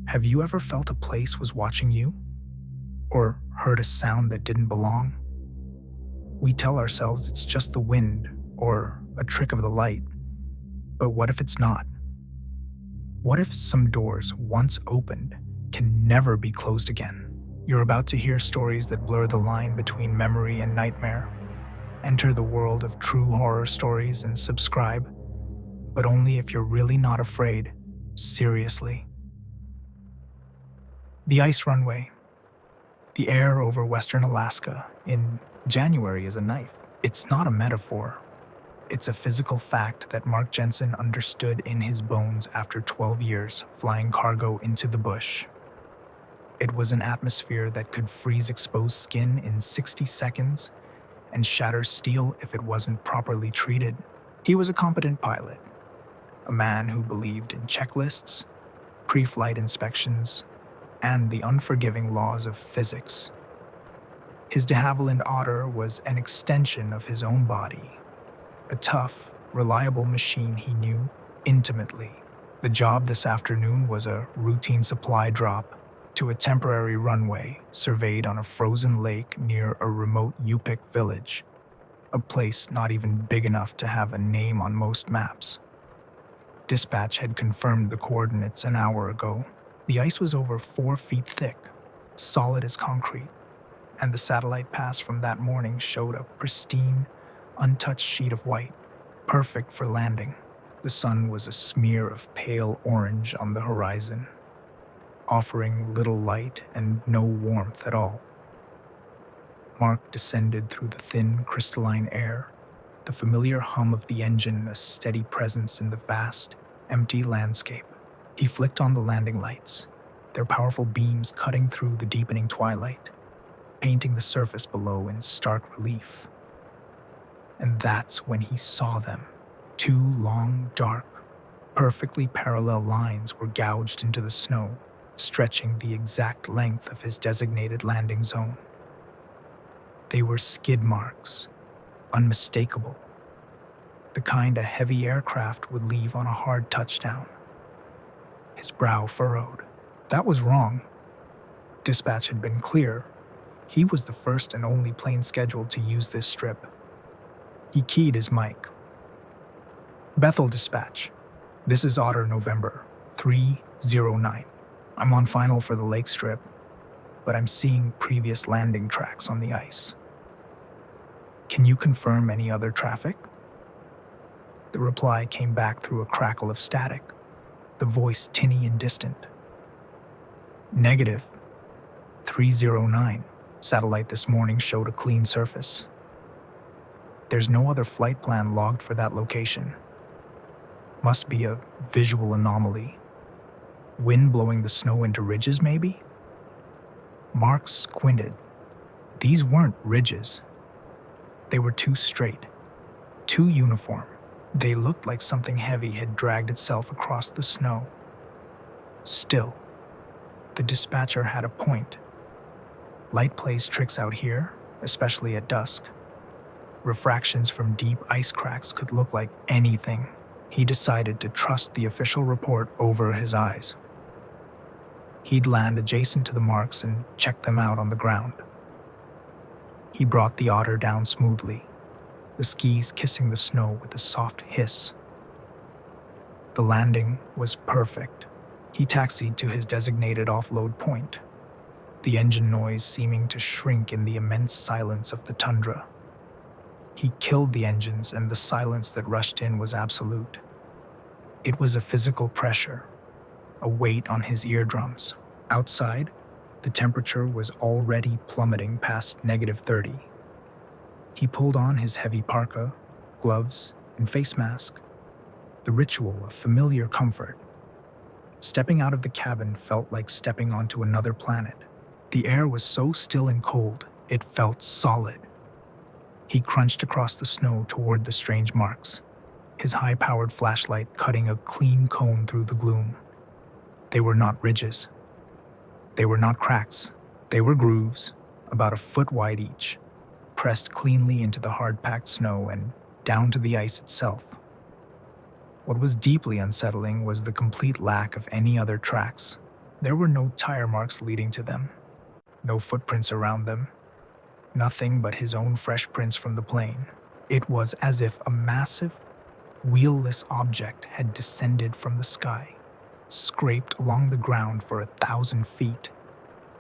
Have you ever felt a place was watching you? Or heard a sound that didn't belong? We tell ourselves it's just the wind or a trick of the light, but what if it's not? What if some doors, once opened, can never be closed again? You're about to hear stories that blur the line between memory and nightmare. Enter the world of true horror stories and subscribe, but only if you're really not afraid. Seriously. The ice runway. The air over western Alaska in January is a knife. It's not a metaphor. It's a physical fact that Mark Jensen understood in his bones after 12 years flying cargo into the bush. It was an atmosphere that could freeze exposed skin in 60 seconds and shatter steel if it wasn't properly treated. He was a competent pilot, a man who believed in checklists, pre-flight inspections, and the unforgiving laws of physics. His de Havilland Otter was an extension of his own body, a tough, reliable machine he knew intimately. The job this afternoon was a routine supply drop to a temporary runway surveyed on a frozen lake near a remote Yupik village, a place not even big enough to have a name on most maps. Dispatch had confirmed the coordinates an hour ago. The ice was over 4 feet thick, solid as concrete, and the satellite pass from that morning showed a pristine, untouched sheet of white, perfect for landing. The sun was a smear of pale orange on the horizon, offering little light and no warmth at all. Mark descended through the thin, crystalline air, the familiar hum of the engine a steady presence in the vast, empty landscape. He flicked on the landing lights, their powerful beams cutting through the deepening twilight, painting the surface below in stark relief. And that's when he saw them. 2 long, dark, perfectly parallel lines were gouged into the snow, stretching the exact length of his designated landing zone. They were skid marks, unmistakable, the kind a heavy aircraft would leave on a hard touchdown. His brow furrowed. That was wrong. Dispatch had been clear. He was the first and only plane scheduled to use this strip. He keyed his mic. Bethel Dispatch. This is Otter November 309. I'm on final for the lake strip, but I'm seeing previous landing tracks on the ice. Can you confirm any other traffic? The reply came back through a crackle of static, the voice tinny and distant. Negative. 309. Satellite this morning showed a clean surface. There's no other flight plan logged for that location. Must be a visual anomaly. Wind blowing the snow into ridges, maybe? Mark squinted. These weren't ridges. They were too straight, too uniform. They looked like something heavy had dragged itself across the snow. Still, the dispatcher had a point. Light plays tricks out here, especially at dusk. Refractions from deep ice cracks could look like anything. He decided to trust the official report over his eyes. He'd land adjacent to the marks and check them out on the ground. He brought the Otter down smoothly, the skis kissing the snow with a soft hiss. The landing was perfect. He taxied to his designated offload point, the engine noise seeming to shrink in the immense silence of the tundra. He killed the engines, and the silence that rushed in was absolute. It was a physical pressure, a weight on his eardrums. Outside, the temperature was already plummeting past -30. He pulled on his heavy parka, gloves, and face mask, the ritual of familiar comfort. Stepping out of the cabin felt like stepping onto another planet. The air was so still and cold, it felt solid. He crunched across the snow toward the strange marks, his high-powered flashlight cutting a clean cone through the gloom. They were not ridges. They were not cracks. They were grooves, about a foot wide each, pressed cleanly into the hard-packed snow and down to the ice itself. What was deeply unsettling was the complete lack of any other tracks. There were no tire marks leading to them, no footprints around them, nothing but his own fresh prints from the plane. It was as if a massive, wheelless object had descended from the sky, scraped along the ground for 1,000 feet,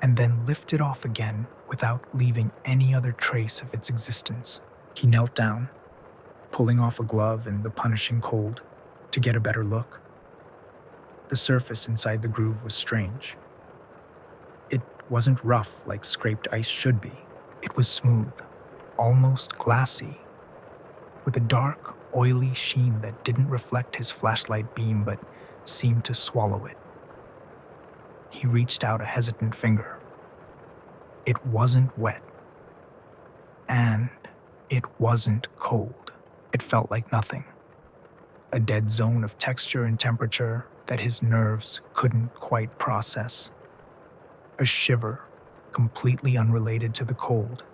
and then lifted off again without leaving any other trace of its existence. He knelt down, pulling off a glove in the punishing cold to get a better look. The surface inside the groove was strange. It wasn't rough like scraped ice should be. It was smooth, almost glassy, with a dark, oily sheen that didn't reflect his flashlight beam but seemed to swallow it. He reached out a hesitant finger. It wasn't wet. And it wasn't cold. It felt like nothing. A dead zone of texture and temperature that his nerves couldn't quite process. A shiver, completely unrelated to the cold,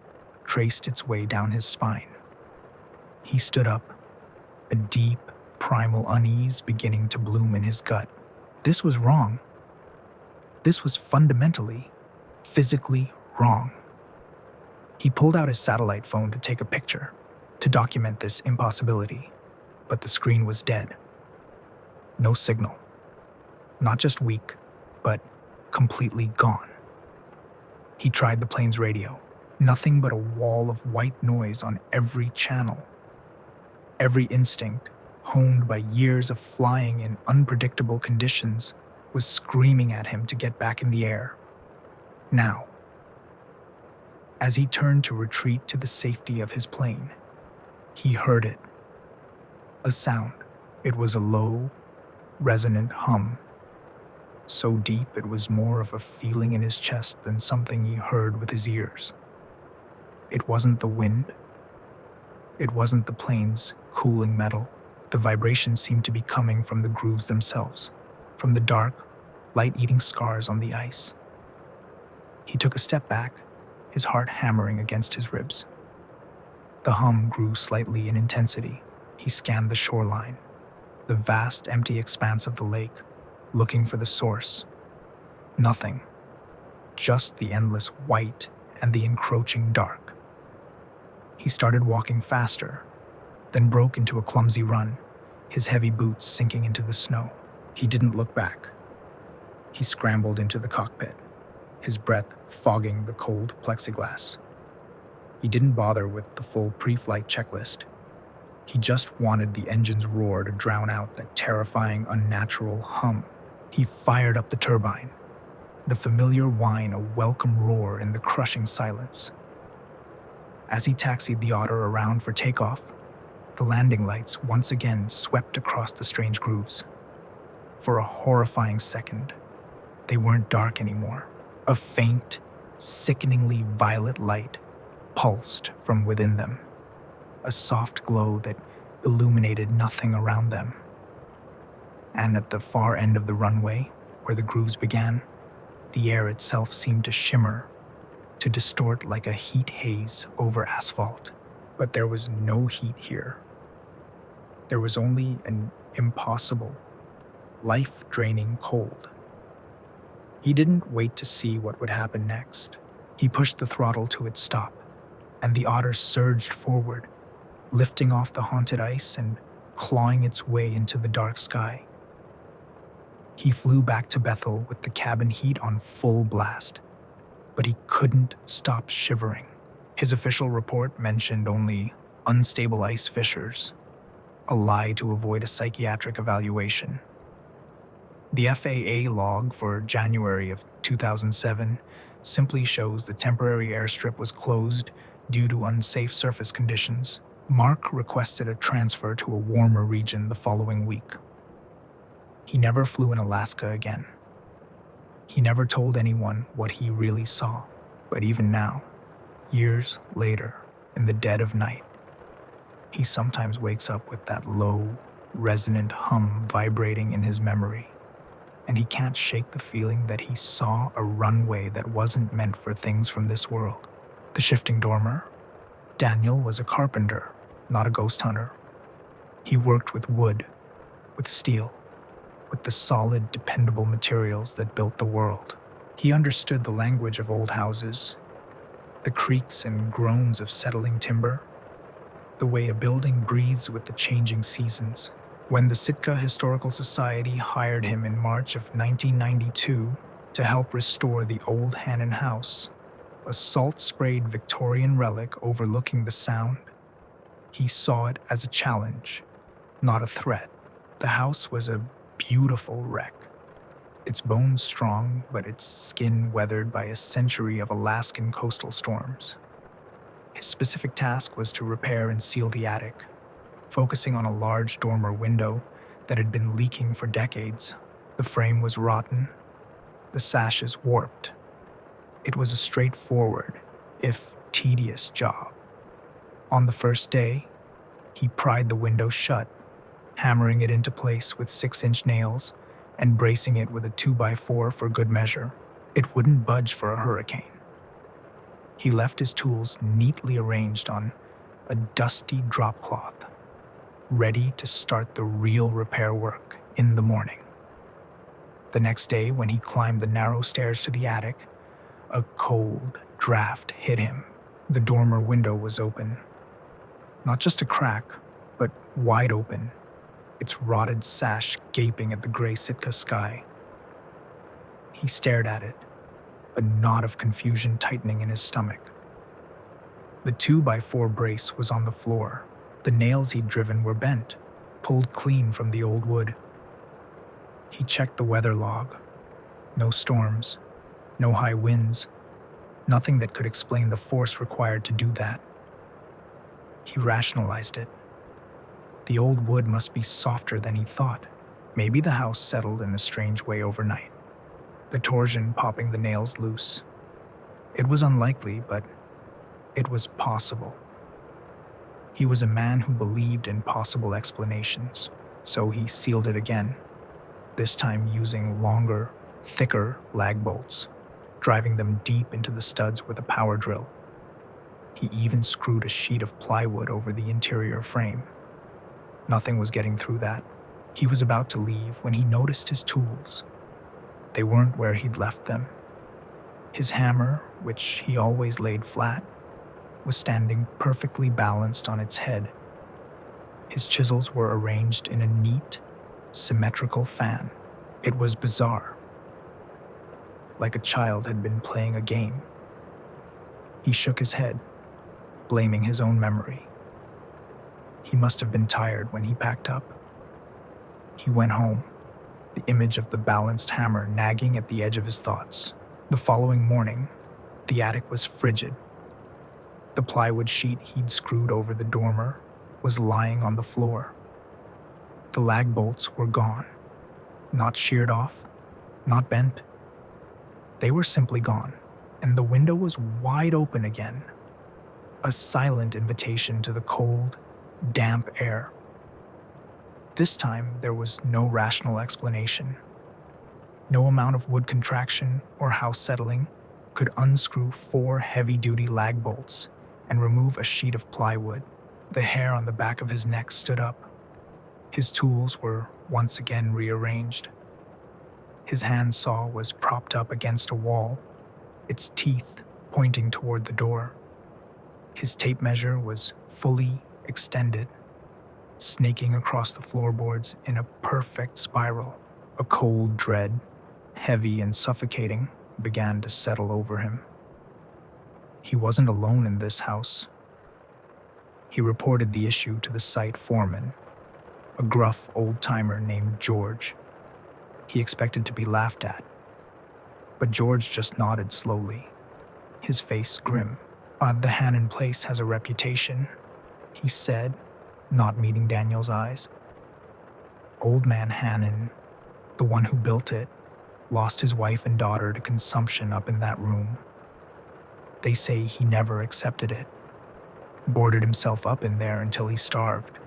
traced its way down his spine. He stood up, a deep, primal unease beginning to bloom in his gut. This was wrong. This was fundamentally, physically wrong. He pulled out his satellite phone to take a picture, to document this impossibility, but the screen was dead. No signal. Not just weak, but completely gone. He tried the plane's radio. Nothing but a wall of white noise on every channel. Every instinct, honed by years of flying in unpredictable conditions, was screaming at him to get back in the air. Now. As he turned to retreat to the safety of his plane, he heard it. A sound. It was a low, resonant hum. So deep it was more of a feeling in his chest than something he heard with his ears. It wasn't the wind. It wasn't the plane's cooling metal. The vibration seemed to be coming from the grooves themselves, from the dark, light-eating scars on the ice. He took a step back, his heart hammering against his ribs. The hum grew slightly in intensity. He scanned the shoreline, the vast, empty expanse of the lake, looking for the source. Nothing. Just the endless white and the encroaching dark. He started walking faster, then broke into a clumsy run, his heavy boots sinking into the snow. He didn't look back. He scrambled into the cockpit, his breath fogging the cold plexiglass. He didn't bother with the full pre-flight checklist. He just wanted the engine's roar to drown out that terrifying, unnatural hum. He fired up the turbine, the familiar whine a welcome roar in the crushing silence. As he taxied the otter around for takeoff, the landing lights once again swept across the strange grooves. For a horrifying second, they weren't dark anymore. A faint, sickeningly violet light pulsed from within them, a soft glow that illuminated nothing around them. And at the far end of the runway, where the grooves began, the air itself seemed to shimmer, to distort like a heat haze over asphalt. But there was no heat here. There was only an impossible, life-draining cold. He didn't wait to see what would happen next. He pushed the throttle to its stop, and the otter surged forward, lifting off the haunted ice and clawing its way into the dark sky. He flew back to Bethel with the cabin heat on full blast, but he couldn't stop shivering. His official report mentioned only unstable ice fissures, a lie to avoid a psychiatric evaluation. The FAA log for January of 2007 simply shows the temporary airstrip was closed due to unsafe surface conditions. Mark requested a transfer to a warmer region the following week. He never flew in Alaska again. He never told anyone what he really saw, but even now, years later, in the dead of night, he sometimes wakes up with that low, resonant hum vibrating in his memory, and he can't shake the feeling that he saw a runway that wasn't meant for things from this world. The shifting dormer. Daniel was a carpenter, not a ghost hunter. He worked with wood, with steel, with the solid, dependable materials that built the world. He understood the language of old houses, the creaks and groans of settling timber, the way a building breathes with the changing seasons. When the Sitka Historical Society hired him in March of 1992 to help restore the old Hannon House, a salt-sprayed Victorian relic overlooking the Sound, he saw it as a challenge, not a threat. The house was a beautiful wreck, its bones strong, but its skin weathered by a century of Alaskan coastal storms. His specific task was to repair and seal the attic, focusing on a large dormer window that had been leaking for decades. The frame was rotten, the sashes warped. It was a straightforward, if tedious, job. On the first day, he pried the window shut, hammering it into place with 6-inch nails and bracing it with a 2x4 for good measure. It wouldn't budge for a hurricane. He left his tools neatly arranged on a dusty drop cloth, ready to start the real repair work in the morning. The next day, when he climbed the narrow stairs to the attic, a cold draft hit him. The dormer window was open. Not just a crack, but wide open, its rotted sash gaping at the gray Sitka sky. He stared at it, a knot of confusion tightening in his stomach. The 2x4 brace was on the floor. The nails he'd driven were bent, pulled clean from the old wood. He checked the weather log. No storms, no high winds, nothing that could explain the force required to do that. He rationalized it. The old wood must be softer than he thought. Maybe the house settled in a strange way overnight, the torsion popping the nails loose. It was unlikely, but it was possible. He was a man who believed in possible explanations, so he sealed it again, this time using longer, thicker lag bolts, driving them deep into the studs with a power drill. He even screwed a sheet of plywood over the interior frame. Nothing was getting through that. He was about to leave when he noticed his tools. They weren't where he'd left them. His hammer, which he always laid flat, was standing perfectly balanced on its head. His chisels were arranged in a neat, symmetrical fan. It was bizarre, like a child had been playing a game. He shook his head, blaming his own memory. He must have been tired when he packed up. He went home, the image of the balanced hammer nagging at the edge of his thoughts. The following morning, the attic was frigid. The plywood sheet he'd screwed over the dormer was lying on the floor. The lag bolts were gone, not sheared off, not bent. They were simply gone, and the window was wide open again, a silent invitation to the cold, damp air. This time, there was no rational explanation. No amount of wood contraction or house settling could unscrew 4 heavy-duty lag bolts and remove a sheet of plywood. The hair on the back of his neck stood up. His tools were once again rearranged. His handsaw was propped up against a wall, its teeth pointing toward the door. His tape measure was fully extended, snaking across the floorboards in a perfect spiral. A cold dread, heavy and suffocating, began to settle over him. He wasn't alone in this house. He reported the issue to the site foreman, a gruff old-timer named George. He expected to be laughed at, but George just nodded slowly, his face grim. The Hannon place has a reputation, he said, not meeting Daniel's eyes. Old man Hannon, the one who built it, lost his wife and daughter to consumption up in that room. They say he never accepted it, boarded himself up in there until he starved.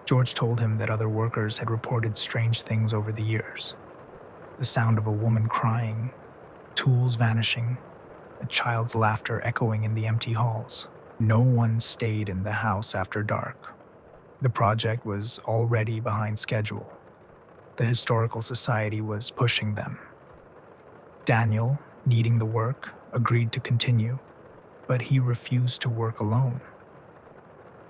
George told him that other workers had reported strange things over the years. The sound of a woman crying, tools vanishing, a child's laughter echoing in the empty halls. No one stayed in the house after dark. The project was already behind schedule. The Historical Society was pushing them. Daniel, needing the work, agreed to continue, but he refused to work alone.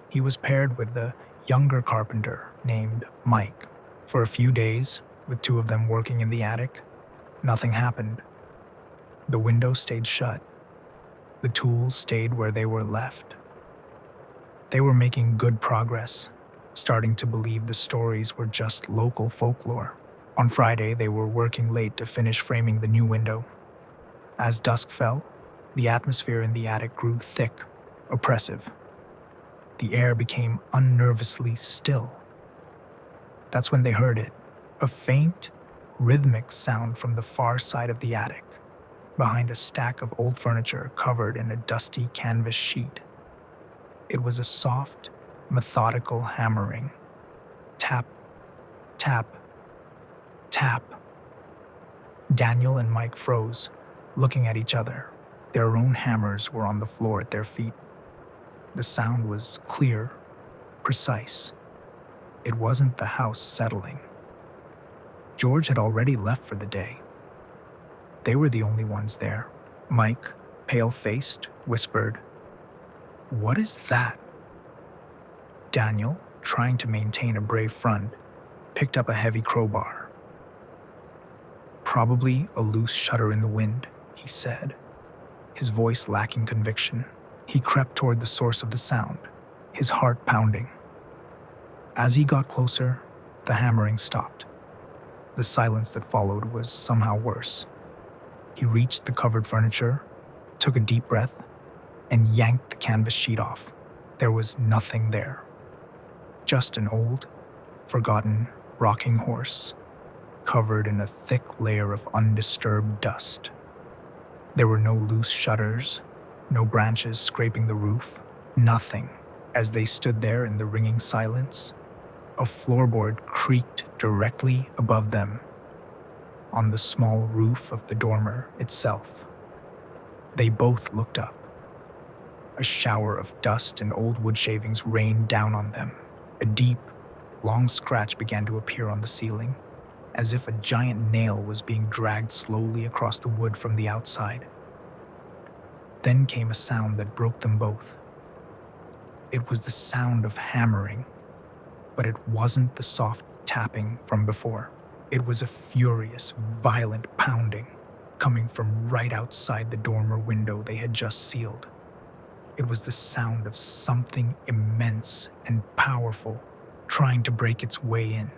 He was paired with the younger carpenter named Mike. For a few days, with two of them working in the attic, nothing happened. The window stayed shut. The tools stayed where they were left. They were making good progress, starting to believe the stories were just local folklore. On Friday, they were working late to finish framing the new window. As dusk fell, the atmosphere in the attic grew thick, oppressive. The air became unnervously still. That's when they heard it, a faint, rhythmic sound from the far side of the attic, behind a stack of old furniture covered in a dusty canvas sheet. It was a soft, methodical hammering. Tap, tap, tap. Daniel and Mike froze, looking at each other. Their own hammers were on the floor at their feet. The sound was clear, precise. It wasn't the house settling. George had already left for the day. They were the only ones there. Mike, pale-faced, whispered, "What is that?" Daniel, trying to maintain a brave front, picked up a heavy crowbar. "Probably a loose shutter in the wind," he said, his voice lacking conviction. He crept toward the source of the sound, his heart pounding. As he got closer, the hammering stopped. The silence that followed was somehow worse. He reached the covered furniture, took a deep breath, and yanked the canvas sheet off. There was nothing there. Just an old, forgotten rocking horse, covered in a thick layer of undisturbed dust. There were no loose shutters, no branches scraping the roof, nothing. As they stood there in the ringing silence, a floorboard creaked directly above them, on the small roof of the dormer itself. They both looked up. A shower of dust and old wood shavings rained down on them. A deep, long scratch began to appear on the ceiling, as if a giant nail was being dragged slowly across the wood from the outside. Then came a sound that broke them both. It was the sound of hammering, but it wasn't the soft tapping from before. It was a furious, violent pounding, coming from right outside the dormer window they had just sealed. It was the sound of something immense and powerful trying to break its way in.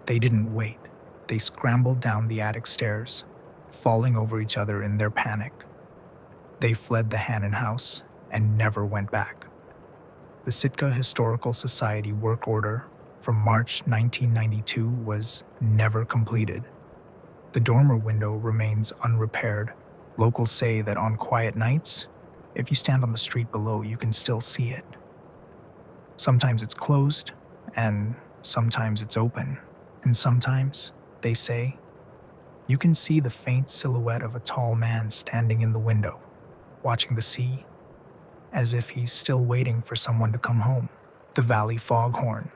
They didn't wait. They scrambled down the attic stairs, falling over each other in their panic. They fled the Hannon house and never went back. The Sitka Historical Society work order from March 1992 was never completed. The dormer window remains unrepaired. Locals say that on quiet nights, if you stand on the street below, you can still see it. Sometimes it's closed, and sometimes it's open. And sometimes, they say, you can see the faint silhouette of a tall man standing in the window, watching the sea, as if he's still waiting for someone to come home. The Valley Foghorn.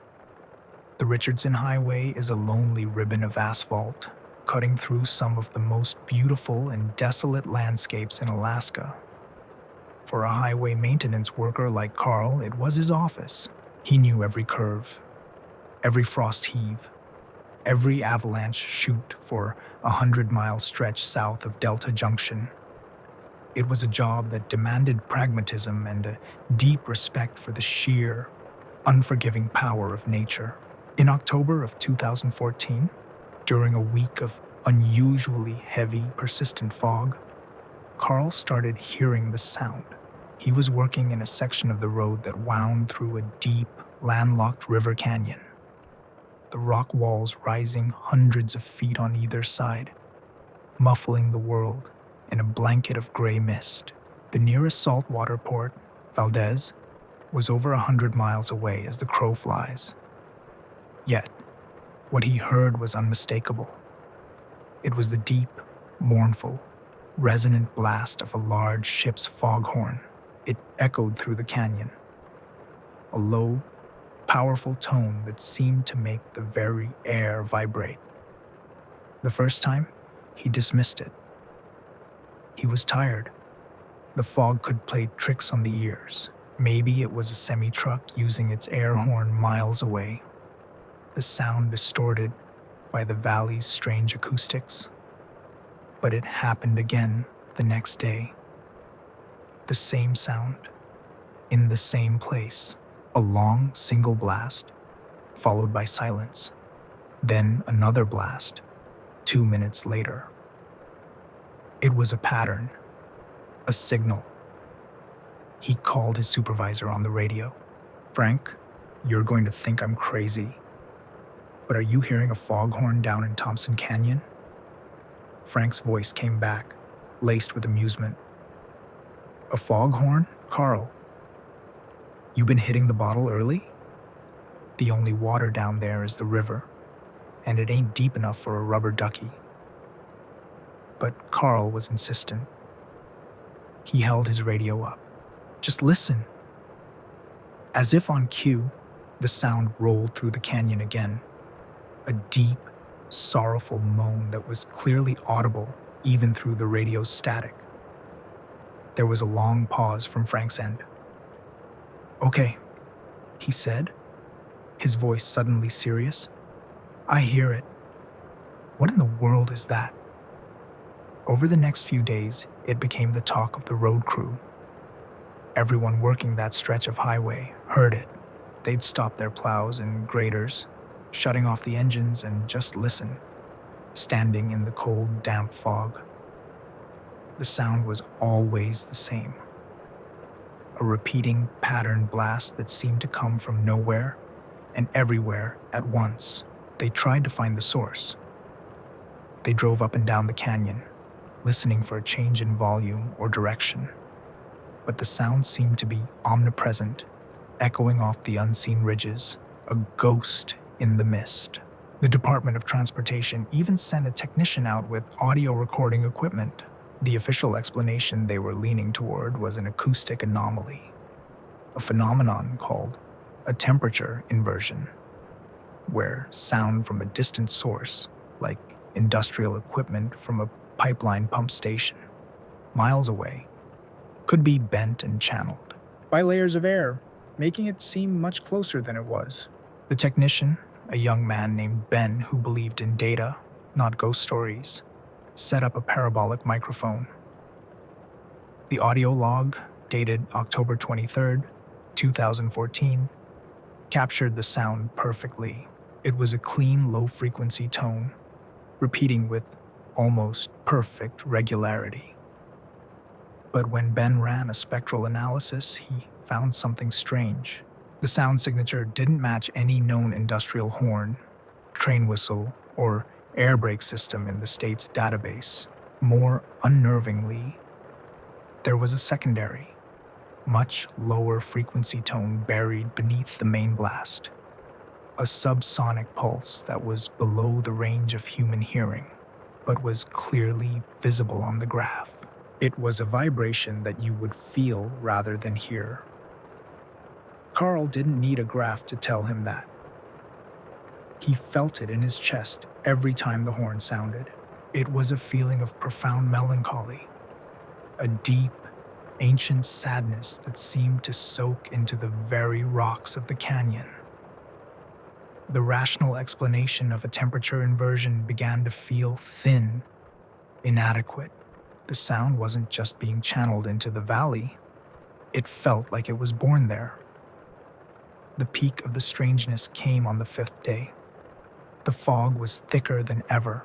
The Richardson Highway is a lonely ribbon of asphalt, cutting through some of the most beautiful and desolate landscapes in Alaska. For a highway maintenance worker like Carl, it was his office. He knew every curve, every frost heave, every avalanche chute for a 100-mile stretch south of Delta Junction. It was a job that demanded pragmatism and a deep respect for the sheer, unforgiving power of nature. In October of 2014, during a week of unusually heavy, persistent fog, Carl started hearing the sound. He was working in a section of the road that wound through a deep, landlocked river canyon, the rock walls rising hundreds of feet on either side, muffling the world in a blanket of gray mist. The nearest saltwater port, Valdez, was over 100 miles away as the crow flies. Yet, what he heard was unmistakable. It was the deep, mournful, resonant blast of a large ship's foghorn. It echoed through the canyon. A low, powerful tone that seemed to make the very air vibrate. The first time, he dismissed it. He was tired. The fog could play tricks on the ears. Maybe it was a semi-truck using its air horn miles away, the sound distorted by the valley's strange acoustics. But it happened again the next day. The same sound, in the same place. A long single blast, followed by silence. Then another blast, 2 minutes later. It was a pattern, a signal. He called his supervisor on the radio. "Frank, you're going to think I'm crazy, but are you hearing a foghorn down in Thompson Canyon?" Frank's voice came back, laced with amusement. "A foghorn, Carl? You been hitting the bottle early? The only water down there is the river, and it ain't deep enough for a rubber ducky." But Carl was insistent. He held his radio up. "Just listen." As if on cue, the sound rolled through the canyon again. A deep, sorrowful moan that was clearly audible even through the radio's static. There was a long pause from Frank's end. "Okay," he said, his voice suddenly serious. "I hear it. What in the world is that?" Over the next few days, it became the talk of the road crew. Everyone working that stretch of highway heard it. They'd stop their plows and graders, shutting off the engines and just listen, standing in the cold, damp fog. The sound was always the same. A repeating, patterned blast that seemed to come from nowhere and everywhere at once. They tried to find the source. They drove up and down the canyon, listening for a change in volume or direction. But the sound seemed to be omnipresent, echoing off the unseen ridges, a ghost in the mist. The Department of Transportation even sent a technician out with audio recording equipment. The official explanation they were leaning toward was an acoustic anomaly, a phenomenon called a temperature inversion, where sound from a distant source, like industrial equipment from a pipeline pump station, miles away, could be bent and channeled by layers of air, making it seem much closer than it was. The technician, a young man named Ben who believed in data, not ghost stories, set up a parabolic microphone. The audio log, dated October 23rd, 2014, captured the sound perfectly. It was a clean, low-frequency tone, repeating with almost perfect regularity. But when Ben ran a spectral analysis, he found something strange. The sound signature didn't match any known industrial horn, train whistle, or air brake system in the state's database. More unnervingly, there was a secondary, much lower frequency tone buried beneath the main blast. A subsonic pulse that was below the range of human hearing, but was clearly visible on the graph. It was a vibration that you would feel rather than hear. Carl didn't need a graph to tell him that. He felt it in his chest every time the horn sounded. It was a feeling of profound melancholy, a deep, ancient sadness that seemed to soak into the very rocks of the canyon. The rational explanation of a temperature inversion began to feel thin, inadequate. The sound wasn't just being channeled into the valley. It felt like it was born there. The peak of the strangeness came on the 5th day. The fog was thicker than ever,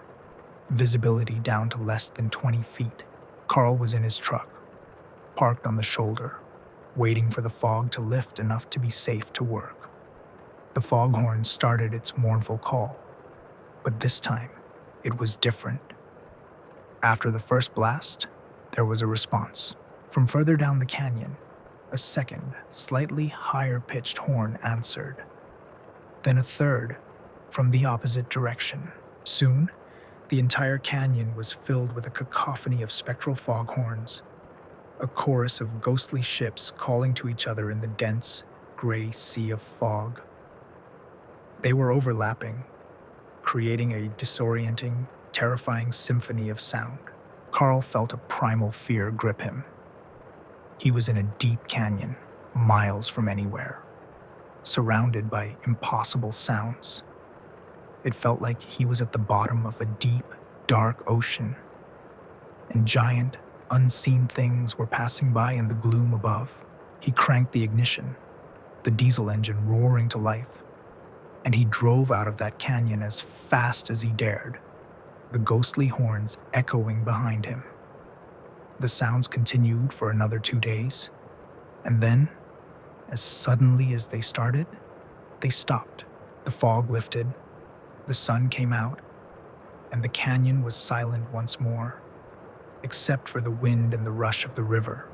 visibility down to less than 20 feet. Carl was in his truck, parked on the shoulder, waiting for the fog to lift enough to be safe to work. The foghorn started its mournful call, but this time it was different. After the first blast, there was a response. From further down the canyon, a second, slightly higher-pitched horn answered. Then a third, from the opposite direction. Soon, the entire canyon was filled with a cacophony of spectral foghorns, a chorus of ghostly ships calling to each other in the dense, gray sea of fog. They were overlapping, creating a disorienting, terrifying symphony of sound. Carl felt a primal fear grip him. He was in a deep canyon, miles from anywhere, surrounded by impossible sounds. It felt like he was at the bottom of a deep, dark ocean, and giant, unseen things were passing by in the gloom above. He cranked the ignition, the diesel engine roaring to life, and he drove out of that canyon as fast as he dared, the ghostly horns echoing behind him. The sounds continued for another 2 days, and then, as suddenly as they started, they stopped. The fog lifted, the sun came out, and the canyon was silent once more, except for the wind and the rush of the river.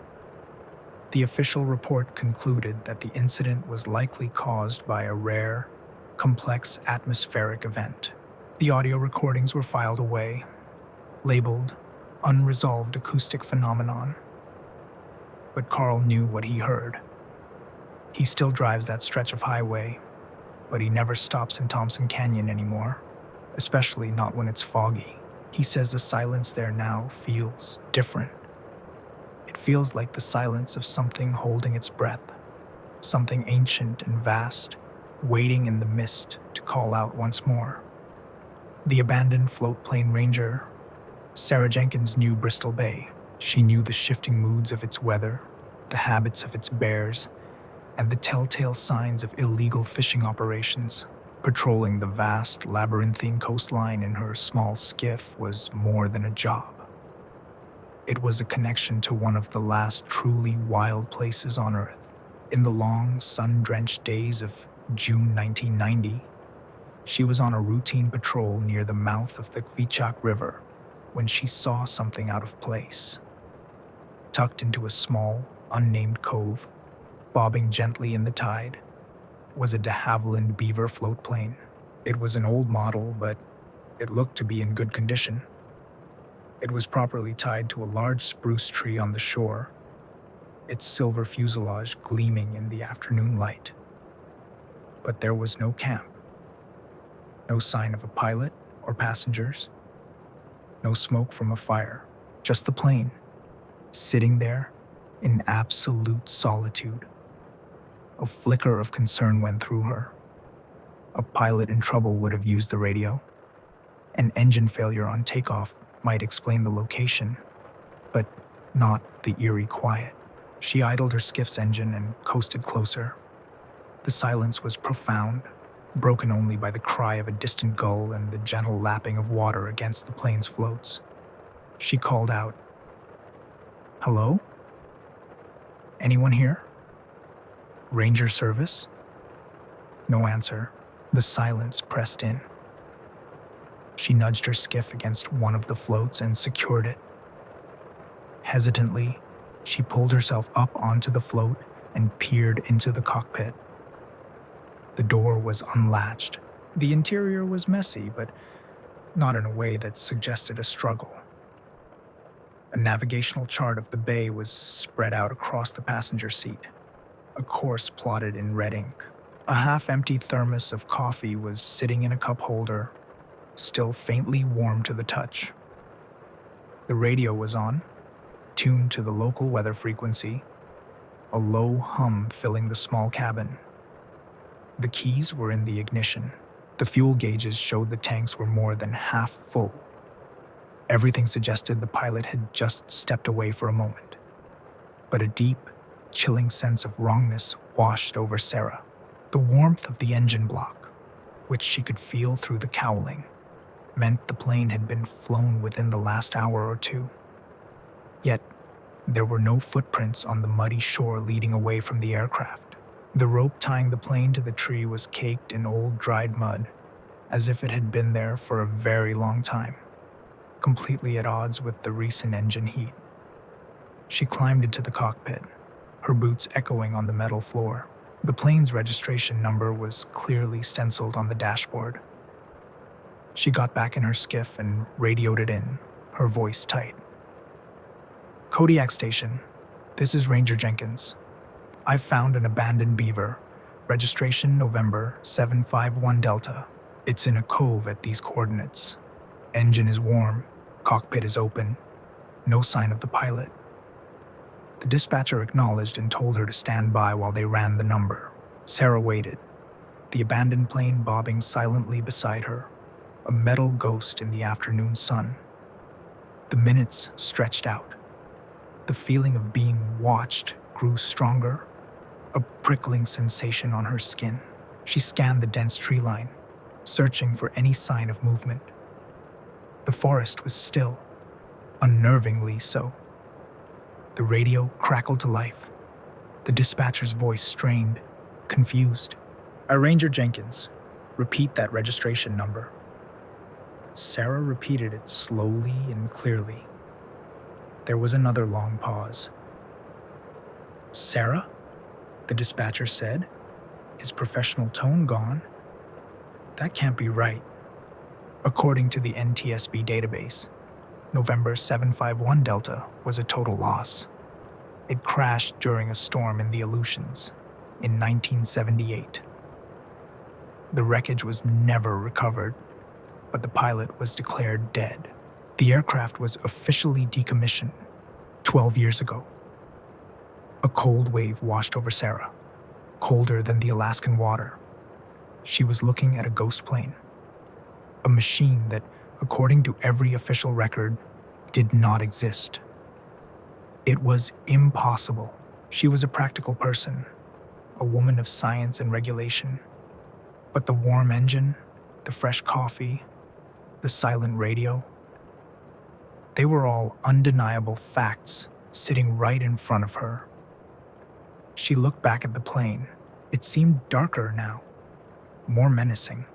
The official report concluded that the incident was likely caused by a rare, complex atmospheric event. The audio recordings were filed away, labeled unresolved acoustic phenomenon. But Carl knew what he heard. He still drives that stretch of highway, but he never stops in Thompson Canyon anymore, especially not when it's foggy. He says the silence there now feels different. It feels like the silence of something holding its breath, something ancient and vast, waiting in the mist to call out once more. The abandoned float plane ranger, Sarah Jenkins, knew Bristol Bay. She knew the shifting moods of its weather, the habits of its bears, and the telltale signs of illegal fishing operations. Patrolling the vast, labyrinthine coastline in her small skiff was more than a job. It was a connection to one of the last truly wild places on Earth. In the long, sun-drenched days of June 1990, she was on a routine patrol near the mouth of the Kvichak River when she saw something out of place. Tucked into a small, unnamed cove, bobbing gently in the tide, was a de Havilland Beaver float plane. It was an old model, but it looked to be in good condition. It was properly tied to a large spruce tree on the shore, its silver fuselage gleaming in the afternoon light. But there was no camp. No sign of a pilot or passengers. No smoke from a fire. Just the plane, sitting there in absolute solitude. A flicker of concern went through her. A pilot in trouble would have used the radio. An engine failure on takeoff might explain the location, but not the eerie quiet. She idled her skiff's engine and coasted closer. The silence was profound, broken only by the cry of a distant gull and the gentle lapping of water against the plane's floats. She called out, "Hello? Anyone here? Ranger service?" No answer. The silence pressed in. She nudged her skiff against one of the floats and secured it. Hesitantly, she pulled herself up onto the float and peered into the cockpit. The door was unlatched. The interior was messy, but not in a way that suggested a struggle. A navigational chart of the bay was spread out across the passenger seat, a course plotted in red ink. A half-empty thermos of coffee was sitting in a cup holder, still faintly warm to the touch. The radio was on, tuned to the local weather frequency, a low hum filling the small cabin. The keys were in the ignition. The fuel gauges showed the tanks were more than half full. Everything suggested the pilot had just stepped away for a moment. But a deep, chilling sense of wrongness washed over Sarah. The warmth of the engine block, which she could feel through the cowling, meant the plane had been flown within the last hour or two. Yet, there were no footprints on the muddy shore leading away from the aircraft. The rope tying the plane to the tree was caked in old dried mud, as if it had been there for a very long time, completely at odds with the recent engine heat. She climbed into the cockpit, her boots echoing on the metal floor. The plane's registration number was clearly stenciled on the dashboard. She got back in her skiff and radioed it in, her voice tight. "Kodiak Station, this is Ranger Jenkins. I've found an abandoned beaver, Registration November 751 Delta. It's in a cove at these coordinates. Engine is warm, cockpit is open, no sign of the pilot. The dispatcher acknowledged and told her to stand by while they ran the number. Sarah waited, the abandoned plane bobbing silently beside her, a metal ghost in the afternoon sun. The minutes stretched out. The feeling of being watched grew stronger, a prickling sensation on her skin. She scanned the dense tree line, searching for any sign of movement. The forest was still, unnervingly so. The radio crackled to life. The dispatcher's voice strained, confused. Ranger Jenkins, repeat that registration number. Sarah repeated it slowly and clearly. There was another long pause. Sarah? The dispatcher said, his professional tone gone. That can't be right. According to the NTSB database, November 751 Delta was a total loss. It crashed during a storm in the Aleutians in 1978. The wreckage was never recovered, but the pilot was declared dead. The aircraft was officially decommissioned 12 years ago. A cold wave washed over Sarah, colder than the Alaskan water. She was looking at a ghost plane, a machine that, according to every official record, did not exist. It was impossible. She was a practical person, a woman of science and regulation. But the warm engine, the fresh coffee, the silent radio, they were all undeniable facts sitting right in front of her. She looked back at the plane. It seemed darker now, more menacing.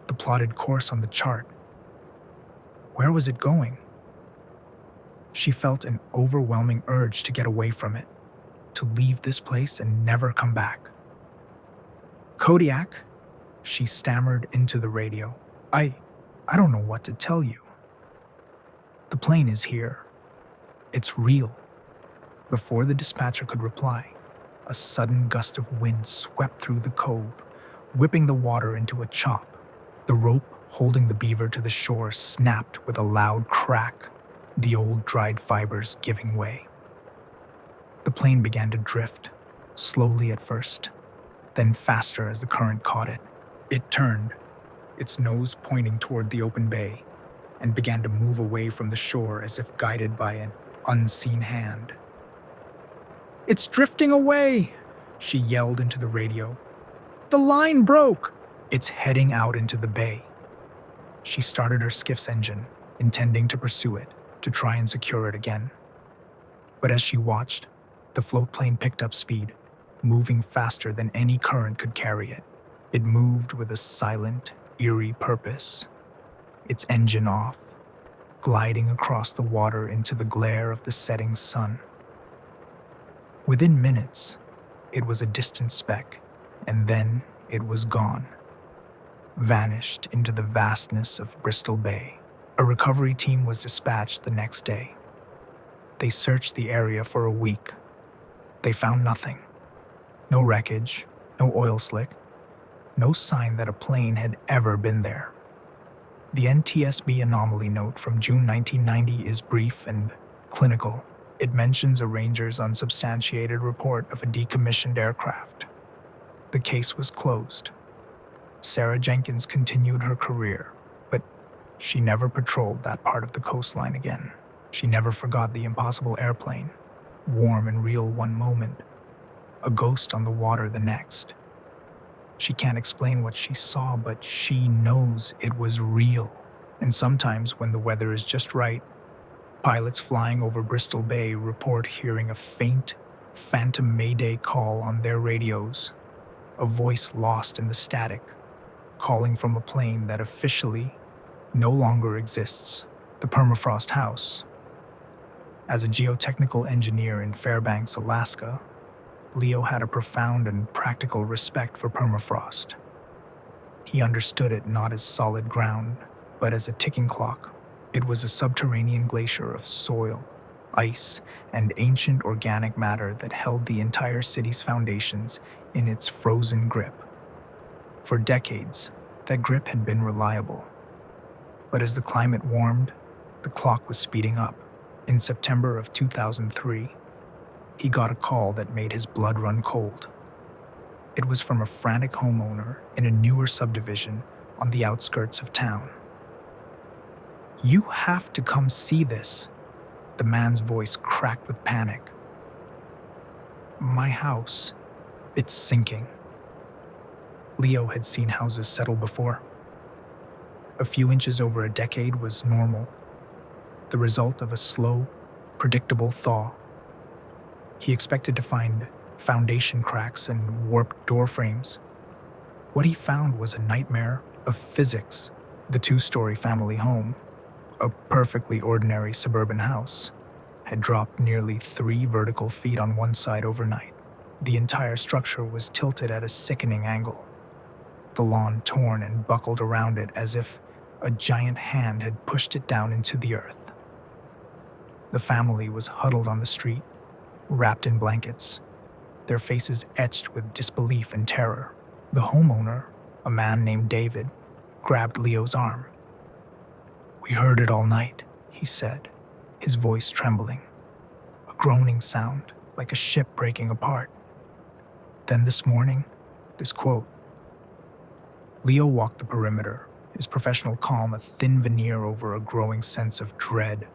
The plotted course on the chart. Where was it going? She felt an overwhelming urge to get away from it, to leave this place and never come back. Kodiak, she stammered into the radio. I don't know what to tell you. The plane is here. It's real. Before the dispatcher could reply, a sudden gust of wind swept through the cove, whipping the water into a chop. The rope holding the beaver to the shore snapped with a loud crack, the old dried fibers giving way. The plane began to drift, slowly at first, then faster as the current caught it. It turned, its nose pointing toward the open bay, and began to move away from the shore as if guided by an unseen hand. "It's drifting away!" she yelled into the radio. "The line broke!" "It's heading out into the bay." She started her skiff's engine, intending to pursue it, to try and secure it again. But as she watched, the float plane picked up speed, moving faster than any current could carry it. It moved with a silent, eerie purpose, its engine off, gliding across the water into the glare of the setting sun. Within minutes, it was a distant speck, and then it was gone, vanished into the vastness of Bristol Bay. A recovery team was dispatched the next day. They searched the area for a week. They found nothing. No wreckage, no oil slick, no sign that a plane had ever been there. The NTSB anomaly note from June 1990 is brief and clinical. It mentions a ranger's unsubstantiated report of a decommissioned aircraft. The case was closed. Sarah Jenkins continued her career, but she never patrolled that part of the coastline again. She never forgot the impossible airplane, warm and real one moment, a ghost on the water the next. She can't explain what she saw, but she knows it was real. And sometimes when the weather is just right, pilots flying over Bristol Bay report hearing a faint, phantom mayday call on their radios, a voice lost in the static, calling from a plane that officially no longer exists, the Permafrost House. As a geotechnical engineer in Fairbanks, Alaska, Leo had a profound and practical respect for permafrost. He understood it not as solid ground, but as a ticking clock. It was a subterranean glacier of soil, ice, and ancient organic matter that held the entire city's foundations in its frozen grip. For decades, that grip had been reliable. But as the climate warmed, the clock was speeding up. In September of 2003, he got a call that made his blood run cold. It was from a frantic homeowner in a newer subdivision on the outskirts of town. "You have to come see this," the man's voice cracked with panic. "My house, it's sinking." Leo had seen houses settle before. A few inches over a decade was normal, the result of a slow, predictable thaw. He expected to find foundation cracks and warped door frames. What he found was a nightmare of physics. The two-story family home, a perfectly ordinary suburban house, had dropped nearly 3 vertical feet on one side overnight. The entire structure was tilted at a sickening angle, the lawn torn and buckled around it as if a giant hand had pushed it down into the earth. The family was huddled on the street, wrapped in blankets, their faces etched with disbelief and terror. The homeowner, a man named David, grabbed Leo's arm. "We heard it all night," he said, his voice trembling. A groaning sound, like a ship breaking apart. Then this morning, this quote. Leo walked the perimeter, his professional calm a thin veneer over a growing sense of dread.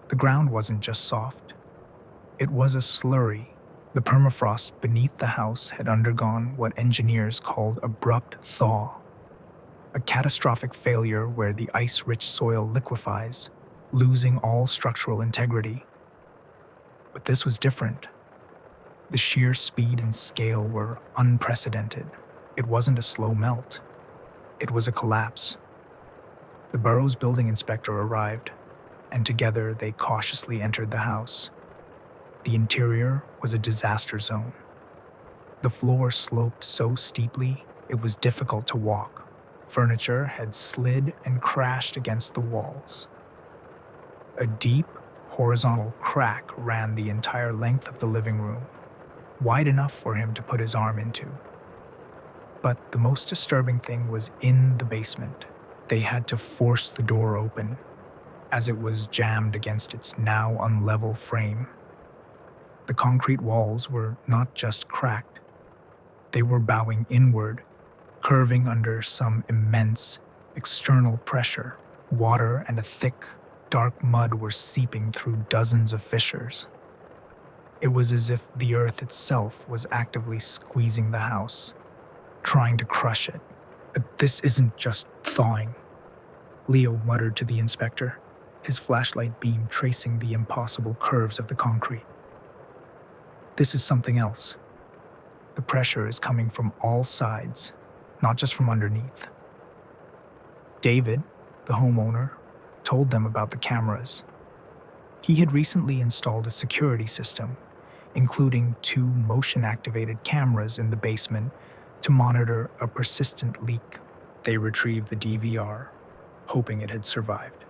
The ground wasn't just soft. It was a slurry. The permafrost beneath the house had undergone what engineers called abrupt thaw, a catastrophic failure where the ice-rich soil liquefies, losing all structural integrity. But this was different. The sheer speed and scale were unprecedented. It wasn't a slow melt. It was a collapse. The borough's building inspector arrived, and together they cautiously entered the house. The interior was a disaster zone. The floor sloped so steeply it was difficult to walk. Furniture had slid and crashed against the walls. A deep, horizontal crack ran the entire length of the living room, wide enough for him to put his arm into. But the most disturbing thing was in the basement. They had to force the door open, as it was jammed against its now unlevel frame. The concrete walls were not just cracked. They were bowing inward, curving under some immense external pressure. Water and a thick, dark mud were seeping through dozens of fissures. It was as if the earth itself was actively squeezing the house, trying to crush it. "This isn't just thawing," Leo muttered to the inspector, his flashlight beam tracing the impossible curves of the concrete. "This is something else. The pressure is coming from all sides, not just from underneath." David, the homeowner, told them about the cameras. He had recently installed a security system, including 2 motion-activated cameras in the basement to monitor a persistent leak. They retrieved the DVR, hoping it had survived.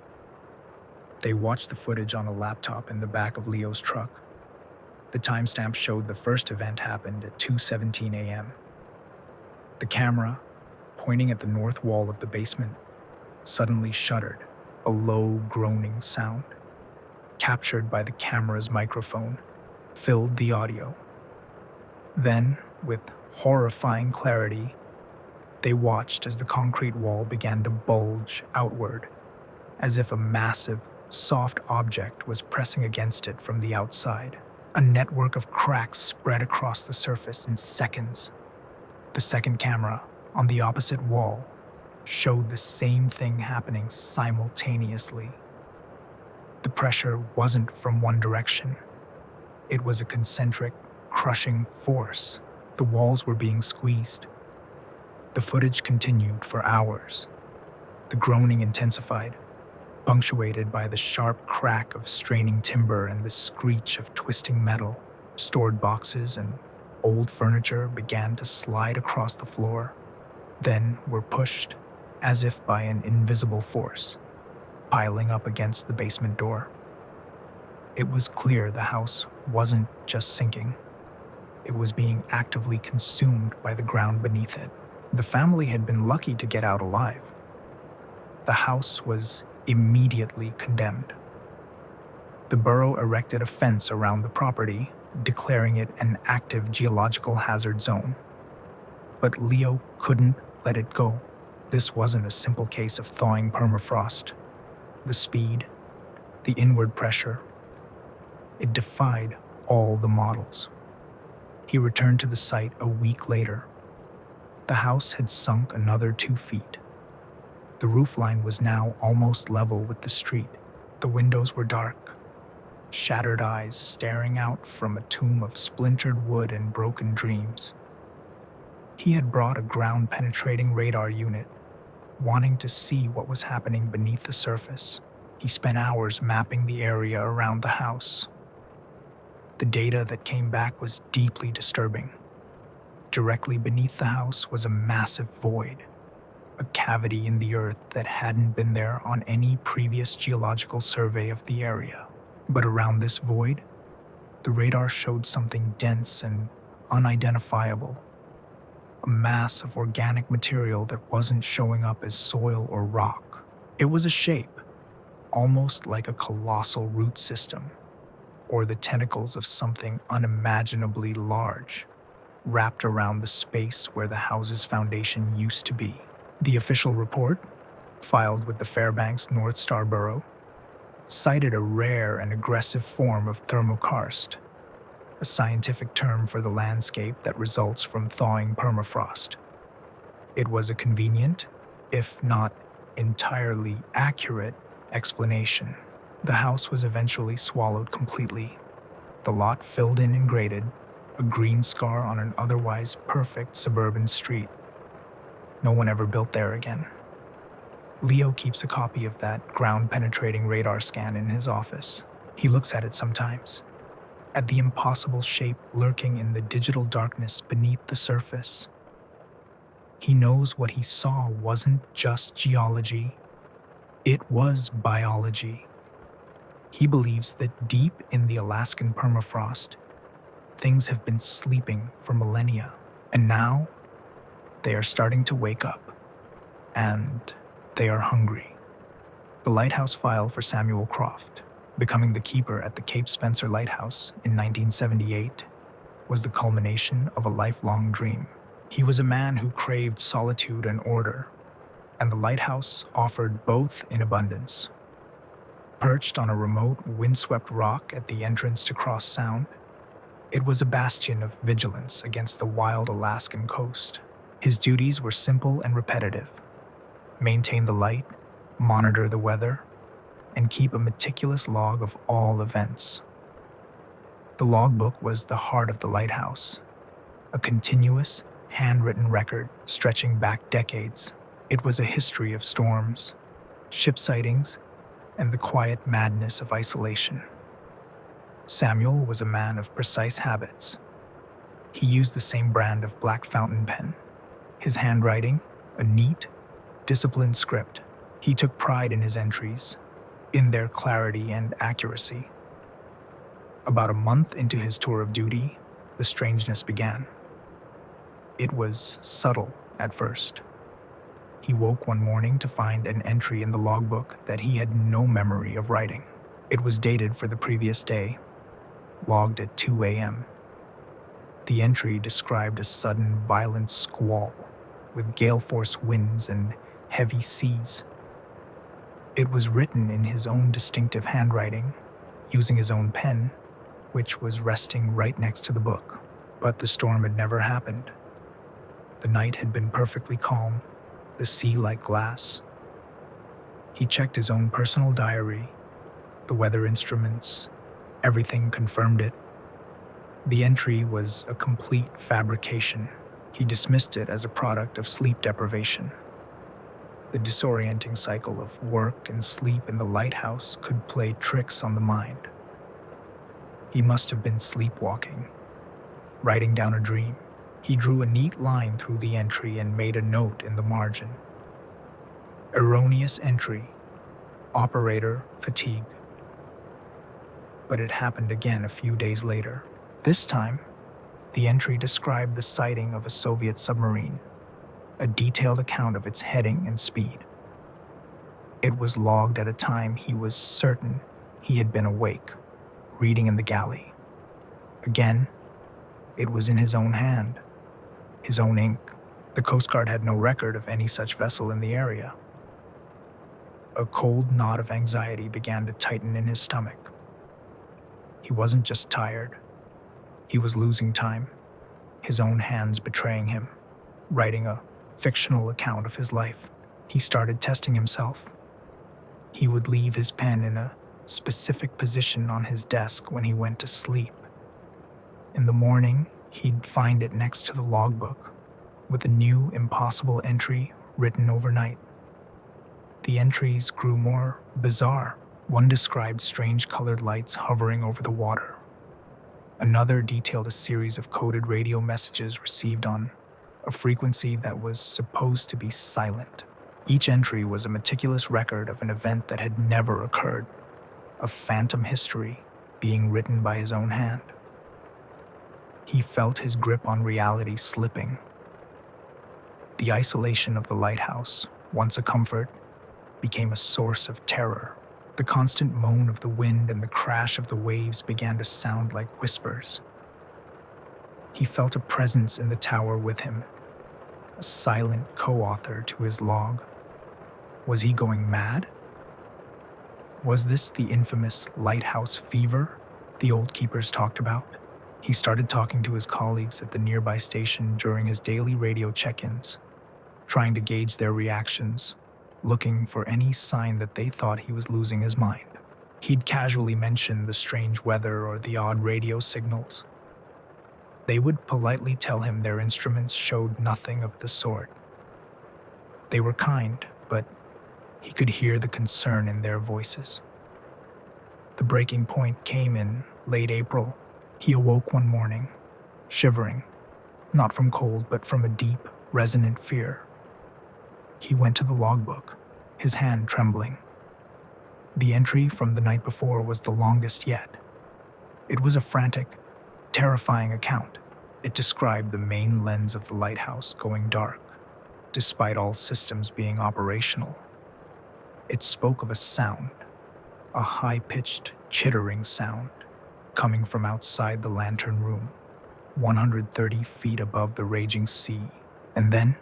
They watched the footage on a laptop in the back of Leo's truck. The timestamp showed the first event happened at 2:17 a.m. The camera, pointing at the north wall of the basement, suddenly shuddered, a low groaning sound, captured by the camera's microphone, filled the audio. Then, with horrifying clarity, they watched as the concrete wall began to bulge outward, as if a massive, soft object was pressing against it from the outside. A network of cracks spread across the surface in seconds. The second camera, on the opposite wall, showed the same thing happening simultaneously. The pressure wasn't from one direction. It was a concentric, crushing force. The walls were being squeezed. The footage continued for hours. The groaning intensified, punctuated by the sharp crack of straining timber and the screech of twisting metal. Stored boxes and old furniture began to slide across the floor, then were pushed, as if by an invisible force, piling up against the basement door. It was clear the house wasn't just sinking. it was being actively consumed by the ground beneath it. The family had been lucky to get out alive. The house was immediately condemned. The borough erected a fence around the property, declaring it an active geological hazard zone. But Leo couldn't let it go. This wasn't a simple case of thawing permafrost. The speed, the inward pressure, it defied all the models. He returned to the site a week later. The house had sunk another 2 feet. The roofline was now almost level with the street. The windows were dark, shattered eyes staring out from a tomb of splintered wood and broken dreams. He had brought a ground-penetrating radar unit, wanting to see what was happening beneath the surface. He spent hours mapping the area around the house. The data that came back was deeply disturbing. Directly beneath the house was a massive void, a cavity in the earth that hadn't been there on any previous geological survey of the area. But around this void, the radar showed something dense and unidentifiable, a mass of organic material that wasn't showing up as soil or rock. It was a shape, almost like a colossal root system, or the tentacles of something unimaginably large, wrapped around the space where the house's foundation used to be. The official report, filed with the Fairbanks North Star Borough, cited a rare and aggressive form of thermokarst, a scientific term for the landscape that results from thawing permafrost. It was a convenient, if not entirely accurate, explanation. The house was eventually swallowed completely, the lot filled in and graded, a green scar on an otherwise perfect suburban street. No one ever built there again. Leo keeps a copy of that ground-penetrating radar scan in his office. He looks at it sometimes, at the impossible shape lurking in the digital darkness beneath the surface. He knows what he saw wasn't just geology, it was biology. He believes that deep in the Alaskan permafrost, things have been sleeping for millennia, and now they are starting to wake up, and they are hungry. The lighthouse file for Samuel Croft, becoming the keeper at the Cape Spencer Lighthouse in 1978, was the culmination of a lifelong dream. He was a man who craved solitude and order, and the lighthouse offered both in abundance. Perched on a remote, windswept rock at the entrance to Cross Sound, it was a bastion of vigilance against the wild Alaskan coast. His duties were simple and repetitive: maintain the light, monitor the weather, and keep a meticulous log of all events. The logbook was the heart of the lighthouse, a continuous, handwritten record stretching back decades. It was a history of storms, ship sightings, and the quiet madness of isolation. Samuel was a man of precise habits. He used the same brand of black fountain pen, his handwriting a neat, disciplined script. He took pride in his entries, in their clarity and accuracy. About a month into his tour of duty, the strangeness began. It was subtle at first. He woke one morning to find an entry in the logbook that he had no memory of writing. It was dated for the previous day, logged at 2 a.m. The entry described a sudden violent squall with gale-force winds and heavy seas. It was written in his own distinctive handwriting, using his own pen, which was resting right next to the book. But the storm had never happened. The night had been perfectly calm, the sea like glass. He checked his own personal diary, the weather instruments, everything confirmed it. The entry was a complete fabrication. He dismissed it as a product of sleep deprivation. The disorienting cycle of work and sleep in the lighthouse could play tricks on the mind. He must have been sleepwalking, writing down a dream. He drew a neat line through the entry and made a note in the margin. Erroneous entry, operator fatigue. But it happened again a few days later. This time, The entry described the sighting of a Soviet submarine, a detailed account of its heading and speed. It was logged at a time he was certain he had been awake, reading in the galley. Again, it was in his own hand, his own ink. The Coast Guard had no record of any such vessel in the area. A cold knot of anxiety began to tighten in his stomach. He wasn't just tired. He was losing time, his own hands betraying him, writing a fictional account of his life. He started testing himself. He would leave his pen in a specific position on his desk when he went to sleep. In the morning, he'd find it next to the logbook, with a new, impossible entry written overnight. The entries grew more bizarre. One described strange colored lights hovering over the water. Another detailed a series of coded radio messages received on a frequency that was supposed to be silent. Each entry was a meticulous record of an event that had never occurred, a phantom history being written by his own hand. He felt his grip on reality slipping. The isolation of the lighthouse, once a comfort, became a source of terror. The constant moan of the wind and the crash of the waves began to sound like whispers. He felt a presence in the tower with him, a silent co-author to his log. Was he going mad? Was this the infamous lighthouse fever the old keepers talked about? He started talking to his colleagues at the nearby station during his daily radio check-ins, trying to gauge their reactions, looking for any sign that they thought he was losing his mind. He'd casually mention the strange weather or the odd radio signals. They would politely tell him their instruments showed nothing of the sort. They were kind, but he could hear the concern in their voices. The breaking point came in late April. He awoke one morning, shivering, not from cold, but from a deep, resonant fear. He went to the logbook, his hand trembling. The entry from the night before was the longest yet. It was a frantic, terrifying account. It described the main lens of the lighthouse going dark, despite all systems being operational. It spoke of a sound, a high-pitched, chittering sound, coming from outside the lantern room, 130 feet above the raging sea. And then,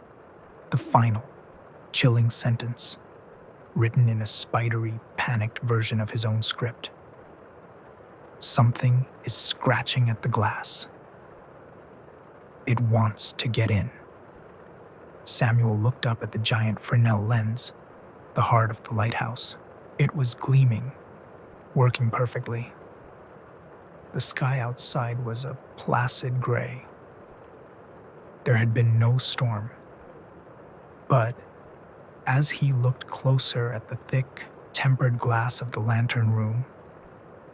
the final, chilling sentence, written in a spidery, panicked version of his own script. Something is scratching at the glass. It wants to get in. Samuel looked up at the giant Fresnel lens, the heart of the lighthouse. It was gleaming, working perfectly. The sky outside was a placid gray. There had been no storm. But as he looked closer at the thick, tempered glass of the lantern room,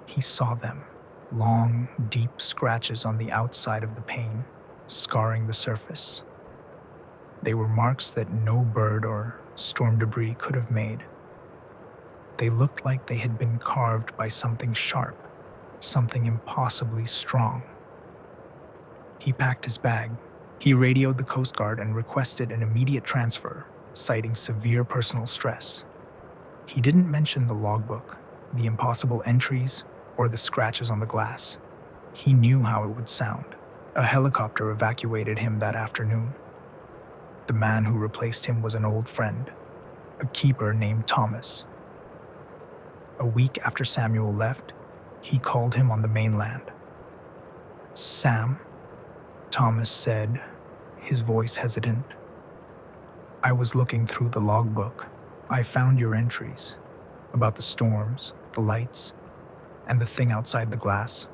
he saw them, long, deep scratches on the outside of the pane, scarring the surface. They were marks that no bird or storm debris could have made. They looked like they had been carved by something sharp, something impossibly strong. He packed his bag. He radioed the Coast Guard and requested an immediate transfer, citing severe personal stress. He didn't mention the logbook, the impossible entries, or the scratches on the glass. He knew how it would sound. A helicopter evacuated him that afternoon. The man who replaced him was an old friend, a keeper named Thomas. A week after Samuel left, he called him on the mainland. "Sam," Thomas said, his voice hesitant. "I was looking through the logbook. I found your entries about the storms, the lights, and the thing outside the glass."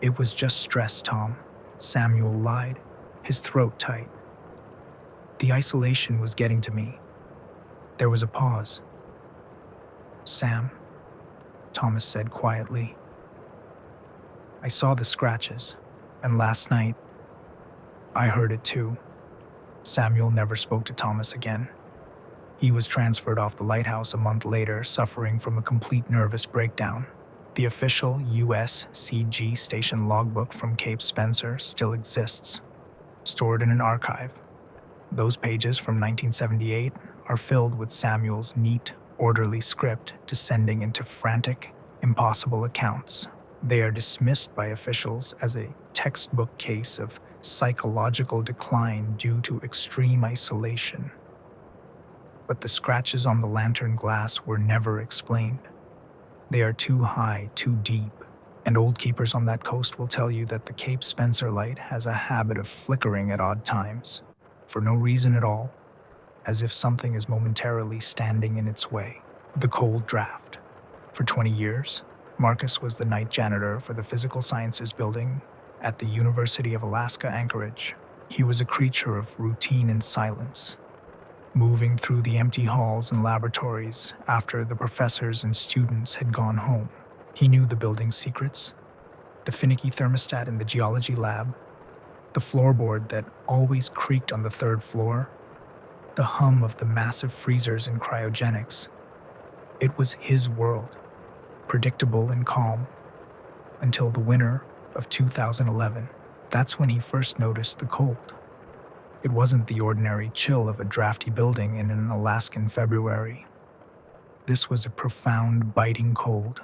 "It was just stress, Tom," Samuel lied, his throat tight. "The isolation was getting to me." There was a pause. "Sam," Thomas said quietly, "I saw the scratches, and last night, I heard it too." Samuel never spoke to Thomas again. He was transferred off the lighthouse a month later, suffering from a complete nervous breakdown. The official USCG station logbook from Cape Spencer still exists, stored in an archive. Those pages from 1978 are filled with Samuel's neat, orderly script descending into frantic, impossible accounts. They are dismissed by officials as a textbook case of psychological decline due to extreme isolation. But the scratches on the lantern glass were never explained. They are too high, too deep, and old keepers on that coast will tell you that the Cape Spencer light has a habit of flickering at odd times, for no reason at all, as if something is momentarily standing in its way. The cold draft. For 20 years, Marcus was the night janitor for the Physical Sciences building at the University of Alaska, Anchorage. He was a creature of routine and silence, moving through the empty halls and laboratories after the professors and students had gone home. He knew the building's secrets, the finicky thermostat in the geology lab, the floorboard that always creaked on the third floor, the hum of the massive freezers in cryogenics. It was his world, predictable and calm, until the winter of 2011. That's when he first noticed the cold. It wasn't the ordinary chill of a drafty building in an Alaskan February. This was a profound, biting cold,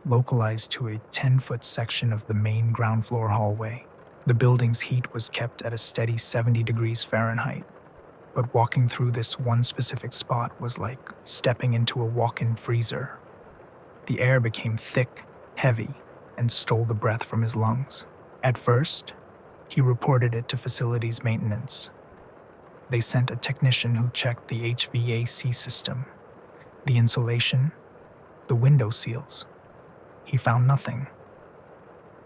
localized to a 10-foot section of the main ground floor hallway. The building's heat was kept at a steady 70 degrees Fahrenheit, but walking through this one specific spot was like stepping into a walk-in freezer. The air became thick, heavy, and stole the breath from his lungs. At first, he reported it to facilities maintenance. They sent a technician who checked the HVAC system, the insulation, the window seals. He found nothing.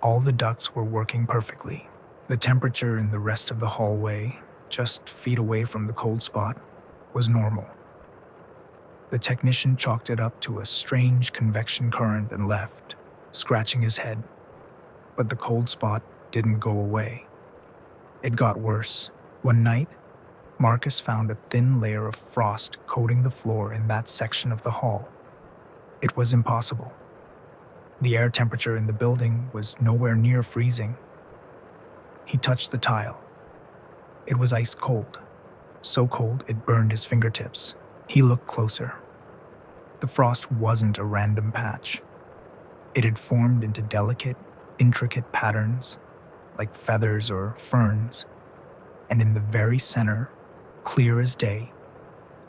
All the ducts were working perfectly. The temperature in the rest of the hallway, just feet away from the cold spot, was normal. The technician chalked it up to a strange convection current and left, scratching his head. But the cold spot didn't go away. It got worse. One night, Marcus found a thin layer of frost coating the floor in that section of the hall. It was impossible. The air temperature in the building was nowhere near freezing. He touched the tile. It was ice cold, so cold it burned his fingertips. He looked closer. The frost wasn't a random patch. It had formed into delicate, intricate patterns, like feathers or ferns, and in the very center, clear as day,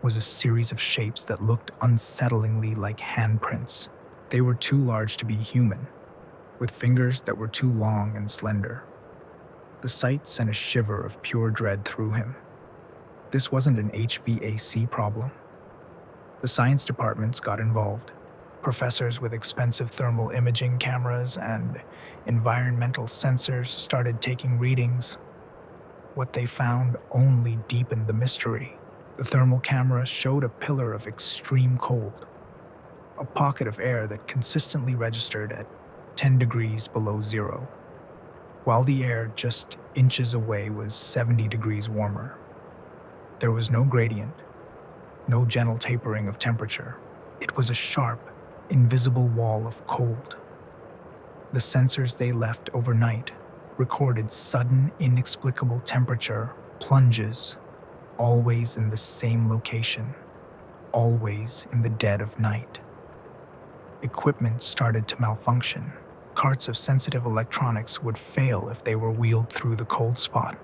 was a series of shapes that looked unsettlingly like handprints. They were too large to be human, with fingers that were too long and slender. The sight sent a shiver of pure dread through him. This wasn't an HVAC problem. The science departments got involved. Professors with expensive thermal imaging cameras and environmental sensors started taking readings. What they found only deepened the mystery. The thermal camera showed a pillar of extreme cold, a pocket of air that consistently registered at 10 degrees below zero, while the air just inches away was 70 degrees warmer. There was no gradient, no gentle tapering of temperature. It was a sharp, invisible wall of cold. The sensors they left overnight recorded sudden, inexplicable temperature plunges, always in the same location, always in the dead of night. Equipment started to malfunction. Carts of sensitive electronics would fail if they were wheeled through the cold spot.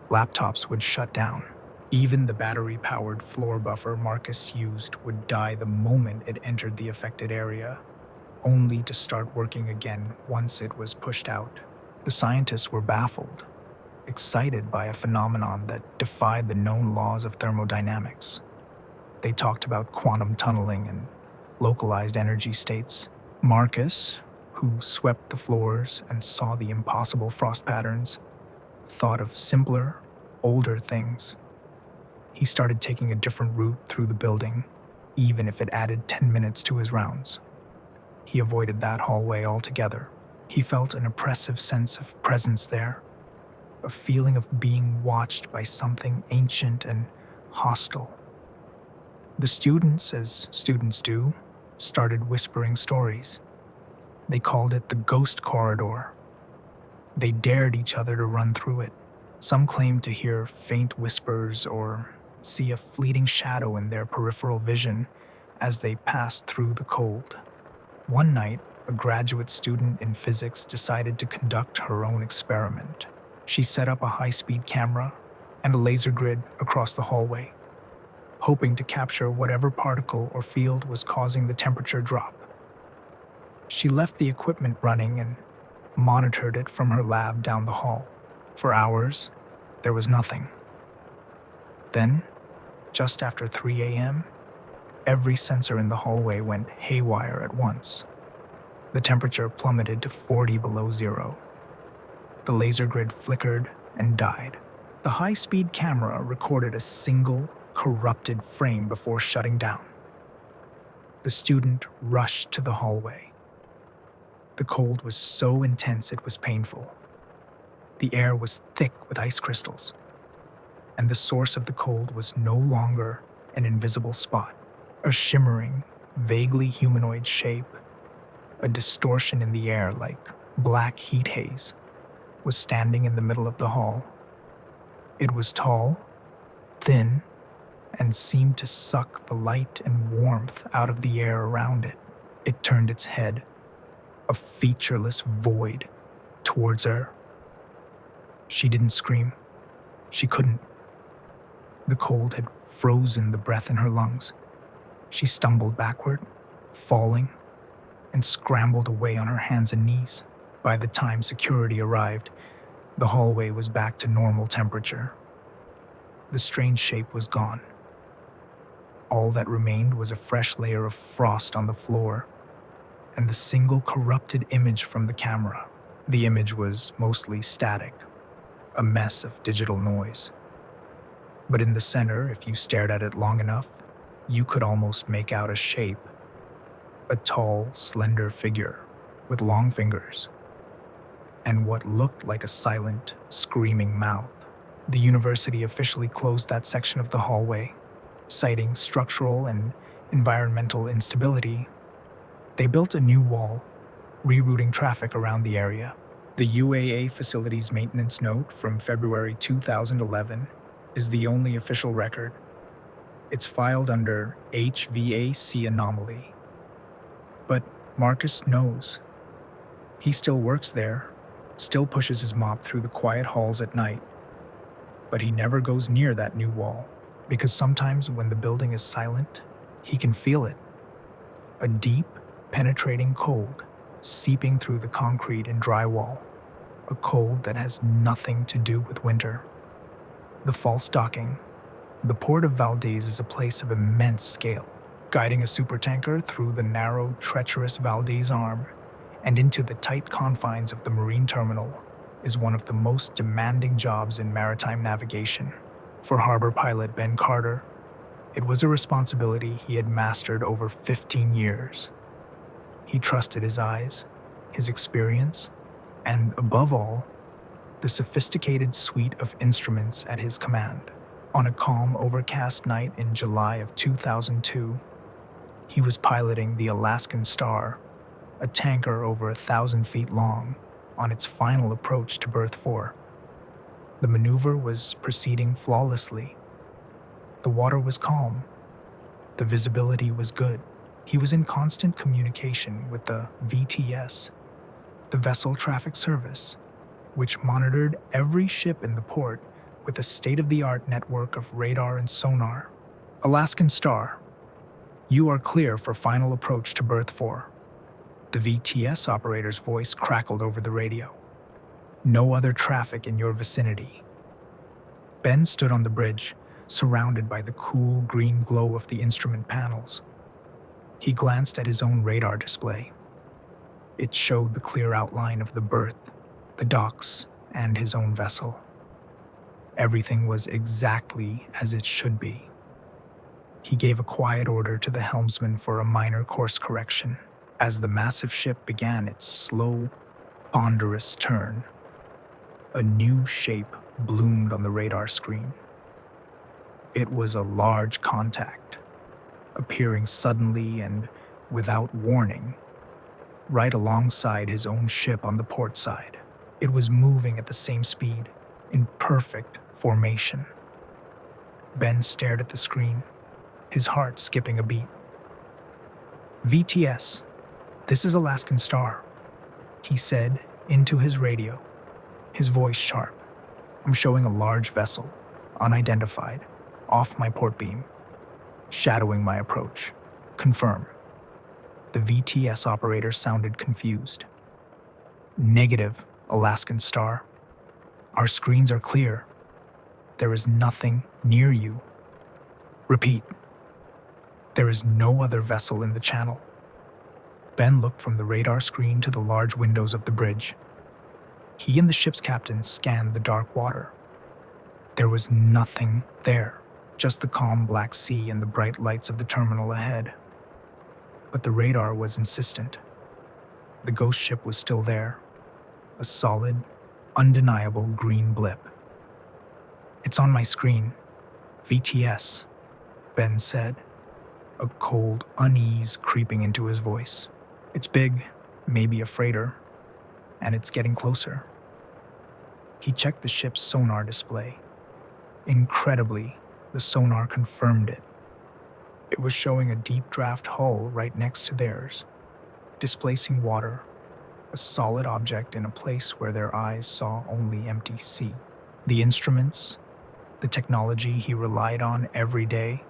Laptops would shut down. Even the battery-powered floor buffer Marcus used would die the moment it entered the affected area, only to start working again once it was pushed out. The scientists were baffled, excited by a phenomenon that defied the known laws of thermodynamics. They talked about quantum tunneling and localized energy states. Marcus, who swept the floors and saw the impossible frost patterns, thought of simpler, older things. He started taking a different route through the building, even if it added 10 minutes to his rounds. He avoided that hallway altogether. He felt an oppressive sense of presence there, a feeling of being watched by something ancient and hostile. The students, as students do, started whispering stories. They called it the ghost corridor. They dared each other to run through it. Some claimed to hear faint whispers or see a fleeting shadow in their peripheral vision as they passed through the cold. One night, a graduate student in physics decided to conduct her own experiment. She set up a high-speed camera and a laser grid across the hallway, hoping to capture whatever particle or field was causing the temperature drop. She left the equipment running and monitored it from her lab down the hall. For hours, there was nothing. Then, just after 3 a.m., every sensor in the hallway went haywire at once. The temperature plummeted to 40 below zero. The laser grid flickered and died. The high-speed camera recorded a single, corrupted frame before shutting down. The student rushed to the hallway. The cold was so intense it was painful. The air was thick with ice crystals, and the source of the cold was no longer an invisible spot. A shimmering, vaguely humanoid shape, a distortion in the air like black heat haze, was standing in the middle of the hall. It was tall, thin, and seemed to suck the light and warmth out of the air around it. It turned its head, a featureless void, towards her. She didn't scream. She couldn't. The cold had frozen the breath in her lungs. She stumbled backward, falling, and scrambled away on her hands and knees. By the time security arrived, the hallway was back to normal temperature. The strange shape was gone. All that remained was a fresh layer of frost on the floor and the single corrupted image from the camera. The image was mostly static, a mess of digital noise. But in the center, if you stared at it long enough, you could almost make out a shape. A tall, slender figure with long fingers and what looked like a silent, screaming mouth. The university officially closed that section of the hallway, citing structural and environmental instability. They built a new wall, rerouting traffic around the area. The UAA facilities maintenance note from February 2011 is the only official record. It's filed under HVAC anomaly. But Marcus knows. He still works there, still pushes his mop through the quiet halls at night. But he never goes near that new wall, because sometimes when the building is silent, he can feel it. A deep, penetrating cold seeping through the concrete and drywall, a cold that has nothing to do with winter. The false docking. The port of Valdez is a place of immense scale. Guiding a supertanker through the narrow, treacherous Valdez Arm and into the tight confines of the marine terminal is one of the most demanding jobs in maritime navigation. For harbor pilot Ben Carter, it was a responsibility he had mastered over 15 years. He trusted his eyes, his experience, and, above all, the sophisticated suite of instruments at his command. On a calm, overcast night in July of 2002, he was piloting the Alaskan Star, a tanker over 1,000 feet long, on its final approach to Berth 4. The maneuver was proceeding flawlessly. The water was calm. The visibility was good. He was in constant communication with the VTS, the Vessel Traffic Service, which monitored every ship in the port with a state-of-the-art network of radar and sonar. Alaskan Star, you are clear for final approach to Berth 4. The VTS operator's voice crackled over the radio. No other traffic in your vicinity. Ben stood on the bridge, surrounded by the cool green glow of the instrument panels. He glanced at his own radar display. It showed the clear outline of the berth, the docks, and his own vessel. Everything was exactly as it should be. He gave a quiet order to the helmsman for a minor course correction. As the massive ship began its slow, ponderous turn, a new shape bloomed on the radar screen. It was a large contact, appearing suddenly and without warning. right alongside his own ship on the port side. It was moving at the same speed, in perfect formation. Ben stared at the screen, his heart skipping a beat. "VTS, this is Alaskan Star," he said into his radio, his voice sharp. "I'm showing a large vessel, unidentified, off my port beam, shadowing my approach. Confirm." The VTS operator sounded confused. "Negative, Alaskan Star. Our screens are clear. There is nothing near you. Repeat. There is no other vessel in the channel." Ben looked from the radar screen to the large windows of the bridge. He and the ship's captain scanned the dark water. There was nothing there, just the calm black sea and the bright lights of the terminal ahead. But the radar was insistent. The ghost ship was still there, a solid, undeniable green blip. "It's on my screen. VTS," Ben said, a cold unease creeping into his voice. "It's big, maybe a freighter, and it's getting closer." He checked the ship's sonar display. Incredibly, the sonar confirmed it. It was showing a deep draft hull right next to theirs, displacing water, a solid object in a place where their eyes saw only empty sea. The instruments, the technology he relied on every day,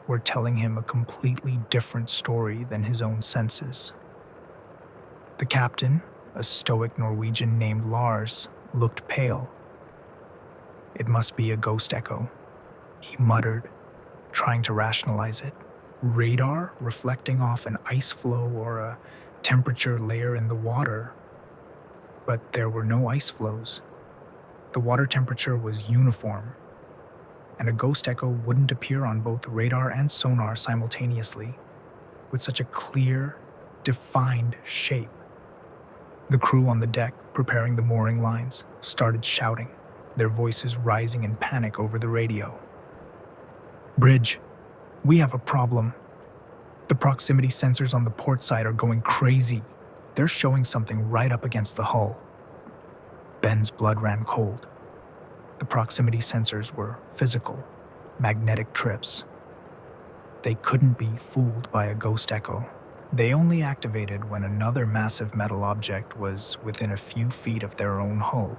were telling him a completely different story than his own senses. The captain, a stoic Norwegian named Lars, looked pale. "It must be a ghost echo," he muttered, trying to rationalize it. Radar reflecting off an ice flow or a temperature layer in the water. But there were no ice flows. The water temperature was uniform, and a ghost echo wouldn't appear on both radar and sonar simultaneously, with such a clear, defined shape. The crew on the deck, preparing the mooring lines, started shouting, their voices rising in panic over the radio. "Bridge, we have a problem. The proximity sensors on the port side are going crazy. They're showing something right up against the hull." Ben's blood ran cold. The proximity sensors were physical, magnetic trips. They couldn't be fooled by a ghost echo. They only activated when another massive metal object was within a few feet of their own hull.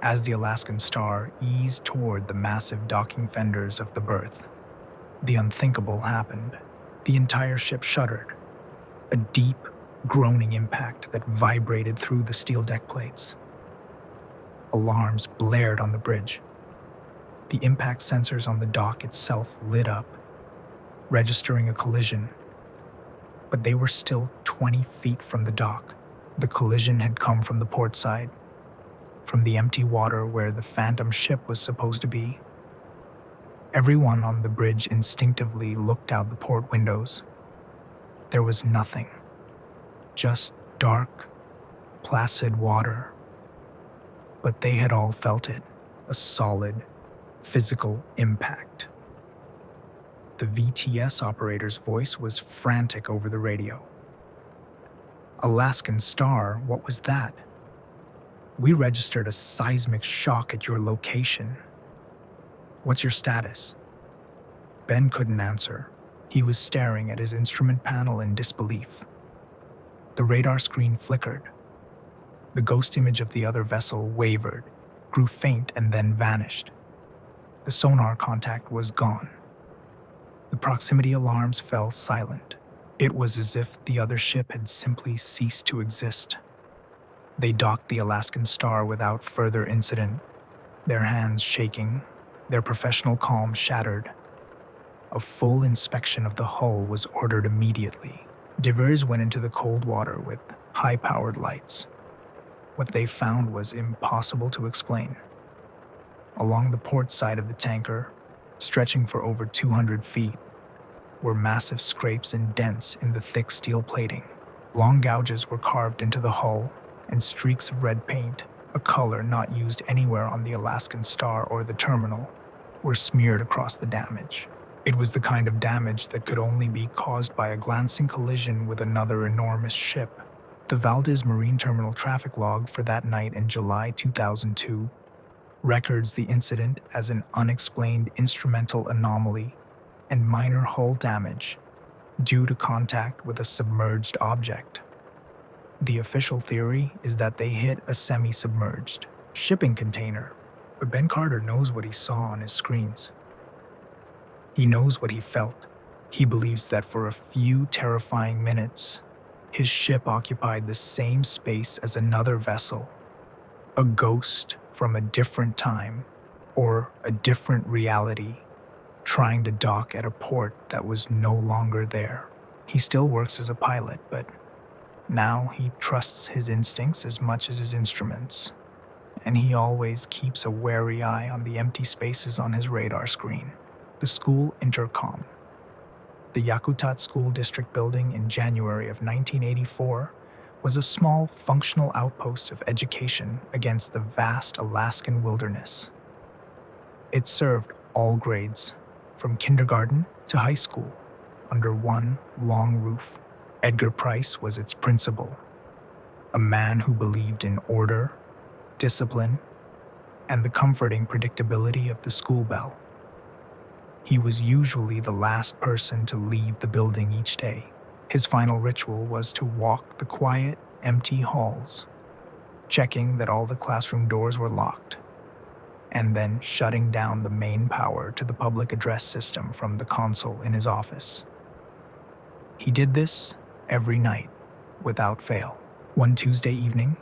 As the Alaskan Star eased toward the massive docking fenders of the berth, the unthinkable happened. The entire ship shuddered, a deep, groaning impact that vibrated through the steel deck plates. Alarms blared on the bridge. The impact sensors on the dock itself lit up, registering a collision. But they were still 20 feet from the dock. The collision had come from the port side, from the empty water where the phantom ship was supposed to be. Everyone on the bridge instinctively looked out the port windows. There was nothing, just dark, placid water. But they had all felt it, a solid, physical impact. The VTS operator's voice was frantic over the radio. "Alaskan Star, what was that? We registered a seismic shock at your location. What's your status?" Ben couldn't answer. He was staring at his instrument panel in disbelief. The radar screen flickered. The ghost image of the other vessel wavered, grew faint, and then vanished. The sonar contact was gone. The proximity alarms fell silent. It was as if the other ship had simply ceased to exist. They docked the Alaskan Star without further incident, their hands shaking, their professional calm shattered. A full inspection of the hull was ordered immediately. Divers went into the cold water with high-powered lights. What they found was impossible to explain. Along the port side of the tanker, stretching for over 200 feet, were massive scrapes and dents in the thick steel plating. Long gouges were carved into the hull, and streaks of red paint, a color not used anywhere on the Alaskan Star or the terminal, were smeared across the damage. It was the kind of damage that could only be caused by a glancing collision with another enormous ship. The Valdez Marine Terminal traffic log for that night in July 2002 records the incident as an unexplained instrumental anomaly and minor hull damage due to contact with a submerged object. The official theory is that they hit a semi-submerged shipping container, but Ben Carter knows what he saw on his screens. He knows what he felt. He believes that for a few terrifying minutes, his ship occupied the same space as another vessel, a ghost from a different time or a different reality, trying to dock at a port that was no longer there. He still works as a pilot, but now he trusts his instincts as much as his instruments, and he always keeps a wary eye on the empty spaces on his radar screen. The school intercom. The Yakutat School District building in January of 1984 was a small, functional outpost of education against the vast Alaskan wilderness. It served all grades, from kindergarten to high school, under one long roof. Edgar Price was its principal, a man who believed in order, discipline, and the comforting predictability of the school bell. He was usually the last person to leave the building each day. His final ritual was to walk the quiet, empty halls, checking that all the classroom doors were locked, and then shutting down the main power to the public address system from the console in his office. He did this every night, without fail. One Tuesday evening,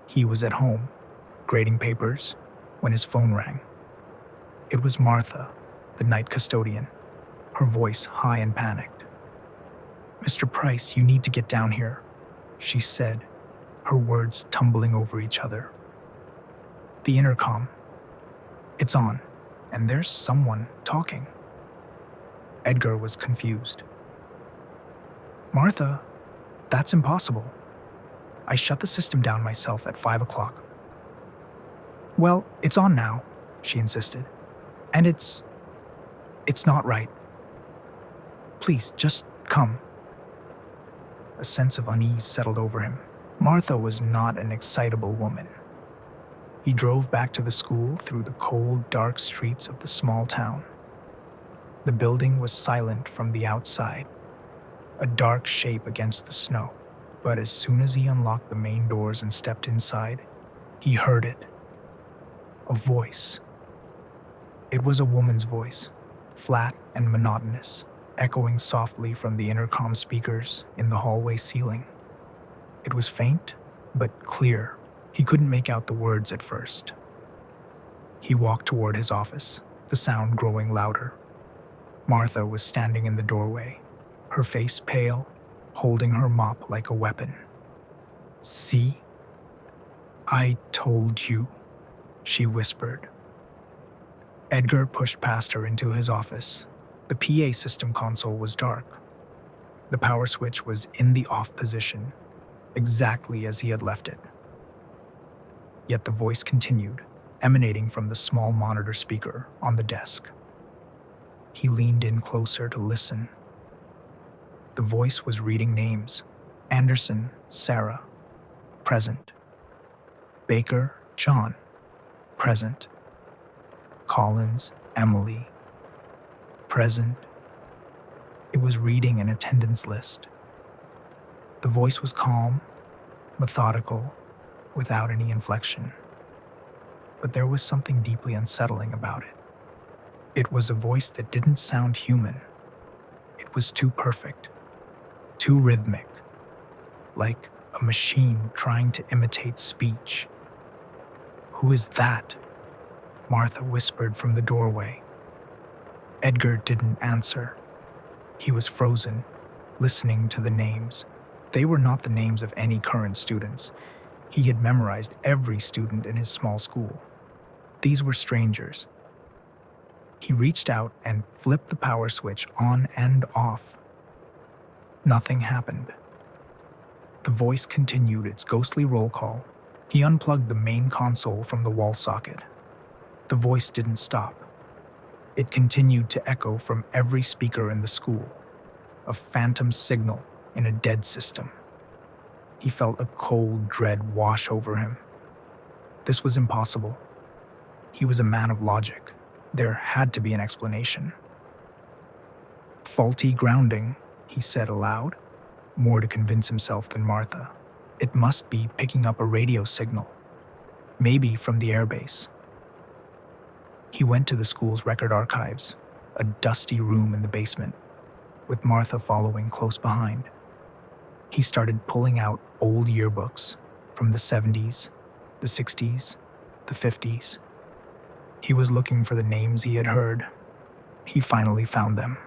he was at home, grading papers, when his phone rang. It was Martha, the night custodian, her voice high and panicked. "Mr. Price, you need to get down here," she said, her words tumbling over each other. "The intercom. It's on, and there's someone talking." Edgar was confused. "Martha, that's impossible. I shut the system down myself at 5 o'clock. "Well, it's on now," she insisted. "And it's not right. Please, just come." A sense of unease settled over him. Martha was not an excitable woman. He drove back to the school through the cold, dark streets of the small town. The building was silent from the outside, a dark shape against the snow. But as soon as he unlocked the main doors and stepped inside, he heard it. A voice. It was a woman's voice, flat and monotonous, echoing softly from the intercom speakers in the hallway ceiling. It was faint, but clear. He couldn't make out the words at first. He walked toward his office, the sound growing louder. Martha was standing in the doorway, her face pale, holding her mop like a weapon. "See? I told you," she whispered. Edgar pushed past her into his office. The PA system console was dark. The power switch was in the off position, exactly as he had left it. Yet the voice continued, emanating from the small monitor speaker on the desk. He leaned in closer to listen. The voice was reading names. Anderson, Sarah, present. Baker, John, present. Collins, Emily, present. It was reading an attendance list. The voice was calm, methodical, without any inflection. But there was something deeply unsettling about it. It was a voice that didn't sound human. It was too perfect, too rhythmic, like a machine trying to imitate speech. "Who is that?" Martha whispered from the doorway. Edgar didn't answer. He was frozen, listening to the names. They were not the names of any current students. He had memorized every student in his small school. These were strangers. He reached out and flipped the power switch on and off. Nothing happened. The voice continued its ghostly roll call. He unplugged the main console from the wall socket. The voice didn't stop. It continued to echo from every speaker in the school, a phantom signal in a dead system. He felt a cold dread wash over him. This was impossible. He was a man of logic. There had to be an explanation. Faulty grounding, he said aloud, more to convince himself than Martha. It must be picking up a radio signal, maybe from the airbase. He went to the school's record archives, a dusty room in the basement, with Martha following close behind. He started pulling out old yearbooks from the 70s, the 60s, the 50s. He was looking for the names he had heard. He finally found them.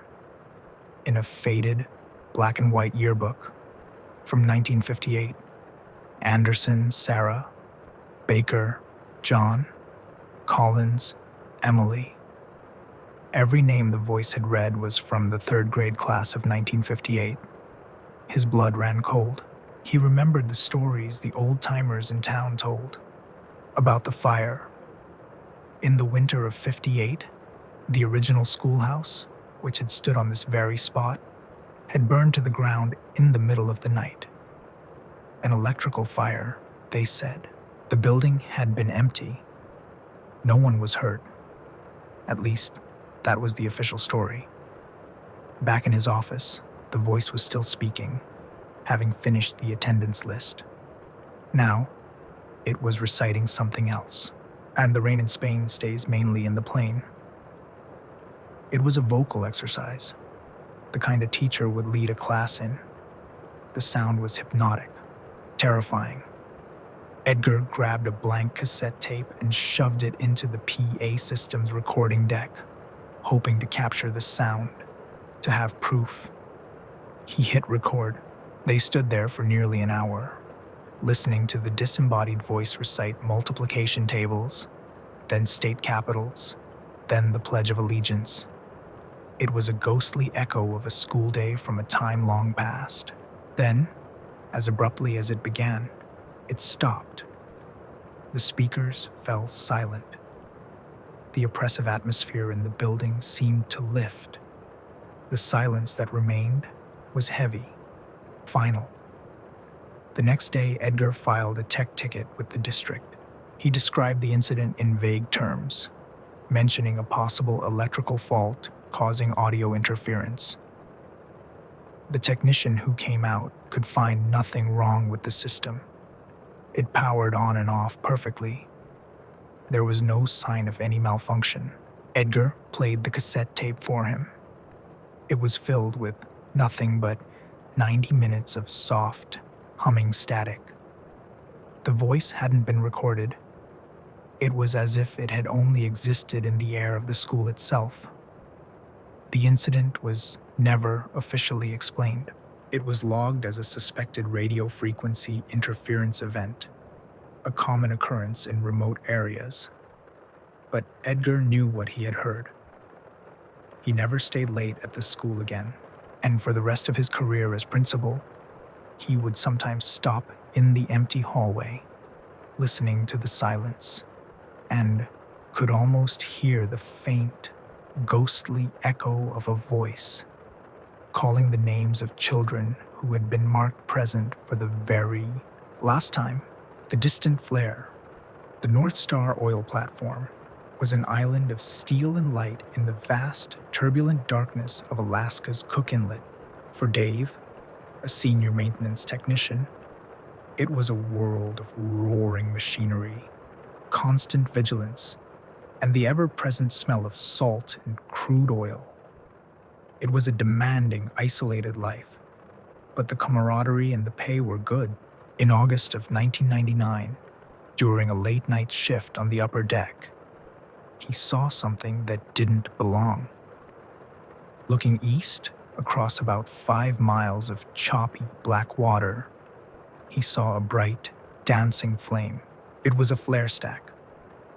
In a faded, black and white yearbook from 1958, Anderson, Sarah, Baker, John, Collins, Emily. Every name the voice had read was from the third grade class of 1958. His blood ran cold. He remembered the stories the old-timers in town told about the fire. In the winter of '58, the original schoolhouse, which had stood on this very spot, had burned to the ground in the middle of the night. An electrical fire, they said. The building had been empty. No one was hurt. At least, that was the official story. Back in his office, the voice was still speaking, having finished the attendance list. Now, it was reciting something else, and the rain in Spain stays mainly in the plain. It was a vocal exercise, the kind a teacher would lead a class in. The sound was hypnotic, terrifying. Edgar grabbed a blank cassette tape and shoved it into the PA system's recording deck, hoping to capture the sound, to have proof. He hit record. They stood there for nearly an hour, listening to the disembodied voice recite multiplication tables, then state capitals, then the Pledge of Allegiance. It was a ghostly echo of a school day from a time long past. Then, as abruptly as it began, it stopped. The speakers fell silent. The oppressive atmosphere in the building seemed to lift. The silence that remained was heavy, final. The next day, Edgar filed a tech ticket with the district. He described the incident in vague terms, mentioning a possible electrical fault causing audio interference. The technician who came out could find nothing wrong with the system. It powered on and off perfectly. There was no sign of any malfunction. Edgar played the cassette tape for him. It was filled with nothing but 90 minutes of soft, humming static. The voice hadn't been recorded. It was as if it had only existed in the air of the school itself. The incident was never officially explained. It was logged as a suspected radio frequency interference event, a common occurrence in remote areas. But Edgar knew what he had heard. He never stayed late at the school again, and for the rest of his career as principal, he would sometimes stop in the empty hallway, listening to the silence, and could almost hear the faint, ghostly echo of a voice calling the names of children who had been marked present for the very last time. The distant flare, the North Star oil platform, was an island of steel and light in the vast, turbulent darkness of Alaska's Cook Inlet. For Dave, a senior maintenance technician, it was a world of roaring machinery, constant vigilance, and the ever-present smell of salt and crude oil. It was a demanding, isolated life, but the camaraderie and the pay were good. In August of 1999, during a late-night shift on the upper deck, he saw something that didn't belong. Looking east, across about 5 miles of choppy black water, he saw a bright, dancing flame. It was a flare stack,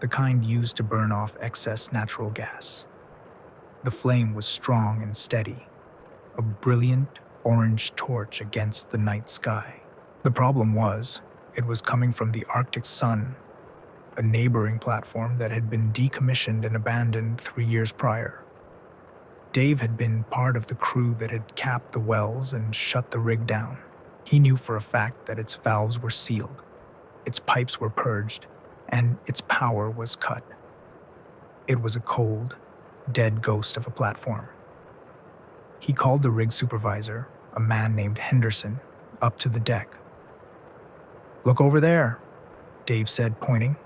the kind used to burn off excess natural gas. The flame was strong and steady, a brilliant orange torch against the night sky. The problem was, it was coming from the Arctic Sun, a neighboring platform that had been decommissioned and abandoned 3 years prior. Dave had been part of the crew that had capped the wells and shut the rig down. He knew for a fact that its valves were sealed, its pipes were purged, and its power was cut. It was a cold, dead ghost of a platform. He called the rig supervisor, a man named Henderson, up to the deck. "Look over there," Dave said, pointing.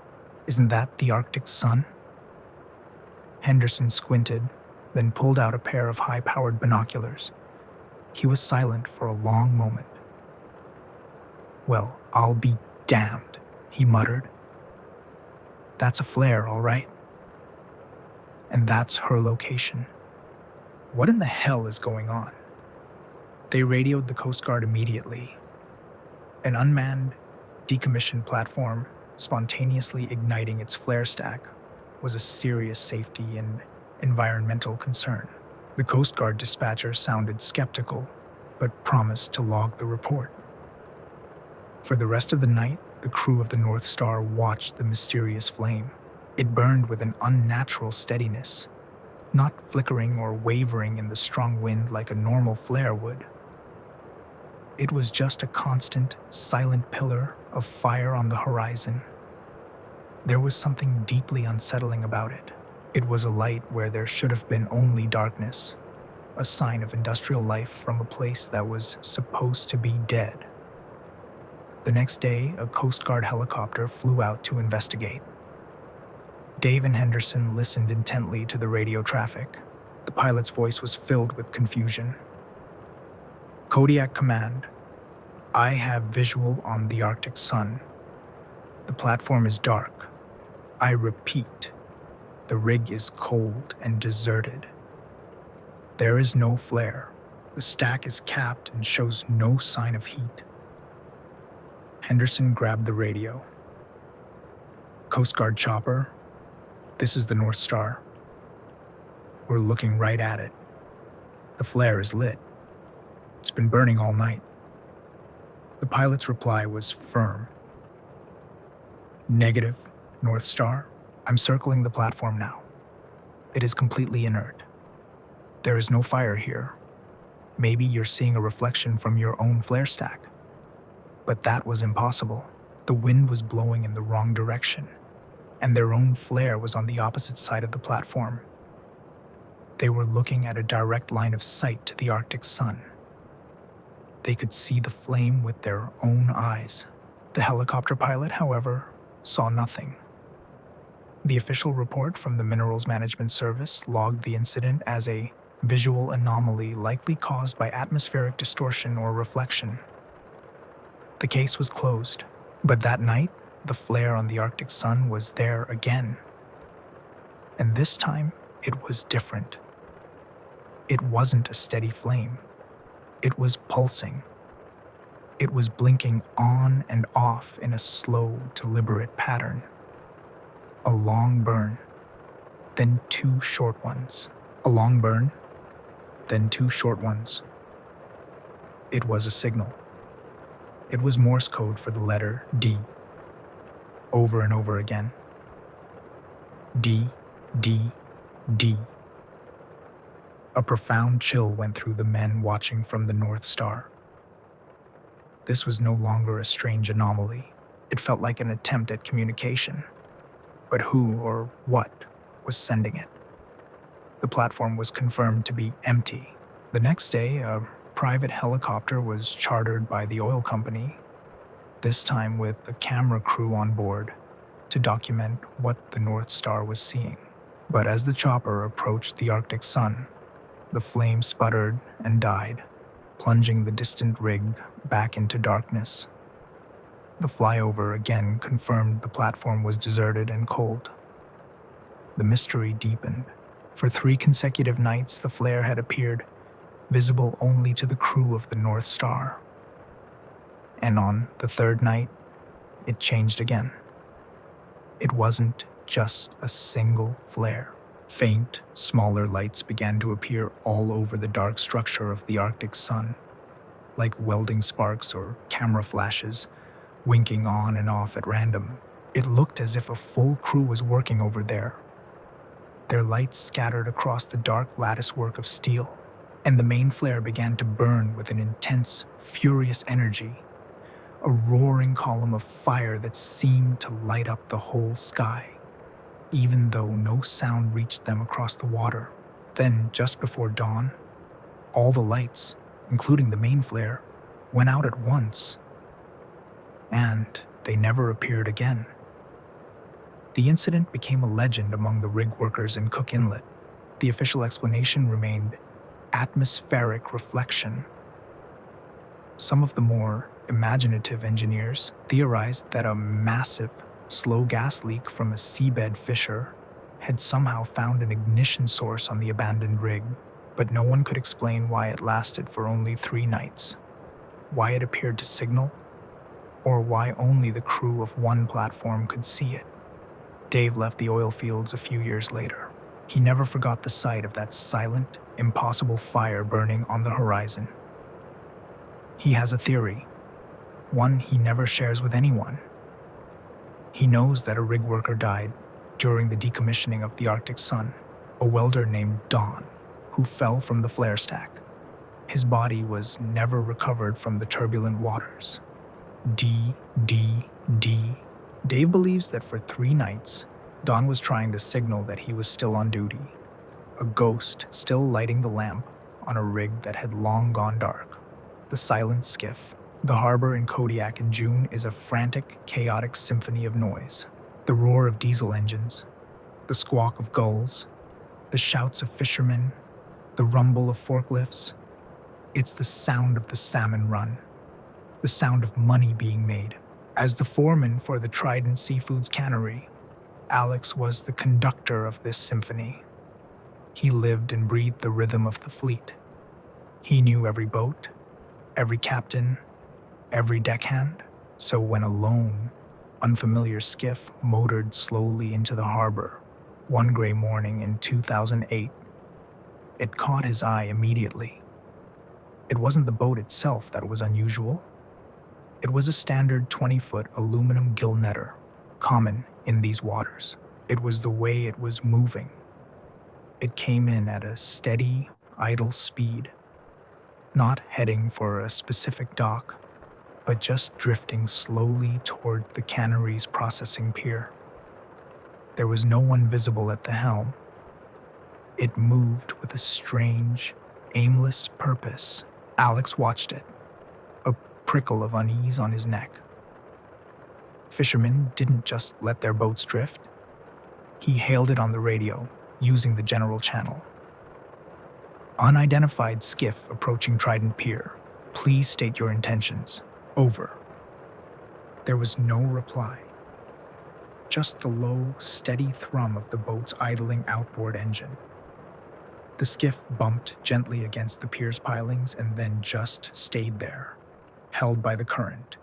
"Isn't that the Arctic sun?" Henderson squinted, then pulled out a pair of high-powered binoculars. He was silent for a long moment. "Well, I'll be damned," he muttered. "That's a flare, all right. And that's her location. What in the hell is going on?" They radioed the Coast Guard immediately. An unmanned, decommissioned platform spontaneously igniting its flare stack was a serious safety and environmental concern. The Coast Guard dispatcher sounded skeptical, but promised to log the report. For the rest of the night, the crew of the North Star watched the mysterious flame. It burned with an unnatural steadiness, not flickering or wavering in the strong wind like a normal flare would. It was just a constant, silent pillar of fire on the horizon. There was something deeply unsettling about it. It was a light where there should have been only darkness, a sign of industrial life from a place that was supposed to be dead. The next day, a Coast Guard helicopter flew out to investigate. Dave and Henderson listened intently to the radio traffic. The pilot's voice was filled with confusion. "Kodiak Command, I have visual on the Arctic sun. The platform is dark. I repeat, the rig is cold and deserted. There is no flare. The stack is capped and shows no sign of heat." Henderson grabbed the radio. "Coast Guard chopper, this is the North Star. We're looking right at it. The flare is lit. It's been burning all night." The pilot's reply was firm. "Negative, North Star. I'm circling the platform now. It is completely inert. There is no fire here. Maybe you're seeing a reflection from your own flare stack." But that was impossible. The wind was blowing in the wrong direction, and their own flare was on the opposite side of the platform. They were looking at a direct line of sight to the Arctic sun. They could see the flame with their own eyes. The helicopter pilot, however, saw nothing. The official report from the Minerals Management Service logged the incident as a visual anomaly likely caused by atmospheric distortion or reflection. The case was closed, but that night, the flare on the Arctic sun was there again. And this time, it was different. It wasn't a steady flame. It was pulsing. It was blinking on and off in a slow, deliberate pattern. A long burn, then two short ones. A long burn, then two short ones. It was a signal. It was Morse code for the letter D. Over and over again. D, D, D. A profound chill went through the men watching from the North Star. This was no longer a strange anomaly. It felt like an attempt at communication. But who or what was sending it? The platform was confirmed to be empty. The next day, a private helicopter was chartered by the oil company, this time with a camera crew on board, to document what the North Star was seeing. But as the chopper approached the Arctic sun, the flame sputtered and died, plunging the distant rig back into darkness. The flyover again confirmed the platform was deserted and cold. The mystery deepened. For 3 consecutive nights, the flare had appeared, visible only to the crew of the North Star. And on the 3rd night, it changed again. It wasn't just a single flare. Faint, smaller lights began to appear all over the dark structure of the Arctic sun, like welding sparks or camera flashes, winking on and off at random. It looked as if a full crew was working over there. Their lights scattered across the dark latticework of steel. and the main flare began to burn with an intense, furious energy, a roaring column of fire that seemed to light up the whole sky, even though no sound reached them across the water. Then, just before dawn, all the lights, including the main flare, went out at once, and they never appeared again. The incident became a legend among the rig workers in Cook Inlet. The official explanation remained atmospheric reflection. Some of the more imaginative engineers theorized that a massive, slow gas leak from a seabed fissure had somehow found an ignition source on the abandoned rig, but no one could explain why it lasted for only 3 nights, why it appeared to signal, or why only the crew of one platform could see it. Dave left the oil fields a few years later. He never forgot the sight of that silent, impossible fire burning on the horizon. He has a theory, one he never shares with anyone. He knows that a rig worker died during the decommissioning of the Arctic Sun, a welder named Don, who fell from the flare stack. His body was never recovered from the turbulent waters. D. Dave believes that for 3 nights, Don was trying to signal that he was still on duty, a ghost still lighting the lamp on a rig that had long gone dark. The silent skiff. The harbor in Kodiak in June is a frantic, chaotic symphony of noise. The roar of diesel engines, the squawk of gulls, the shouts of fishermen, the rumble of forklifts. It's the sound of the salmon run, the sound of money being made. As the foreman for the Trident Seafoods cannery, Alex was the conductor of this symphony. He lived and breathed the rhythm of the fleet. He knew every boat, every captain, every deckhand, so when a lone, unfamiliar skiff motored slowly into the harbor one gray morning in 2008, it caught his eye immediately. It wasn't the boat itself that was unusual. It was a standard 20-foot aluminum gill netter, common in these waters. It was the way it was moving. It came in at a steady, idle speed, not heading for a specific dock, but just drifting slowly toward the cannery's processing pier. There was no one visible at the helm. It moved with a strange, aimless purpose. Alex watched it, a prickle of unease on his neck. Fishermen didn't just let their boats drift. He hailed it on the radio, using the general channel. Unidentified skiff approaching Trident Pier. Please state your intentions. Over. There was no reply. Just the low, steady thrum of the boat's idling outboard engine. The skiff bumped gently against the pier's pilings and then just stayed there, held by the current,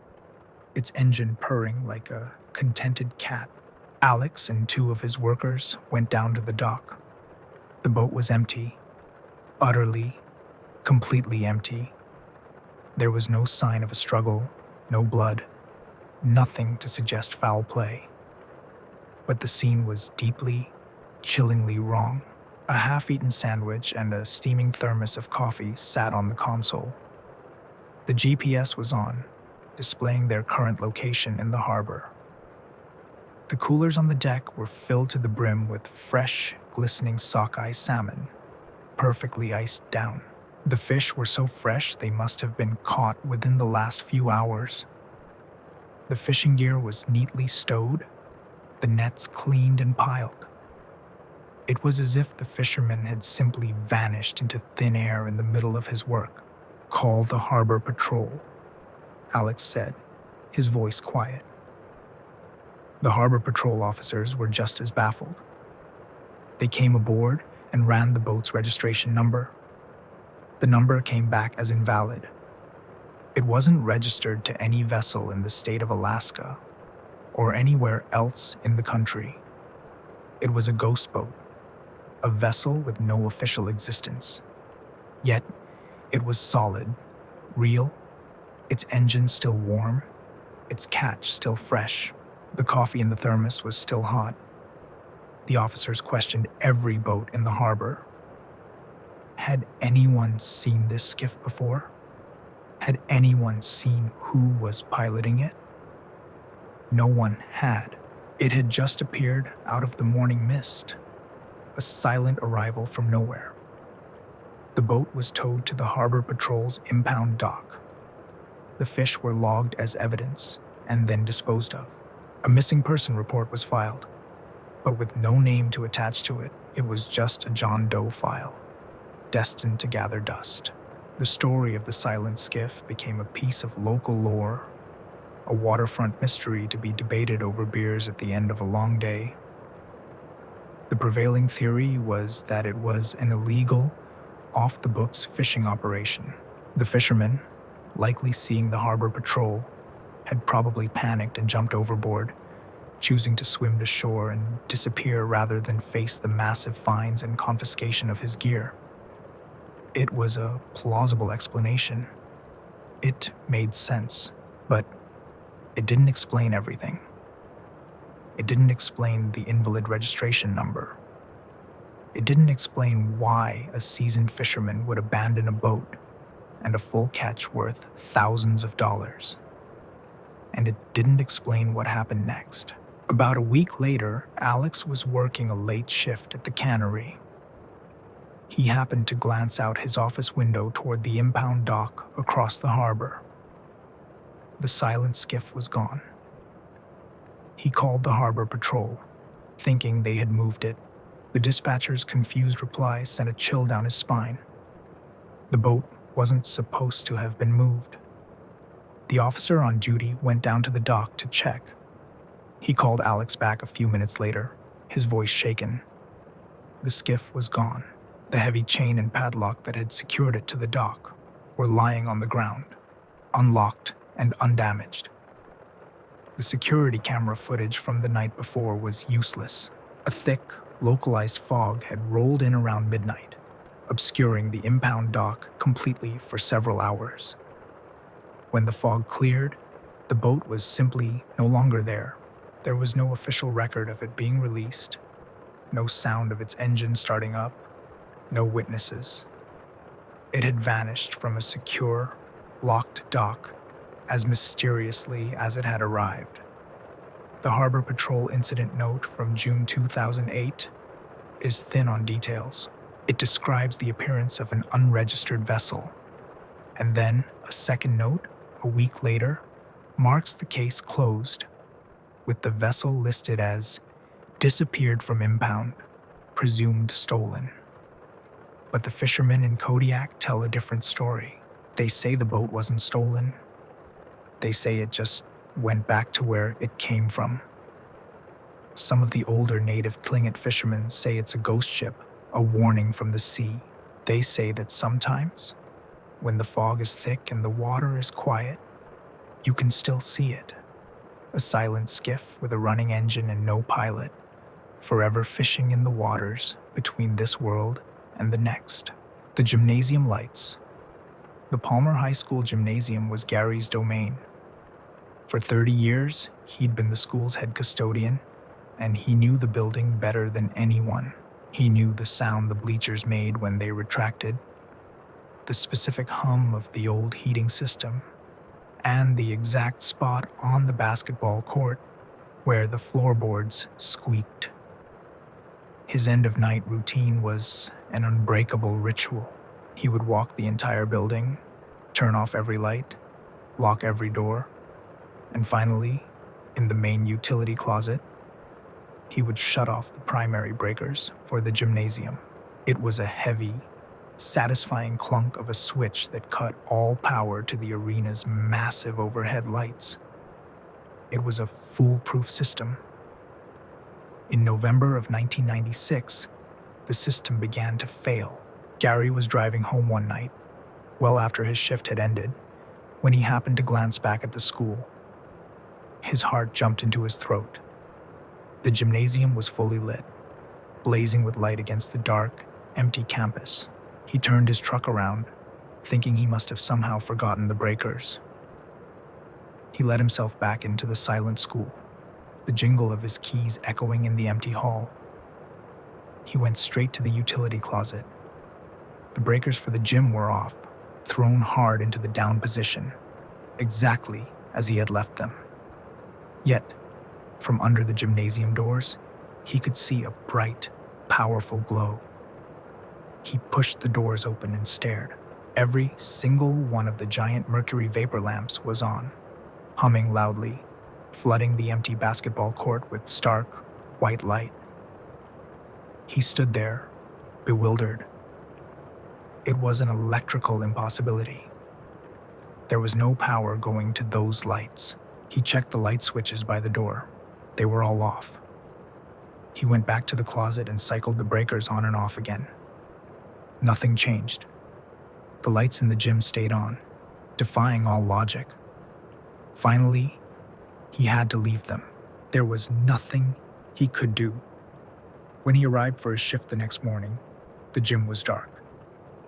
its engine purring like a contented cat. Alex and 2 of his workers went down to the dock. The boat was empty, utterly, completely empty. There was no sign of a struggle, no blood, nothing to suggest foul play. But the scene was deeply, chillingly wrong. A half-eaten sandwich and a steaming thermos of coffee sat on the console. The GPS was on, displaying their current location in the harbor. The coolers on the deck were filled to the brim with fresh, glistening sockeye salmon, perfectly iced down. The fish were so fresh they must have been caught within the last few hours. The fishing gear was neatly stowed, the nets cleaned and piled. It was as if the fisherman had simply vanished into thin air in the middle of his work. "Call the harbor patrol," Alex said, his voice quiet. The harbor patrol officers were just as baffled. They came aboard and ran the boat's registration number. The number came back as invalid. It wasn't registered to any vessel in the state of Alaska or anywhere else in the country. It was a ghost boat, a vessel with no official existence. Yet, it was solid, real, its engine still warm, its catch still fresh. The coffee in the thermos was still hot. The officers questioned every boat in the harbor. Had anyone seen this skiff before? Had anyone seen who was piloting it? No one had. It had just appeared out of the morning mist, a silent arrival from nowhere. The boat was towed to the Harbor Patrol's impound dock. The fish were logged as evidence and then disposed of. A missing person report was filed, but with no name to attach to it, it was just a John Doe file, destined to gather dust. The story of the silent skiff became a piece of local lore, a waterfront mystery to be debated over beers at the end of a long day. The prevailing theory was that it was an illegal, off-the-books fishing operation. The fishermen, likely seeing the Harbor Patrol, had probably panicked and jumped overboard, choosing to swim to shore and disappear rather than face the massive fines and confiscation of his gear. It was a plausible explanation. It made sense, but it didn't explain everything. It didn't explain the invalid registration number. It didn't explain why a seasoned fisherman would abandon a boat and a full catch worth thousands of dollars. And it didn't explain what happened next. About a week later, Alex was working a late shift at the cannery. He happened to glance out his office window toward the impound dock across the harbor. The silent skiff was gone. He called the Harbor Patrol, thinking they had moved it. The dispatcher's confused reply sent a chill down his spine. The boat wasn't supposed to have been moved. The officer on duty went down to the dock to check. He called Alex back a few minutes later, his voice shaken. The skiff was gone. The heavy chain and padlock that had secured it to the dock were lying on the ground, unlocked and undamaged. The security camera footage from the night before was useless. A thick, localized fog had rolled in around midnight, obscuring the impound dock completely for several hours. When the fog cleared, the boat was simply no longer there. There was no official record of it being released, no sound of its engine starting up, no witnesses. It had vanished from a secure, locked dock as mysteriously as it had arrived. The Harbor Patrol incident note from June 2008 is thin on details. It describes the appearance of an unregistered vessel, and then a second note, a week later, marks the case closed, with the vessel listed as disappeared from impound, presumed stolen. But the fishermen in Kodiak tell a different story. They say the boat wasn't stolen. They say it just went back to where it came from. Some of the older native Tlingit fishermen say it's a ghost ship, a warning from the sea. They say that sometimes, when the fog is thick and the water is quiet, you can still see it. A silent skiff with a running engine and no pilot, forever fishing in the waters between this world and the next. The gymnasium lights. The Palmer High School gymnasium was Gary's domain. For 30 years, he'd been the school's head custodian, and he knew the building better than anyone. He knew the sound the bleachers made when they retracted, the specific hum of the old heating system, and the exact spot on the basketball court where the floorboards squeaked. His end-of-night routine was an unbreakable ritual. He would walk the entire building, turn off every light, lock every door, and finally, in the main utility closet, he would shut off the primary breakers for the gymnasium. It was a heavy, satisfying clunk of a switch that cut all power to the arena's massive overhead lights. It was a foolproof system. In November of 1996, the system began to fail. Gary was driving home one night, well after his shift had ended, when he happened to glance back at the school. His heart jumped into his throat. The gymnasium was fully lit, blazing with light against the dark, empty campus. He turned his truck around, thinking he must have somehow forgotten the breakers. He let himself back into the silent school, the jingle of his keys echoing in the empty hall. He went straight to the utility closet. The breakers for the gym were off, thrown hard into the down position, exactly as he had left them. Yet, from under the gymnasium doors, he could see a bright, powerful glow. He pushed the doors open and stared. Every single one of the giant mercury vapor lamps was on, humming loudly, flooding the empty basketball court with stark, white light. He stood there, bewildered. It was an electrical impossibility. There was no power going to those lights. He checked the light switches by the door. They were all off. He went back to the closet and cycled the breakers on and off again. Nothing changed. The lights in the gym stayed on, defying all logic. Finally, he had to leave them. There was nothing he could do. When he arrived for his shift the next morning, the gym was dark.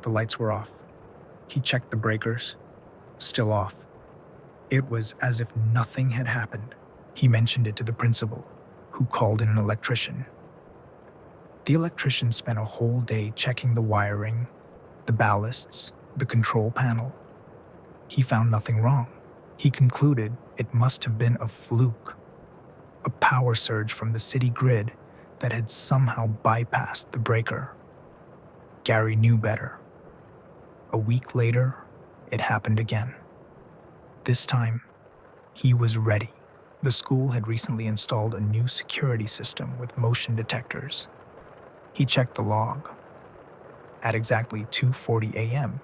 The lights were off. He checked the breakers, still off. It was as if nothing had happened. He mentioned it to the principal, who called in an electrician. The electrician spent a whole day checking the wiring, the ballasts, the control panel. He found nothing wrong. He concluded it must have been a fluke, a power surge from the city grid that had somehow bypassed the breaker. Gary knew better. A week later, it happened again. This time, he was ready. The school had recently installed a new security system with motion detectors. He checked the log. At exactly 2:40 a.m.,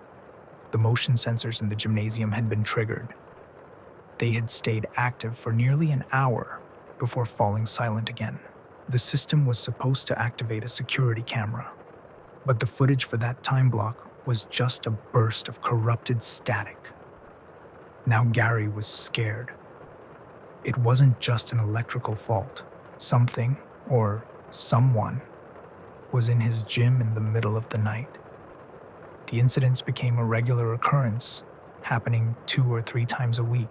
the motion sensors in the gymnasium had been triggered. They had stayed active for nearly an hour before falling silent again. The system was supposed to activate a security camera, but the footage for that time block was just a burst of corrupted static. Now Gary was scared. It wasn't just an electrical fault. Something, or someone, was in his gym in the middle of the night. The incidents became a regular occurrence, happening 2 or 3 times a week.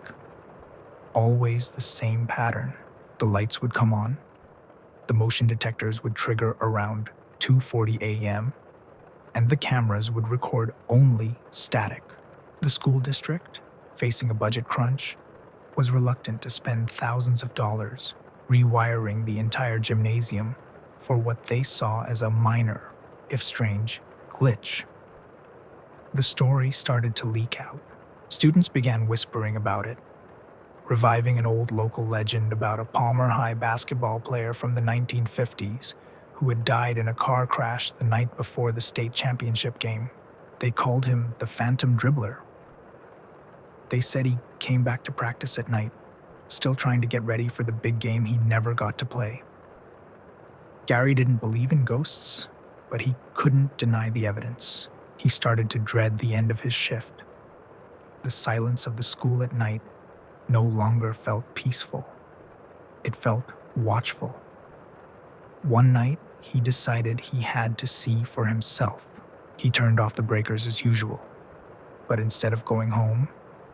Always the same pattern. The lights would come on. The motion detectors would trigger around 2:40 a.m., and the cameras would record only static. The school district, facing a budget crunch, was reluctant to spend thousands of dollars rewiring the entire gymnasium for what they saw as a minor, if strange, glitch. The story started to leak out. Students began whispering about it, reviving an old local legend about a Palmer High basketball player from the 1950s who had died in a car crash the night before the state championship game. They called him the Phantom Dribbler. They said he came back to practice at night, still trying to get ready for the big game he never got to play. Gary didn't believe in ghosts, but he couldn't deny the evidence. He started to dread the end of his shift. The silence of the school at night no longer felt peaceful. It felt watchful. One night, he decided he had to see for himself. He turned off the breakers as usual, but instead of going home,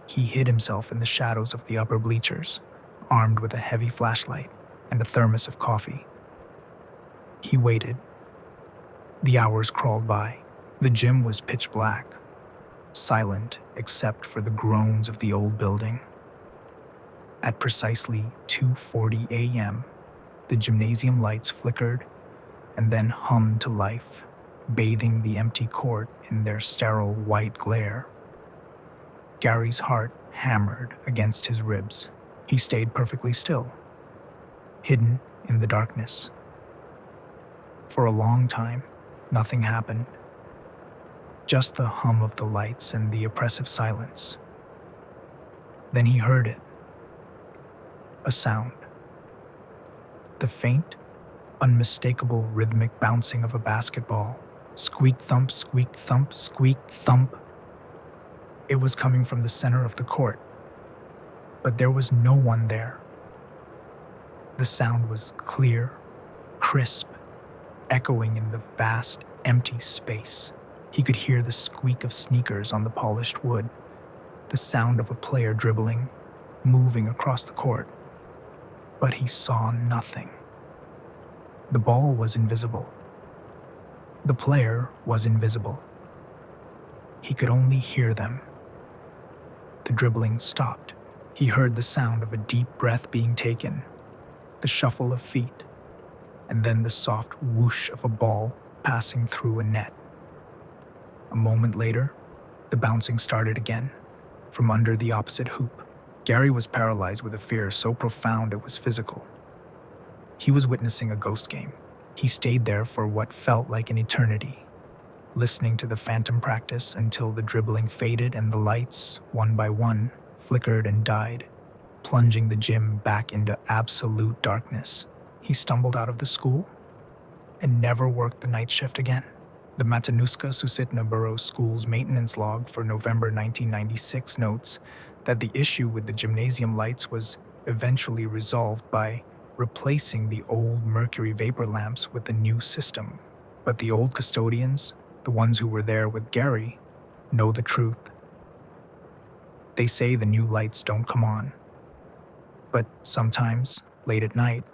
he hid himself in the shadows of the upper bleachers, armed with a heavy flashlight and a thermos of coffee. He waited. The hours crawled by. The gym was pitch black, silent except for the groans of the old building. At precisely 2:40 a.m., the gymnasium lights flickered and then hummed to life, bathing the empty court in their sterile white glare. Gary's heart hammered against his ribs. He stayed perfectly still, hidden in the darkness. For a long time, nothing happened. Just the hum of the lights and the oppressive silence. Then he heard it. A sound. The faint, unmistakable rhythmic bouncing of a basketball. Squeak thump, squeak thump, squeak thump. It was coming from the center of the court, but there was no one there. The sound was clear, crisp, echoing in the vast, empty space. He could hear the squeak of sneakers on the polished wood, the sound of a player dribbling, moving across the court. But he saw nothing. The ball was invisible. The player was invisible. He could only hear them. The dribbling stopped. He heard the sound of a deep breath being taken, the shuffle of feet, and then the soft whoosh of a ball passing through a net. A moment later, the bouncing started again, from under the opposite hoop. Gary was paralyzed with a fear so profound it was physical. He was witnessing a ghost game. He stayed there for what felt like an eternity, listening to the phantom practice until the dribbling faded and the lights, one by one, flickered and died, plunging the gym back into absolute darkness. He stumbled out of the school and never worked the night shift again. The Matanuska-Susitna Borough School's maintenance log for November 1996 notes that the issue with the gymnasium lights was eventually resolved by replacing the old mercury vapor lamps with a new system. But the old custodians, the ones who were there with Gary, know the truth. They say the new lights don't come on. But sometimes, late at night,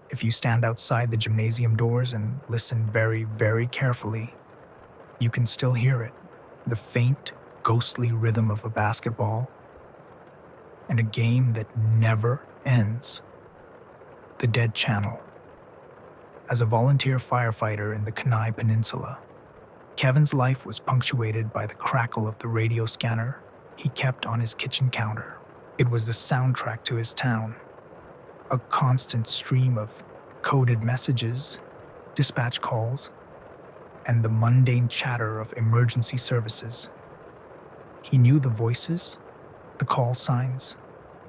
if you stand outside the gymnasium doors and listen very, very carefully, you can still hear it, the faint, ghostly rhythm of a basketball, and a game that never ends. The Dead Channel. As a volunteer firefighter in the Kenai Peninsula, Kevin's life was punctuated by the crackle of the radio scanner he kept on his kitchen counter. It was the soundtrack to his town, a constant stream of coded messages, dispatch calls, and the mundane chatter of emergency services. He knew the voices, the call signs,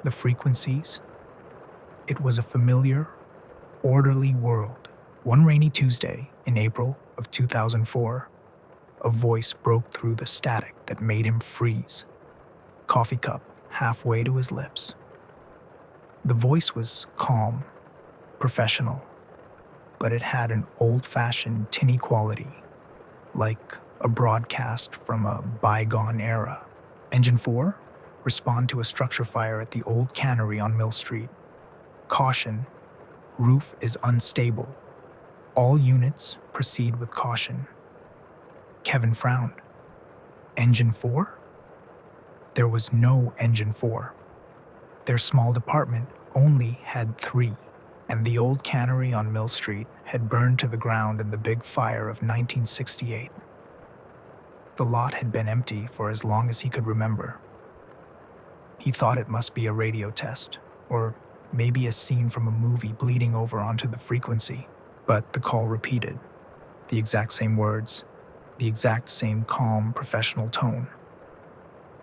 the frequencies. It was a familiar, orderly world. One rainy Tuesday in April of 2004, a voice broke through the static that made him freeze, coffee cup halfway to his lips. The voice was calm, professional, but it had an old-fashioned tinny quality, like a broadcast from a bygone era. Engine 4, respond to a structure fire at the old cannery on Mill Street. Caution, roof is unstable. All units proceed with caution. Kevin frowned. Engine 4? There was no Engine 4. Their small department only had 3, and the old cannery on Mill Street had burned to the ground in the big fire of 1968. The lot had been empty for as long as he could remember. He thought it must be a radio test, or maybe a scene from a movie bleeding over onto the frequency, but the call repeated. The exact same words, the exact same calm, professional tone.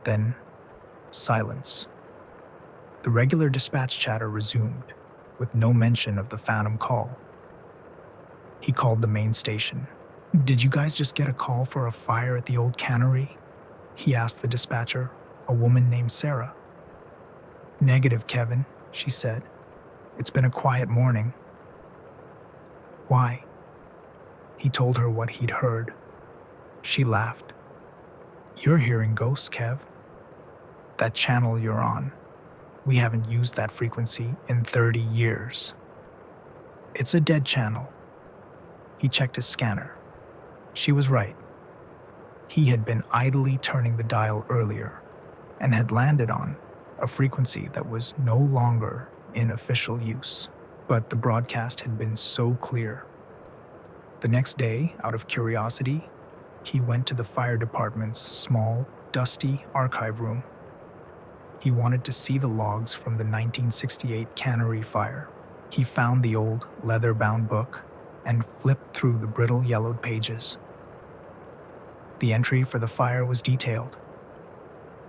Then, silence. The regular dispatch chatter resumed, with no mention of the phantom call. He called the main station. "Did you guys just get a call for a fire at the old cannery?" he asked the dispatcher, a woman named Sarah. "Negative, Kevin," she said. "It's been a quiet morning." "Why?" He told her what he'd heard. She laughed. "You're hearing ghosts, Kev. That channel you're on, we haven't used that frequency in 30 years. It's a dead channel." He checked his scanner. She was right. He had been idly turning the dial earlier and had landed on a frequency that was no longer in official use. But the broadcast had been so clear. The next day, out of curiosity, he went to the fire department's small, dusty archive room. He wanted to see the logs from the 1968 cannery fire. He found the old, leather-bound book and flipped through the brittle yellowed pages. The entry for the fire was detailed.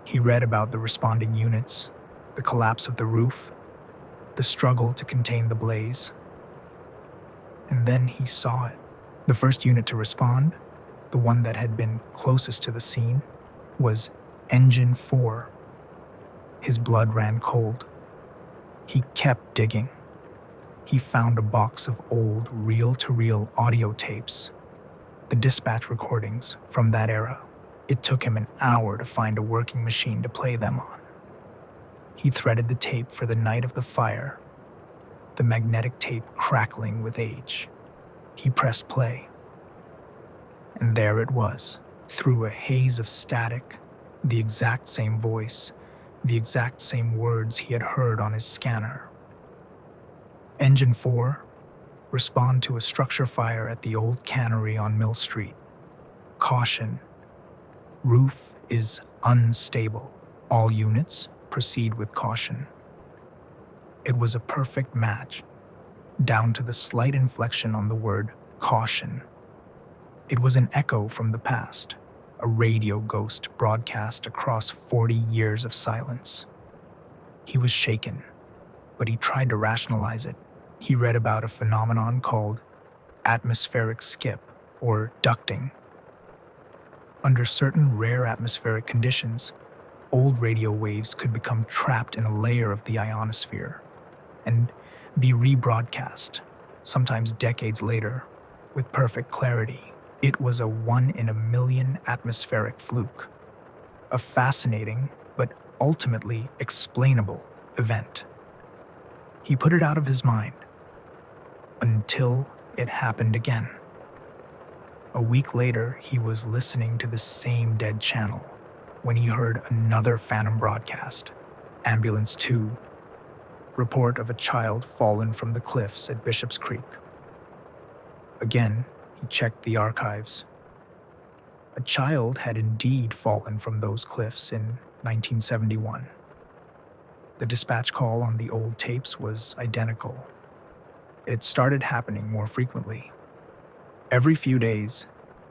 He read about the responding units, the collapse of the roof, the struggle to contain the blaze. And then he saw it. The first unit to respond, the one that had been closest to the scene, was Engine 4. His blood ran cold. He kept digging. He found a box of old reel-to-reel audio tapes, the dispatch recordings from that era. It took him an hour to find a working machine to play them on. He threaded the tape for the night of the fire, the magnetic tape crackling with age. He pressed play. And there it was, Through a haze of static, the exact same voice, the exact same words he had heard on his scanner. Engine 4, respond to a structure fire at the old cannery on Mill Street. Caution, roof is unstable. All units proceed with caution. It was a perfect match, down to the slight inflection on the word caution. It was an echo from the past, a radio ghost broadcast across 40 years of silence. He was shaken, but he tried to rationalize it. He read about a phenomenon called atmospheric skip, or ducting. Under certain rare atmospheric conditions, old radio waves could become trapped in a layer of the ionosphere and be rebroadcast, sometimes decades later, with perfect clarity. It was a one-in-a-million atmospheric fluke, a fascinating but ultimately explainable event. He put it out of his mind until it happened again. A week later, he was listening to the same dead channel when he heard another phantom broadcast. Ambulance 2, report of a child fallen from the cliffs at Bishop's Creek. Again, he checked the archives. A child had indeed fallen from those cliffs in 1971. The dispatch call on the old tapes was identical. It started happening more frequently. Every few days,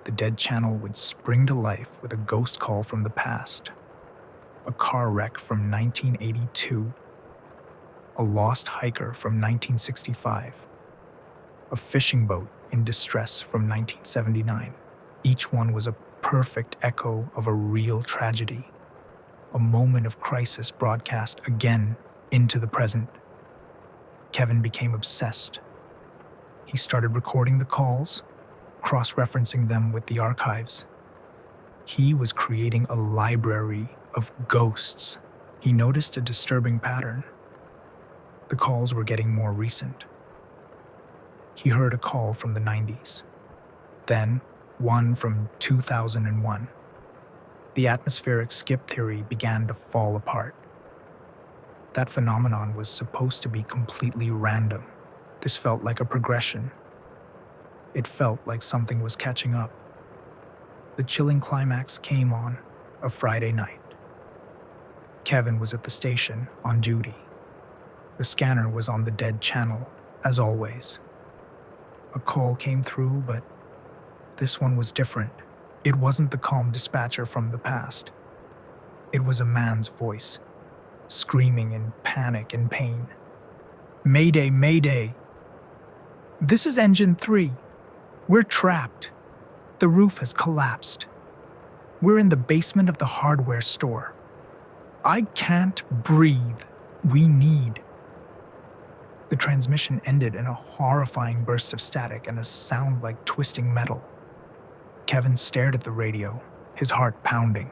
the dead channel would spring to life with a ghost call from the past. A car wreck from 1982. A lost hiker from 1965. A fishing boat in distress from 1979. Each one was a perfect echo of a real tragedy. A moment of crisis broadcast again into the present. Kevin became obsessed. He started recording the calls, cross-referencing them with the archives. He was creating a library of ghosts. He noticed a disturbing pattern. The calls were getting more recent. He heard a call from the 90s, then one from 2001. The atmospheric skip theory began to fall apart. That phenomenon was supposed to be completely random. This felt like a progression. It felt like something was catching up. The chilling climax came on a Friday night. Kevin was at the station on duty. The scanner was on the dead channel, as always. A call came through, but this one was different. It wasn't the calm dispatcher from the past. It was a man's voice, screaming in panic and pain. "Mayday, mayday! This is Engine 3. We're trapped. The roof has collapsed. We're in the basement of the hardware store. I can't breathe. We need..." The transmission ended in a horrifying burst of static and a sound like twisting metal. Kevin stared at the radio, his heart pounding.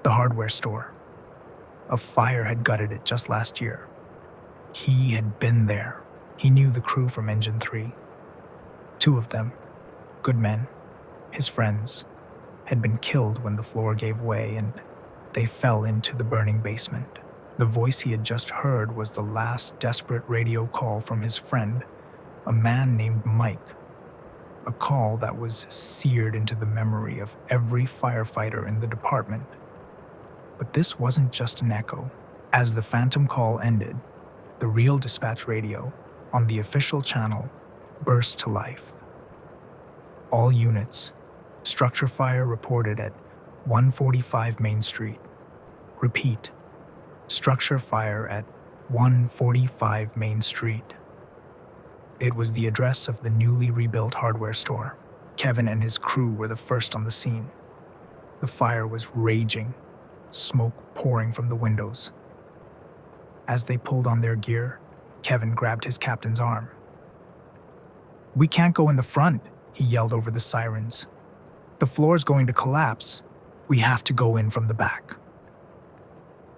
The hardware store. A fire had gutted it just last year. He had been there. He knew the crew from Engine 3. 2 of them, good men, his friends, had been killed when the floor gave way and they fell into the burning basement. The voice he had just heard was the last desperate radio call from his friend, a man named Mike. A call that was seared into the memory of every firefighter in the department. But this wasn't just an echo. As the phantom call ended, the real dispatch radio, on the official channel, burst to life. All units, structure fire reported at 145 Main Street. Repeat, structure fire at 145 Main Street. It was the address of the newly rebuilt hardware store. Kevin and his crew were the first on the scene. The fire was raging, smoke pouring from the windows. As they pulled on their gear, Kevin grabbed his captain's arm. "We can't go in the front," he yelled over the sirens. "The floor's going to collapse. We have to go in from the back."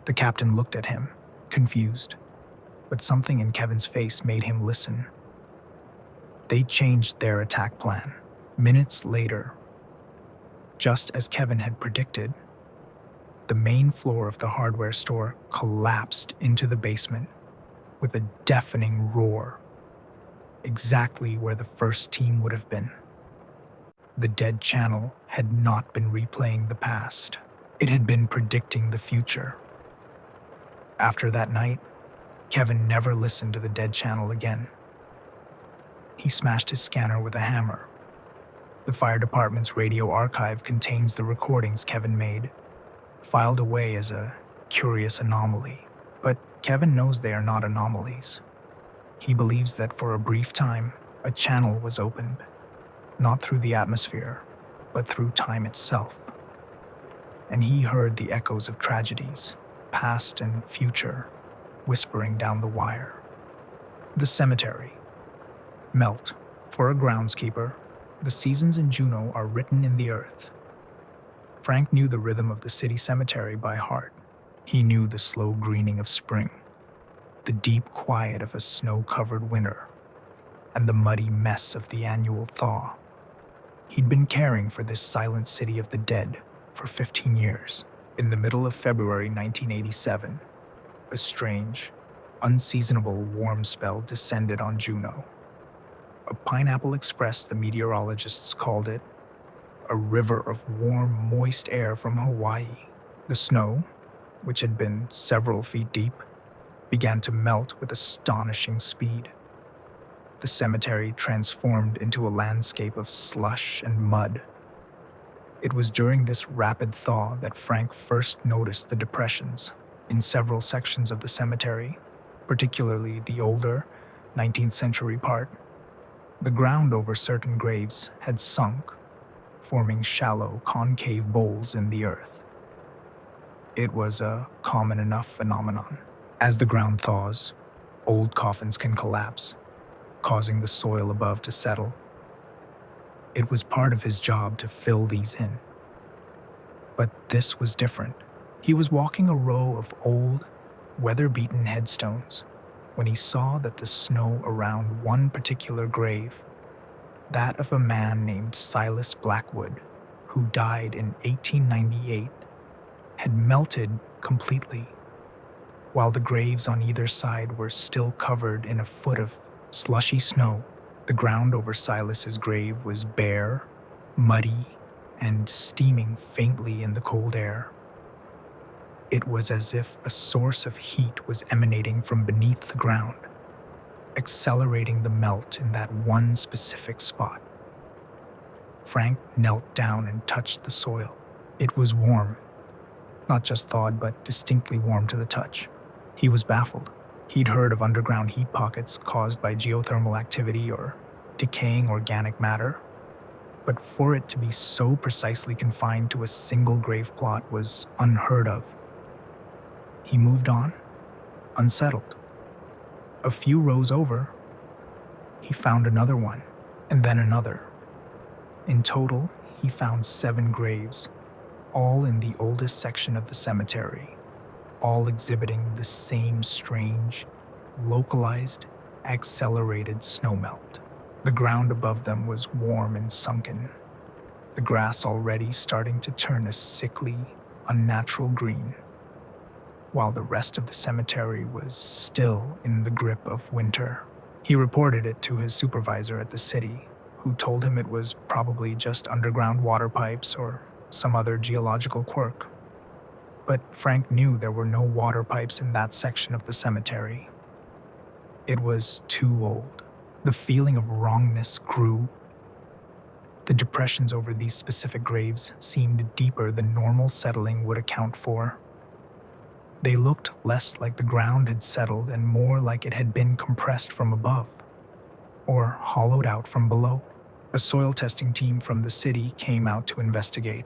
The captain looked at him, confused, but something in Kevin's face made him listen. They changed their attack plan. Minutes later, Just as Kevin had predicted, the main floor of the hardware store collapsed into the basement with a deafening roar, exactly where the first team would have been. The dead channel had not been replaying the past. It had been predicting the future. After that night, Kevin never listened to the dead channel again. He smashed his scanner with a hammer. The fire department's radio archive contains the recordings Kevin made, filed away as a curious anomaly. But Kevin knows they are not anomalies. He believes that for a brief time, a channel was opened, not through the atmosphere, but through time itself. And he heard the echoes of tragedies, past and future, whispering down the wire. The cemetery. Melt. For a groundskeeper, the seasons in Juneau are written in the earth. Frank knew the rhythm of the city cemetery by heart. He knew the slow greening of spring, the deep quiet of a snow-covered winter, and the muddy mess of the annual thaw. He'd been caring for this silent city of the dead for 15 years. In the middle of February 1987, a strange, unseasonable warm spell descended on Juneau. A pineapple express, the meteorologists called it, a river of warm, moist air from Hawaii. The snow, which had been several feet deep, began to melt with astonishing speed. The cemetery transformed into a landscape of slush and mud. It was during this rapid thaw that Frank first noticed the depressions in several sections of the cemetery, particularly the older 19th century part. The ground over certain graves had sunk, forming shallow, concave bowls in the earth. It was a common enough phenomenon. As the ground thaws, old coffins can collapse, causing the soil above to settle. It was part of his job to fill these in. But this was different. He was walking a row of old, weather-beaten headstones when he saw that the snow around one particular grave, that of a man named Silas Blackwood, who died in 1898, had melted completely, while the graves on either side were still covered in a foot of slushy snow. The ground over Silas's grave was bare, muddy, and steaming faintly in the cold air. It was as if a source of heat was emanating from beneath the ground, accelerating the melt in that one specific spot. Frank knelt down and touched the soil. It was warm, not just thawed, but distinctly warm to the touch. He was baffled. He'd heard of underground heat pockets caused by geothermal activity or decaying organic matter, but for it to be so precisely confined to a single grave plot was unheard of. He moved on, unsettled. A few rows over, he found another one, and then another. In total, he found 7 graves, all in the oldest section of the cemetery, all exhibiting the same strange, localized, accelerated snowmelt. The ground above them was warm and sunken, the grass already starting to turn a sickly, unnatural green, while the rest of the cemetery was still in the grip of winter. He reported it to his supervisor at the city, who told him it was probably just underground water pipes or some other geological quirk. But Frank knew there were no water pipes in that section of the cemetery. It was too old. The feeling of wrongness grew. The depressions over these specific graves seemed deeper than normal settling would account for. They looked less like the ground had settled and more like it had been compressed from above, or hollowed out from below. A soil testing team from the city came out to investigate.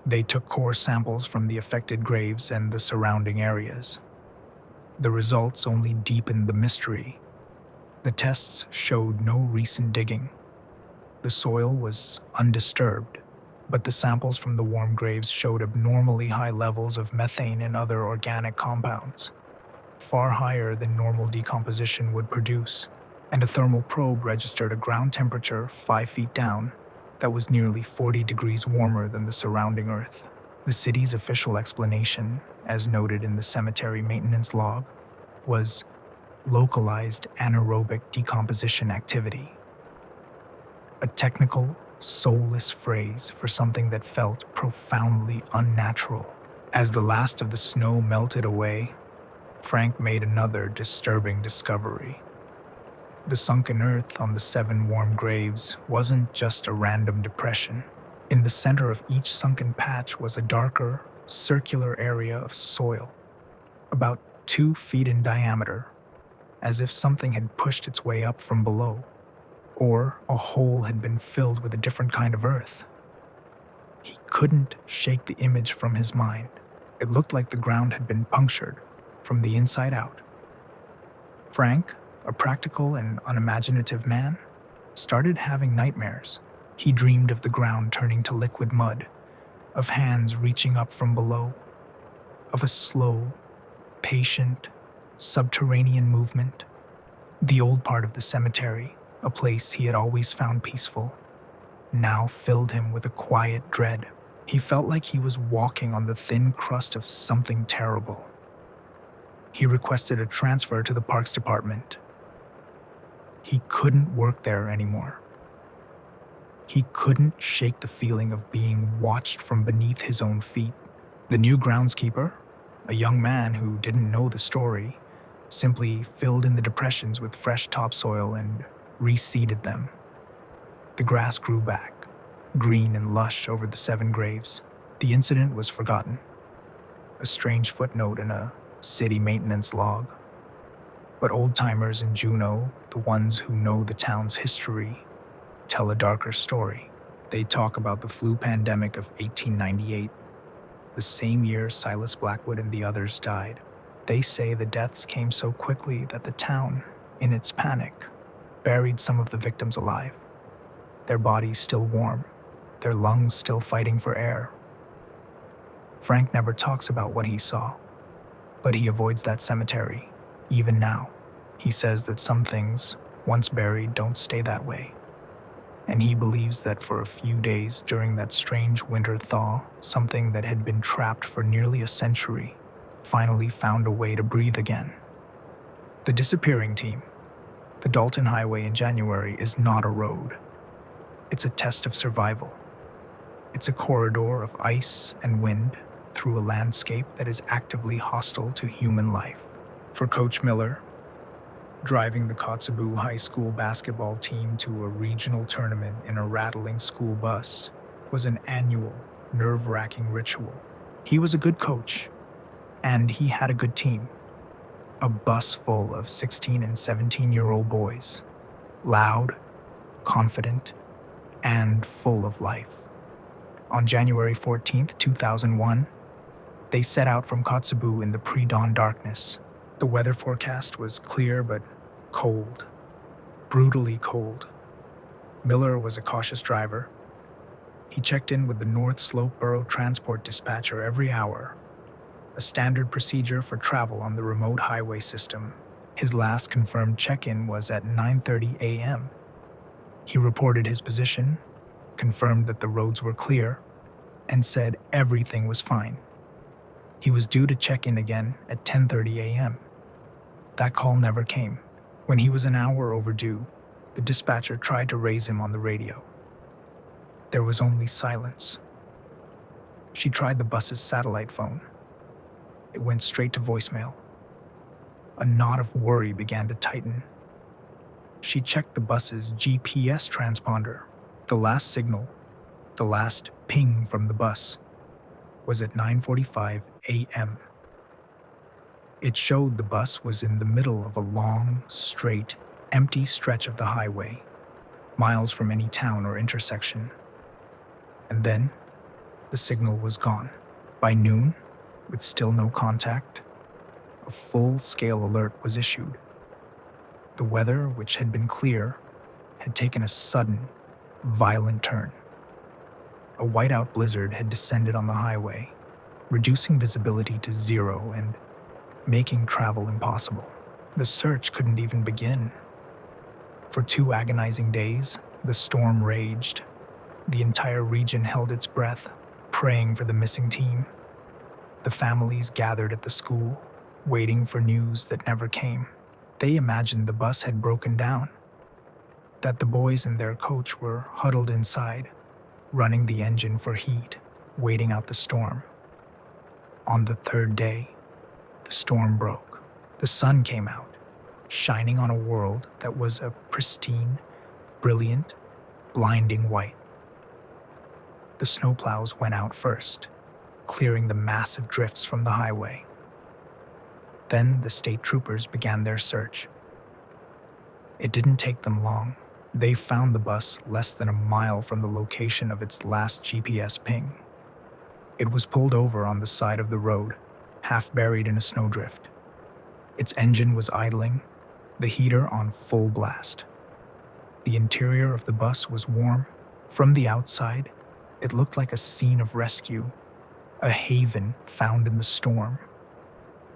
They took core samples from the affected graves and the surrounding areas. The results only deepened the mystery. The tests showed no recent digging. The soil was undisturbed, but the samples from the warm graves showed abnormally high levels of methane and other organic compounds, far higher than normal decomposition would produce, and a thermal probe registered a ground temperature 5 feet down, that was nearly 40 degrees warmer than the surrounding Earth. The city's official explanation, as noted in the cemetery maintenance log, was localized anaerobic decomposition activity, a technical, soulless phrase for something that felt profoundly unnatural. As the last of the snow melted away, Frank made another disturbing discovery. The sunken earth on the 7 warm graves wasn't just a random depression. In the center of each sunken patch was a darker, circular area of soil, about 2 feet in diameter, as if something had pushed its way up from below, or a hole had been filled with a different kind of earth. He couldn't shake the image from his mind. It looked like the ground had been punctured from the inside out. Frank, a practical and unimaginative man, started having nightmares. He dreamed of the ground turning to liquid mud, of hands reaching up from below, of a slow, patient, subterranean movement. The old part of the cemetery, a place he had always found peaceful, now filled him with a quiet dread. He felt like he was walking on the thin crust of something terrible. He requested a transfer to the Parks Department. He couldn't work there anymore. He couldn't shake the feeling of being watched from beneath his own feet. The new groundskeeper, a young man who didn't know the story, simply filled in the depressions with fresh topsoil and reseeded them. The grass grew back, green and lush over the 7 graves. The incident was forgotten, a strange footnote in a city maintenance log. But old-timers in Juneau, the ones who know the town's history, tell a darker story. They talk about the flu pandemic of 1898, the same year Silas Blackwood and the others died. They say the deaths came so quickly that the town, in its panic, buried some of the victims alive, their bodies still warm, their lungs still fighting for air. Frank never talks about what he saw, but he avoids that cemetery, even now. He says that some things, once buried, don't stay that way. And he believes that for a few days during that strange winter thaw, something that had been trapped for nearly a century finally found a way to breathe again. The disappearing team, the Dalton Highway in January, is not a road. It's a test of survival. It's a corridor of ice and wind through a landscape that is actively hostile to human life. For Coach Miller, driving the Kotzebue High School basketball team to a regional tournament in a rattling school bus was an annual, nerve-wracking ritual. He was a good coach, and he had a good team. A bus full of 16 and 17-year-old boys, loud, confident, and full of life. On January 14th, 2001, they set out from Kotzebue in the pre-dawn darkness. The weather forecast was clear but cold, brutally cold. Miller was a cautious driver. He checked in with the North Slope Borough Transport Dispatcher every hour, a standard procedure for travel on the remote highway system. His last confirmed check-in was at 9:30 a.m. He reported his position, confirmed that the roads were clear, and said everything was fine. He was due to check in again at 10:30 a.m. That call never came. When he was an hour overdue, the dispatcher tried to raise him on the radio. There was only silence. She tried the bus's satellite phone. It went straight to voicemail. A knot of worry began to tighten. She checked the bus's GPS transponder. The last signal, the last ping from the bus, was at 9:45 a.m. It showed the bus was in the middle of a long, straight, empty stretch of the highway, miles from any town or intersection. And then, the signal was gone. By noon, with still no contact, a full-scale alert was issued. The weather, which had been clear, had taken a sudden, violent turn. A whiteout blizzard had descended on the highway, reducing visibility to 0 and making travel impossible. The search couldn't even begin. For 2 agonizing days, the storm raged, The entire region held its breath, praying for the missing team. The families gathered at the school, waiting for news that never came. They imagined the bus had broken down, that the boys and their coach were huddled inside, running the engine for heat, waiting out the storm. On the third day, the storm broke. The sun came out, shining on a world that was a pristine, brilliant, blinding white. The snowplows went out first, clearing the massive drifts from the highway. Then the state troopers began their search. It didn't take them long. They found the bus less than a mile from the location of its last GPS ping. It was pulled over on the side of the road, half buried in a snowdrift. Its engine was idling, the heater on full blast. The interior of the bus was warm. From the outside, it looked like a scene of rescue, a haven found in the storm.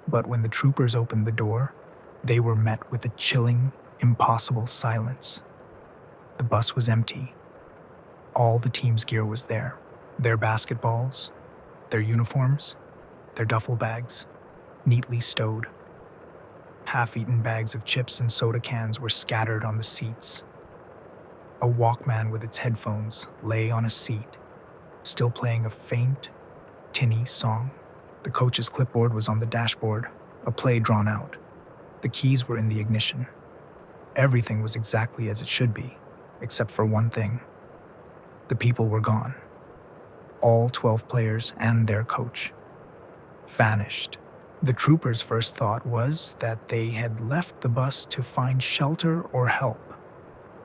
But when the troopers opened the door, they were met with a chilling, impossible silence. The bus was empty. All the team's gear was there. Their basketballs, their uniforms, their duffel bags, neatly stowed. Half-eaten bags of chips and soda cans were scattered on the seats. A Walkman with its headphones lay on a seat, still playing a faint, tinny song. The coach's clipboard was on the dashboard, a play drawn out. The keys were in the ignition. Everything was exactly as it should be, except for one thing. The people were gone. All 12 players and their coach. Vanished. The troopers' first thought was that they had left the bus to find shelter or help,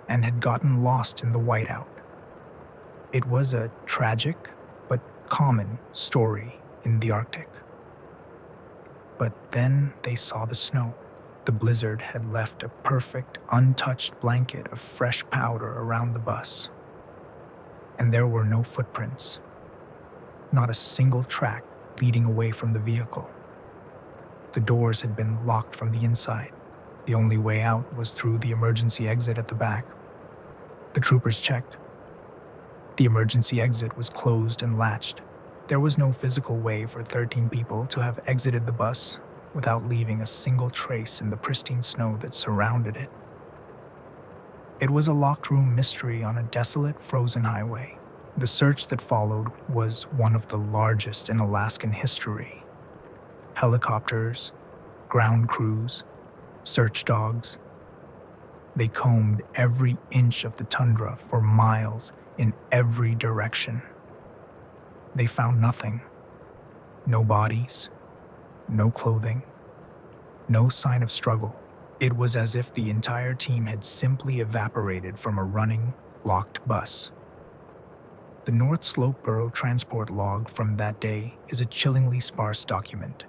and had gotten lost in the whiteout. It was a tragic but common story in the Arctic. But then they saw the snow. The blizzard had left a perfect, untouched blanket of fresh powder around the bus. And there were no footprints. Not a single track leading away from the vehicle. The doors had been locked from the inside. The only way out was through the emergency exit at the back. The troopers checked. The emergency exit was closed and latched. There was no physical way for 13 people to have exited the bus without leaving a single trace in the pristine snow that surrounded it. It was a locked room mystery on a desolate, frozen highway. The search that followed was one of the largest in Alaskan history. Helicopters, ground crews, search dogs. They combed every inch of the tundra for miles in every direction. They found nothing. No bodies, no clothing, no sign of struggle. It was as if the entire team had simply evaporated from a running, locked bus. The North Slope Borough transport log from that day is a chillingly sparse document.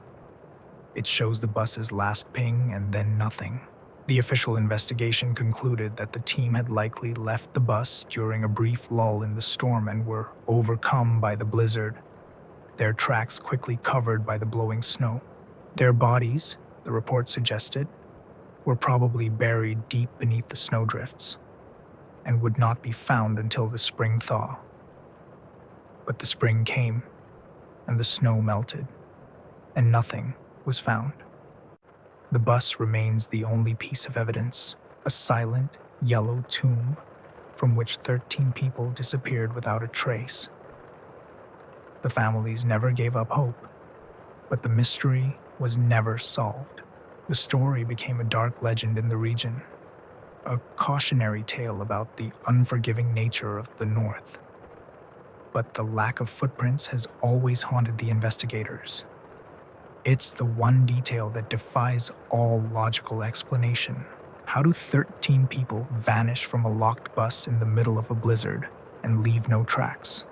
It shows the bus's last ping and then nothing. The official investigation concluded that the team had likely left the bus during a brief lull in the storm and were overcome by the blizzard, their tracks quickly covered by the blowing snow. Their bodies, the report suggested, were probably buried deep beneath the snowdrifts and would not be found until the spring thaw. But the spring came, and the snow melted, and nothing was found. The bus remains the only piece of evidence, a silent, yellow tomb from which 13 people disappeared without a trace. The families never gave up hope, but the mystery was never solved. The story became a dark legend in the region, a cautionary tale about the unforgiving nature of the North. But the lack of footprints has always haunted the investigators. It's the one detail that defies all logical explanation. How do 13 people vanish from a locked bus in the middle of a blizzard and leave no tracks?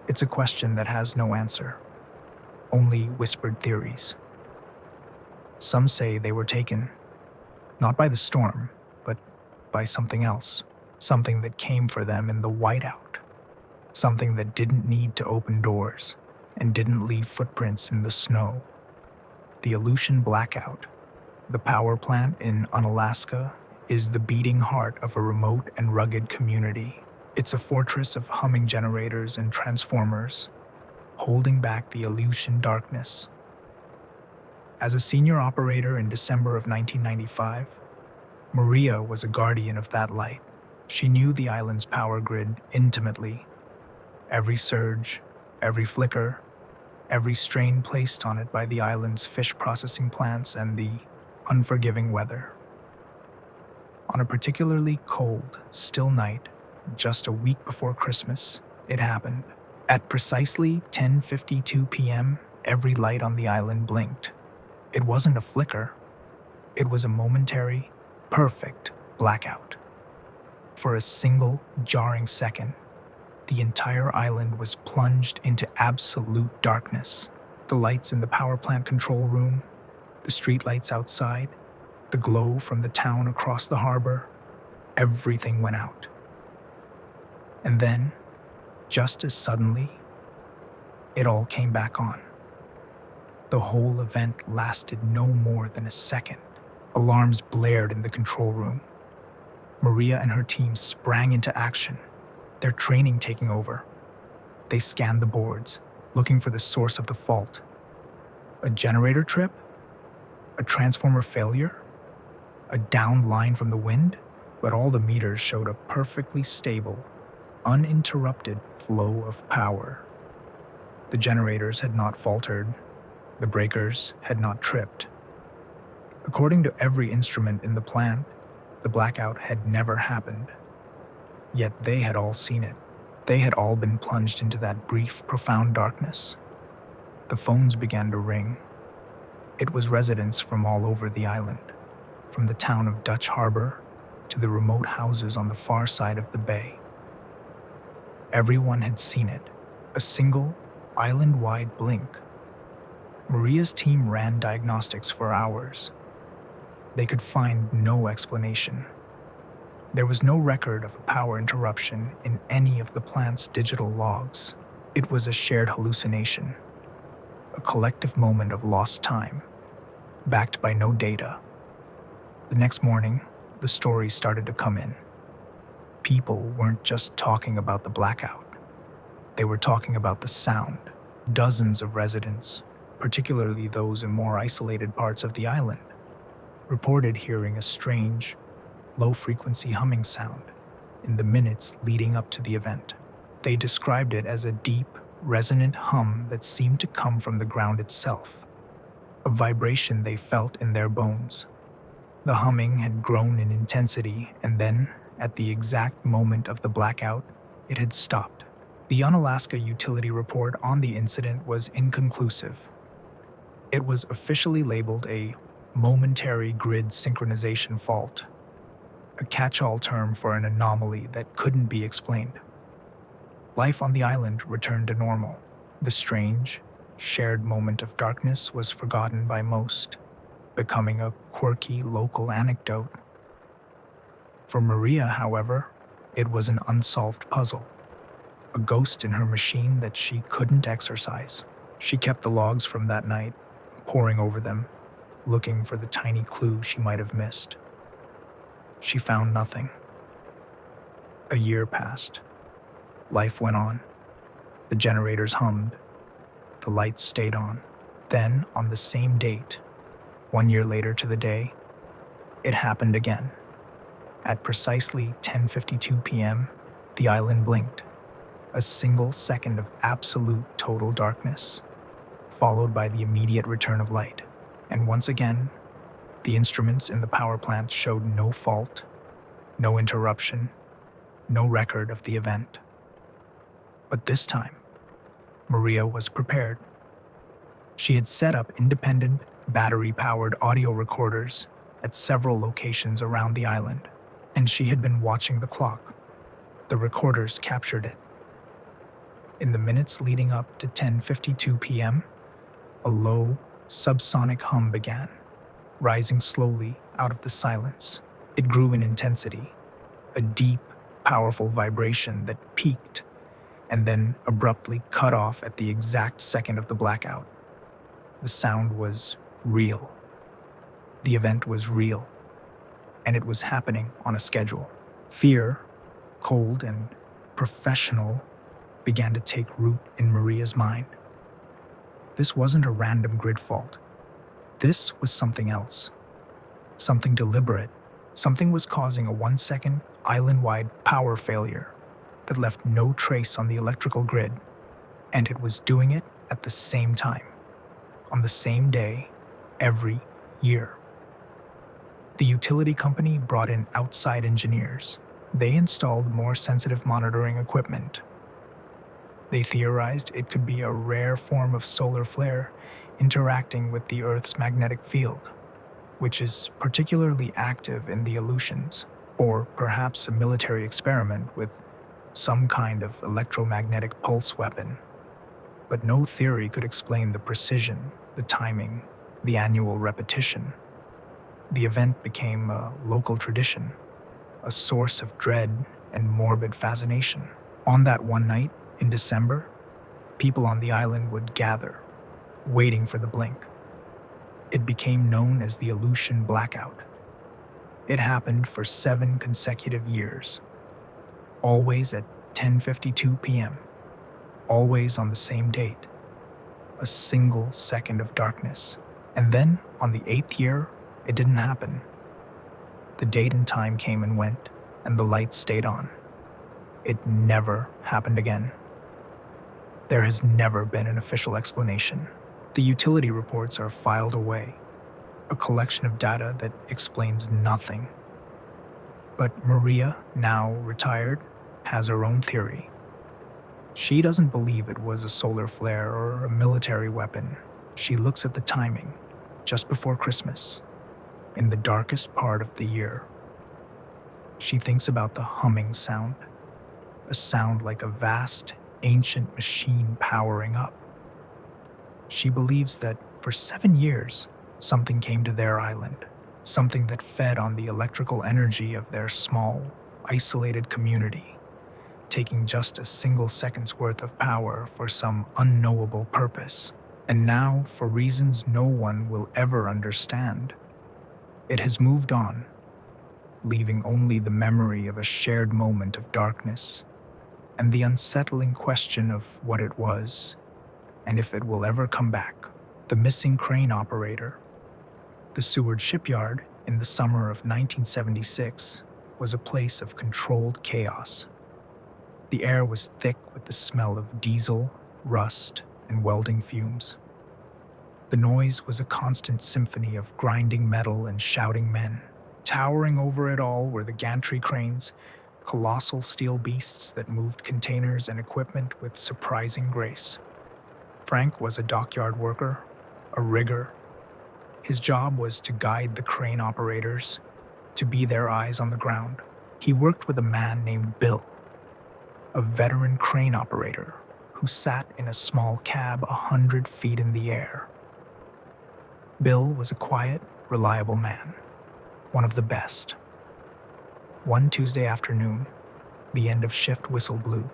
It's a question that has no answer, only whispered theories. Some say they were taken, not by the storm, but by something else, something that came for them in the whiteout, something that didn't need to open doors and didn't leave footprints in the snow. The Aleutian blackout, the power plant in Unalaska, is the beating heart of a remote and rugged community. It's a fortress of humming generators and transformers, holding back the Aleutian darkness. As a senior operator in December of 1995, Maria was a guardian of that light. She knew the island's power grid intimately. Every surge, every flicker, every strain placed on it by the island's fish processing plants and the unforgiving weather. On a particularly cold, still night, just a week before Christmas, it happened. At precisely 10:52 p.m., every light on the island blinked. It wasn't a flicker. It was a momentary, perfect blackout. For a single, jarring second, the entire island was plunged into absolute darkness. The lights in the power plant control room, the streetlights outside, the glow from the town across the harbor, everything went out. And then, just as suddenly, it all came back on. The whole event lasted no more than a second. Alarms blared in the control room. Maria and her team sprang into action, their training taking over. They scanned the boards, looking for the source of the fault. A generator trip? A transformer failure? A downed line from the wind? But all the meters showed a perfectly stable, uninterrupted flow of power. The generators had not faltered. The breakers had not tripped. According to every instrument in the plant, the blackout had never happened. Yet they had all seen it. They had all been plunged into that brief, profound darkness. The phones began to ring. It was residents from all over the island, from the town of Dutch Harbor to the remote houses on the far side of the bay. Everyone had seen it, a single, island-wide blink. Maria's team ran diagnostics for hours. They could find no explanation. There was no record of a power interruption in any of the plant's digital logs. It was a shared hallucination, a collective moment of lost time, backed by no data. The next morning, the stories started to come in. People weren't just talking about the blackout. They were talking about the sound. Dozens of residents, particularly those in more isolated parts of the island, reported hearing a strange, low-frequency humming sound in the minutes leading up to the event. They described it as a deep, resonant hum that seemed to come from the ground itself, a vibration they felt in their bones. The humming had grown in intensity, and then, at the exact moment of the blackout, it had stopped. The Unalaska utility report on the incident was inconclusive. It was officially labeled a momentary grid synchronization fault, a catch-all term for an anomaly that couldn't be explained. Life on the island returned to normal. The strange, shared moment of darkness was forgotten by most, becoming a quirky local anecdote. For Maria, however, it was an unsolved puzzle, a ghost in her machine that she couldn't exorcise. She kept the logs from that night, poring over them, looking for the tiny clue she might have missed. She found nothing. A year passed. Life went on. The generators hummed. The lights stayed on. Then, on the same date, 1 year later to the day, it happened again. At precisely 10:52 p.m., the island blinked. A single second of absolute total darkness, followed by the immediate return of light. And once again, the instruments in the power plant showed no fault, no interruption, no record of the event. But this time, Maria was prepared. She had set up independent, battery-powered audio recorders at several locations around the island, and she had been watching the clock. The recorders captured it. In the minutes leading up to 10:52 p.m., a low, subsonic hum began, rising slowly out of the silence. It grew in intensity, a deep, powerful vibration that peaked and then abruptly cut off at the exact second of the blackout. The sound was real. The event was real, and it was happening on a schedule. Fear, cold and professional began to take root in Maria's mind. This wasn't a random grid fault. This was something else. Something deliberate. Something was causing a 1-second, island-wide power failure that left no trace on the electrical grid, and it was doing it at the same time, on the same day, every year. The utility company brought in outside engineers. They installed more sensitive monitoring equipment. They theorized it could be a rare form of solar flare interacting with the Earth's magnetic field, which is particularly active in the Aleutians, or perhaps a military experiment with some kind of electromagnetic pulse weapon. But no theory could explain the precision, the timing, the annual repetition. The event became a local tradition, a source of dread and morbid fascination. On that one night in December, people on the island would gather, waiting for the blink. It became known as the Aleutian Blackout. It happened for 7 consecutive years, always at 10:52 p.m., always on the same date. A single second of darkness. And then, on the 8th year, it didn't happen. The date and time came and went, and the lights stayed on. It never happened again. There has never been an official explanation. The utility reports are filed away, a collection of data that explains nothing. But Maria, now retired, has her own theory. She doesn't believe it was a solar flare or a military weapon. She looks at the timing, just before Christmas, in the darkest part of the year. She thinks about the humming sound, a sound like a vast, ancient machine powering up. She believes that for 7 years, something came to their island, something that fed on the electrical energy of their small, isolated community, taking just a single second's worth of power for some unknowable purpose. And now, for reasons no one will ever understand, it has moved on, leaving only the memory of a shared moment of darkness and the unsettling question of what it was and if it will ever come back. The missing crane operator. The Seward shipyard in the summer of 1976 was a place of controlled chaos. The air was thick with the smell of diesel, rust, and welding fumes. The noise was a constant symphony of grinding metal and shouting men. Towering over it all were the gantry cranes, colossal steel beasts that moved containers and equipment with surprising grace. Frank was a dockyard worker, a rigger. His job was to guide the crane operators, to be their eyes on the ground. He worked with a man named Bill, a veteran crane operator who sat in a small cab 100 feet in the air. Bill was a quiet, reliable man, one of the best. One Tuesday afternoon, the end of shift whistle blew.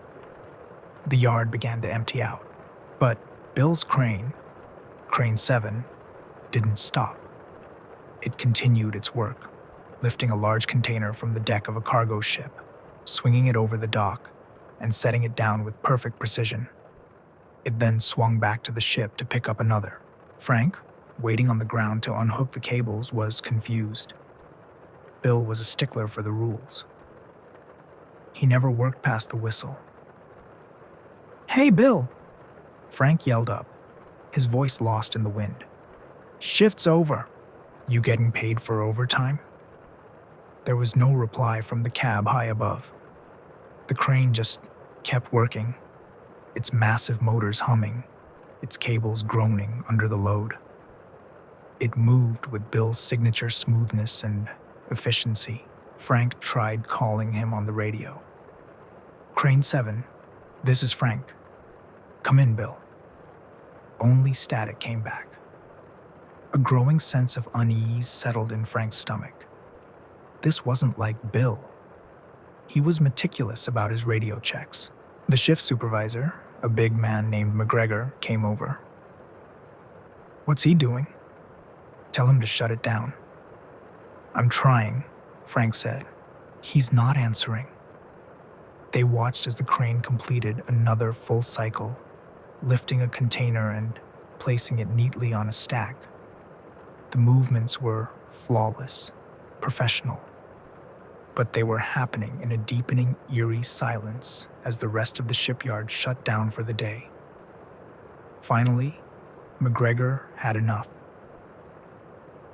The yard began to empty out, but Bill's crane, Crane 7, didn't stop. It continued its work, lifting a large container from the deck of a cargo ship, swinging it over the dock, and setting it down with perfect precision. It then swung back to the ship to pick up another. Frank, waiting on the ground to unhook the cables, was confused. Bill was a stickler for the rules. He never worked past the whistle. "Hey, Bill!" Frank yelled up, his voice lost in the wind. "Shift's over. You getting paid for overtime?" There was no reply from the cab high above. The crane just kept working, its massive motors humming, its cables groaning under the load. It moved with Bill's signature smoothness and efficiency. Frank tried calling him on the radio. "Crane 7, this is Frank. Come in, Bill." Only static came back. A growing sense of unease settled in Frank's stomach. This wasn't like Bill. He was meticulous about his radio checks. The shift supervisor, a big man named McGregor, came over. "What's he doing?" "Tell him to shut it down." "I'm trying," Frank said. "He's not answering." They watched as the crane completed another full cycle, lifting a container and placing it neatly on a stack. The movements were flawless, professional, but they were happening in a deepening, eerie silence as the rest of the shipyard shut down for the day. Finally, McGregor had enough.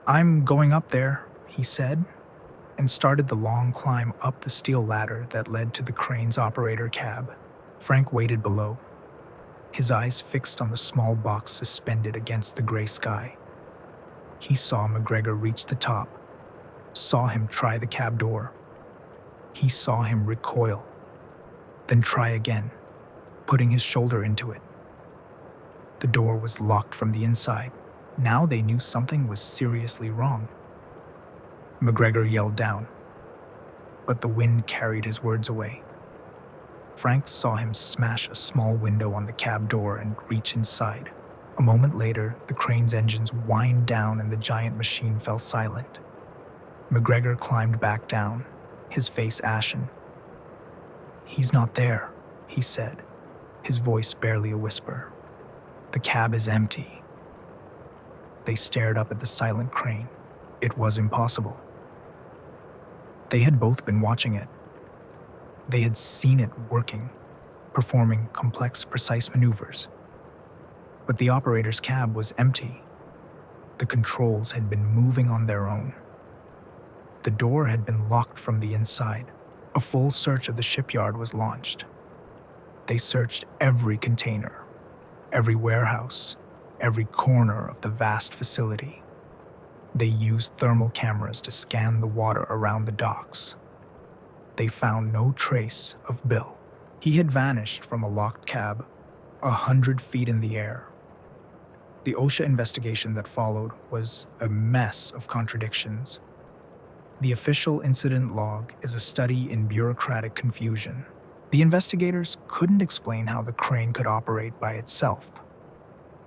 "I'm going up there," he said, and started the long climb up the steel ladder that led to the crane's operator cab. Frank waited below, his eyes fixed on the small box suspended against the gray sky. He saw McGregor reach the top, saw him try the cab door. He saw him recoil, then try again, putting his shoulder into it. The door was locked from the inside. Now they knew something was seriously wrong. McGregor yelled down, but the wind carried his words away. Frank saw him smash a small window on the cab door and reach inside. A moment later, the crane's engines whined down and the giant machine fell silent. McGregor climbed back down, his face ashen. "He's not there," he said, his voice barely a whisper. "The cab is empty." They stared up at the silent crane. It was impossible. They had both been watching it. They had seen it working, performing complex, precise maneuvers. But the operator's cab was empty. The controls had been moving on their own. The door had been locked from the inside. A full search of the shipyard was launched. They searched every container, every warehouse, every corner of the vast facility. They used thermal cameras to scan the water around the docks. They found no trace of Bill. He had vanished from a locked cab, 100 feet in the air. The OSHA investigation that followed was a mess of contradictions. The official incident log is a study in bureaucratic confusion. The investigators couldn't explain how the crane could operate by itself.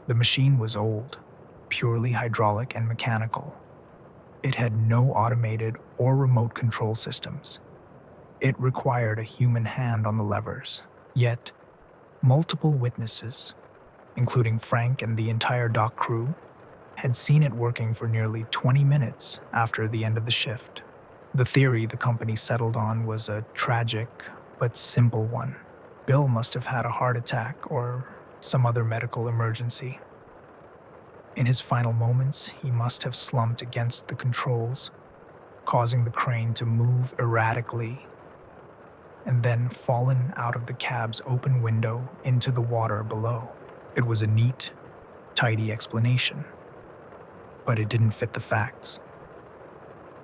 The machine was old, purely hydraulic and mechanical. It had no automated or remote control systems. It required a human hand on the levers. Yet, multiple witnesses, including Frank and the entire dock crew, had seen it working for nearly 20 minutes after the end of the shift. The theory the company settled on was a tragic but simple one. Bill must have had a heart attack or some other medical emergency. In his final moments, he must have slumped against the controls, causing the crane to move erratically, and then fallen out of the cab's open window into the water below. It was a neat, tidy explanation, but it didn't fit the facts.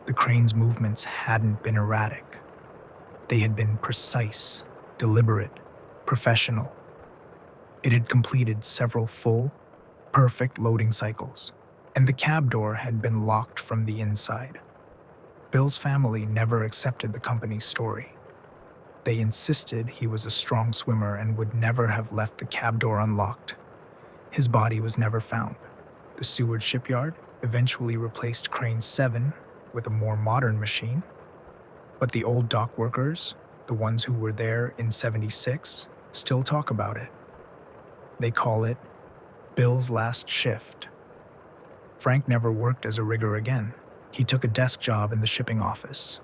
The crane's movements hadn't been erratic. They had been precise, deliberate, professional. It had completed several full, perfect loading cycles, and the cab door had been locked from the inside. Bill's family never accepted the company's story. They insisted he was a strong swimmer and would never have left the cab door unlocked. His body was never found. The Seward shipyard eventually replaced Crane 7 with a more modern machine, but the old dock workers, the ones who were there in '76, still talk about it. They call it Bill's last shift. Frank never worked as a rigger again. He took a desk job in the shipping office.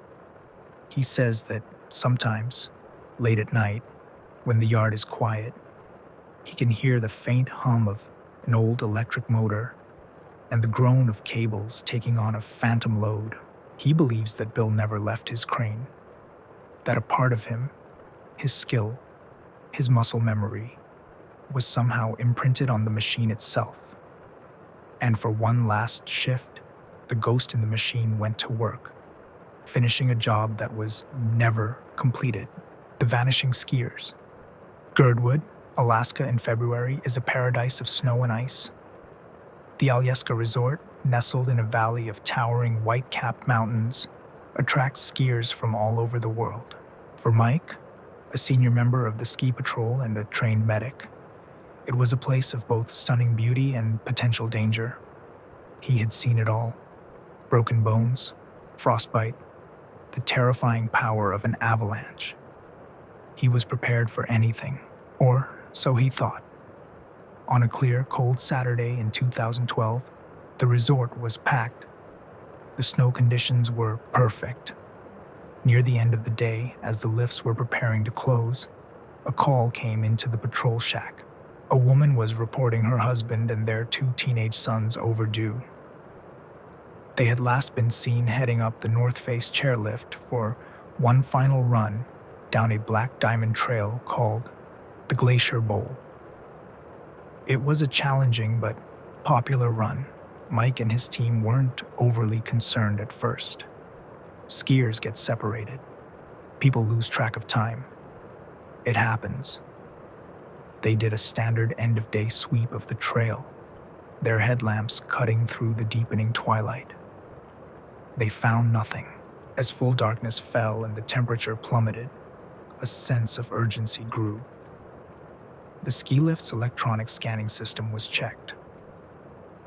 He says that sometimes, late at night, when the yard is quiet, he can hear the faint hum of an old electric motor and the groan of cables taking on a phantom load. He believes that Bill never left his crane, that a part of him, his skill, his muscle memory, was somehow imprinted on the machine itself. And for one last shift, the ghost in the machine went to work, finishing a job that was never completed. The Vanishing Skiers. Girdwood, Alaska in February is a paradise of snow and ice. The Alyeska Resort, nestled in a valley of towering white-capped mountains, attracts skiers from all over the world. For Mike, a senior member of the ski patrol and a trained medic, it was a place of both stunning beauty and potential danger. He had seen it all: broken bones, frostbite, the terrifying power of an avalanche. He was prepared for anything, or so he thought. On a clear, cold Saturday in 2012, the resort was packed. The snow conditions were perfect. Near the end of the day, as the lifts were preparing to close, a call came into the patrol shack. A woman was reporting her husband and their 2 teenage sons overdue. They had last been seen heading up the North Face chairlift for one final run down a black diamond trail called the Glacier Bowl. It was a challenging but popular run. Mike and his team weren't overly concerned at first. Skiers get separated. People lose track of time. It happens. They did a standard end-of-day sweep of the trail, their headlamps cutting through the deepening twilight. They found nothing. As full darkness fell and the temperature plummeted, a sense of urgency grew. The ski lift's electronic scanning system was checked.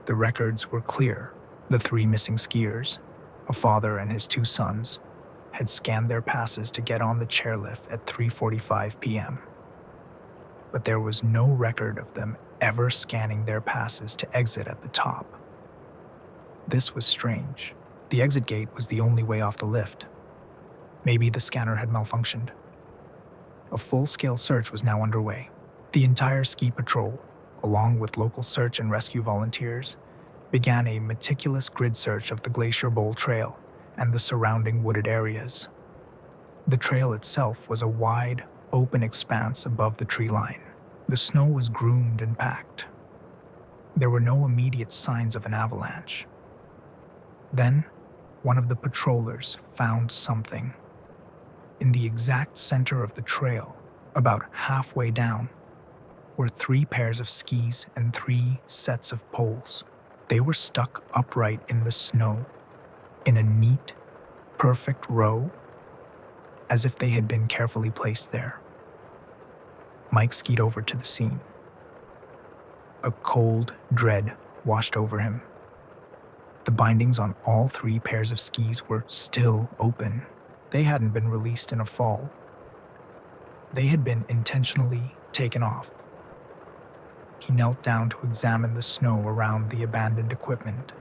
The records were clear. The 3 missing skiers, a father and his 2 sons, had scanned their passes to get on the chairlift at 3:45 p.m. But there was no record of them ever scanning their passes to exit at the top. This was strange. The exit gate was the only way off the lift. Maybe the scanner had malfunctioned. A full-scale search was now underway. The entire ski patrol, along with local search and rescue volunteers, began a meticulous grid search of the Glacier Bowl Trail and the surrounding wooded areas. The trail itself was a wide, open expanse above the tree line. The snow was groomed and packed. There were no immediate signs of an avalanche. Then, one of the patrollers found something. In the exact center of the trail, about halfway down, were 3 pairs of skis and 3 sets of poles. They were stuck upright in the snow, in a neat, perfect row, as if they had been carefully placed there. Mike skied over to the scene. A cold dread washed over him. The bindings on all 3 pairs of skis were still open. They hadn't been released in a fall. They had been intentionally taken off. He knelt down to examine the snow around the abandoned equipment.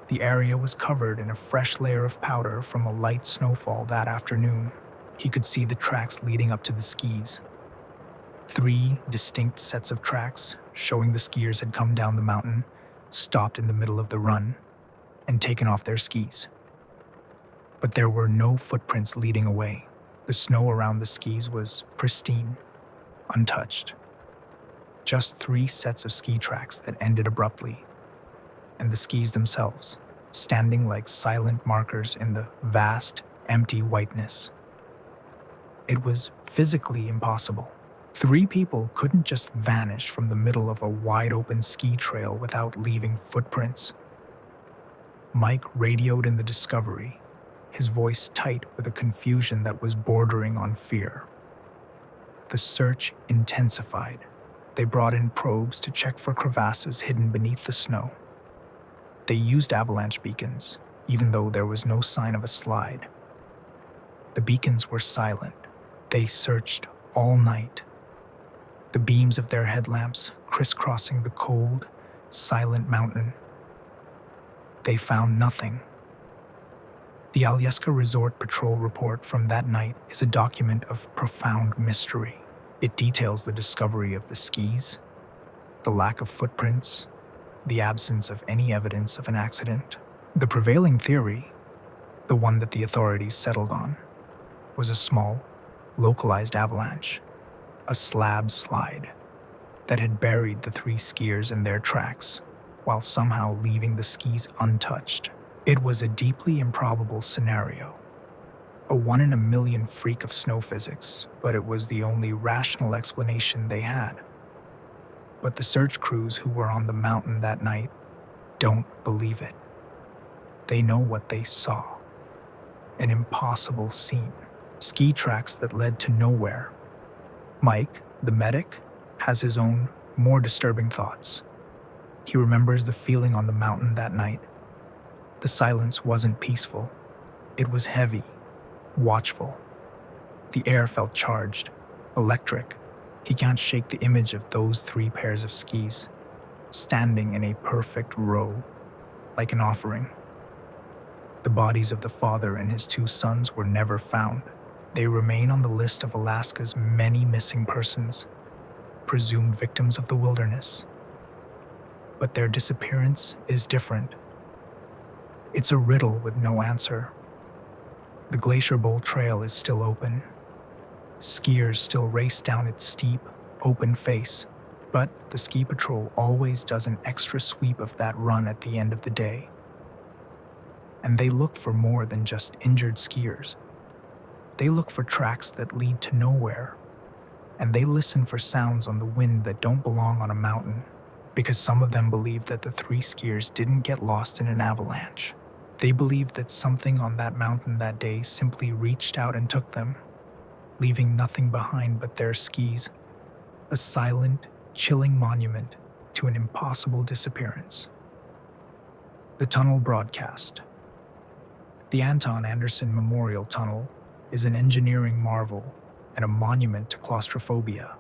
The area was covered in a fresh layer of powder from a light snowfall that afternoon. He could see the tracks leading up to the skis. 3 distinct sets of tracks, showing the skiers had come down the mountain, stopped in the middle of the run, and taken off their skis. But there were no footprints leading away. The snow around the skis was pristine, untouched. Just 3 sets of ski tracks that ended abruptly, and the skis themselves, standing like silent markers in the vast, empty whiteness. It was physically impossible. 3 people couldn't just vanish from the middle of a wide-open ski trail without leaving footprints. Mike radioed in the discovery, his voice tight with a confusion that was bordering on fear. The search intensified. They brought in probes to check for crevasses hidden beneath the snow. They used avalanche beacons, even though there was no sign of a slide. The beacons were silent. They searched all night, the beams of their headlamps crisscrossing the cold, silent mountain. They found nothing. The Alaska Resort Patrol report from that night is a document of profound mystery. It details the discovery of the skis, the lack of footprints, the absence of any evidence of an accident. The prevailing theory, the one that the authorities settled on, was a small, localized avalanche, a slab slide that had buried the 3 skiers in their tracks while somehow leaving the skis untouched. It was a deeply improbable scenario, a 1 in a million freak of snow physics, but it was the only rational explanation they had. But the search crews who were on the mountain that night don't believe it. They know what they saw: an impossible scene, ski tracks that led to nowhere. Mike, the medic, has his own, more disturbing thoughts. He remembers the feeling on the mountain that night. The silence wasn't peaceful. It was heavy, watchful. The air felt charged, electric. He can't shake the image of those 3 pairs of skis, standing in a perfect row, like an offering. The bodies of the father and his 2 sons were never found. They remain on the list of Alaska's many missing persons, presumed victims of the wilderness. But their disappearance is different. It's a riddle with no answer. The Glacier Bowl Trail is still open. Skiers still race down its steep, open face, but the ski patrol always does an extra sweep of that run at the end of the day. And they look for more than just injured skiers. They look for tracks that lead to nowhere. And they listen for sounds on the wind that don't belong on a mountain, because some of them believe that the 3 skiers didn't get lost in an avalanche. They believe that something on that mountain that day simply reached out and took them, leaving nothing behind but their skis, a silent, chilling monument to an impossible disappearance. The tunnel broadcast. The Anton Anderson Memorial Tunnel is an engineering marvel and a monument to claustrophobia.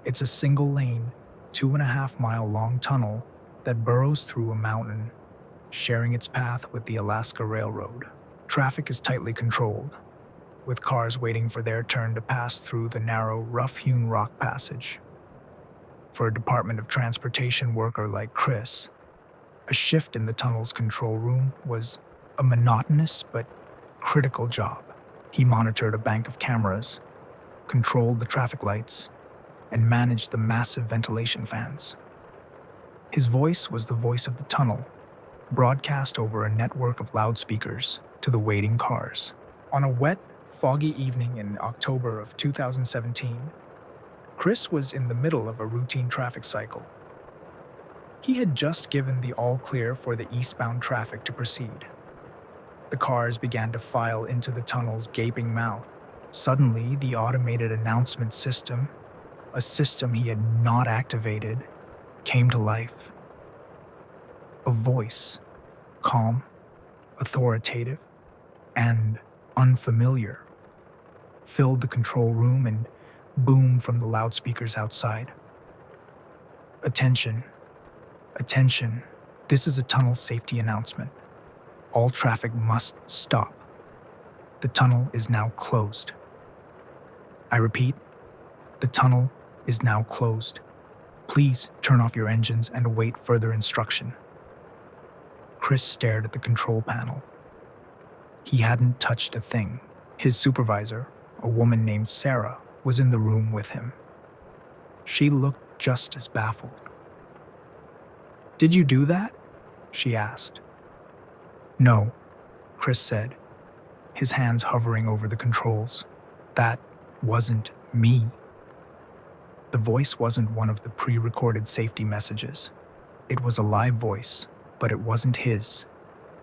It's a single-lane, 2.5-mile-long tunnel that burrows through a mountain, sharing its path with the Alaska Railroad. Traffic is tightly controlled, with cars waiting for their turn to pass through the narrow, rough-hewn rock passage. For a Department of Transportation worker like Chris, a shift in the tunnel's control room was a monotonous but critical job. He monitored a bank of cameras, controlled the traffic lights, and managed the massive ventilation fans. His voice was the voice of the tunnel, broadcast over a network of loudspeakers to the waiting cars. On a wet, foggy evening in October of 2017, Chris was in the middle of a routine traffic cycle. He had just given the all-clear for the eastbound traffic to proceed. The cars began to file into the tunnel's gaping mouth. Suddenly, the automated announcement system, a system he had not activated, came to life. A voice, calm, authoritative, and unfamiliar, filled the control room and boomed from the loudspeakers outside. Attention, attention, this is a tunnel safety announcement. All traffic must stop. The tunnel is now closed. I repeat, the tunnel is now closed. Please turn off your engines and await further instruction. Chris stared at the control panel. He hadn't touched a thing. His supervisor, a woman named Sarah, was in the room with him. She looked just as baffled. "Did you do that?" she asked. "No," Chris said, his hands hovering over the controls. "That wasn't me." The voice wasn't one of the pre-recorded safety messages. It was a live voice, but it wasn't his,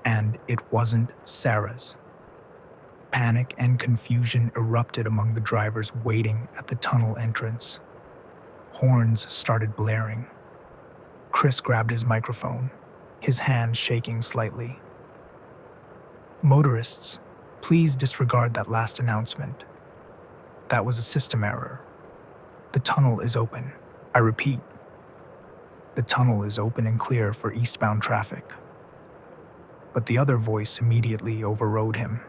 and it wasn't Sarah's. Panic and confusion erupted among the drivers waiting at the tunnel entrance. Horns started blaring. Chris grabbed his microphone, his hand shaking slightly. "Motorists, please disregard that last announcement. That was a system error. The tunnel is open. I repeat, the tunnel is open and clear for eastbound traffic." But the other voice immediately overrode him.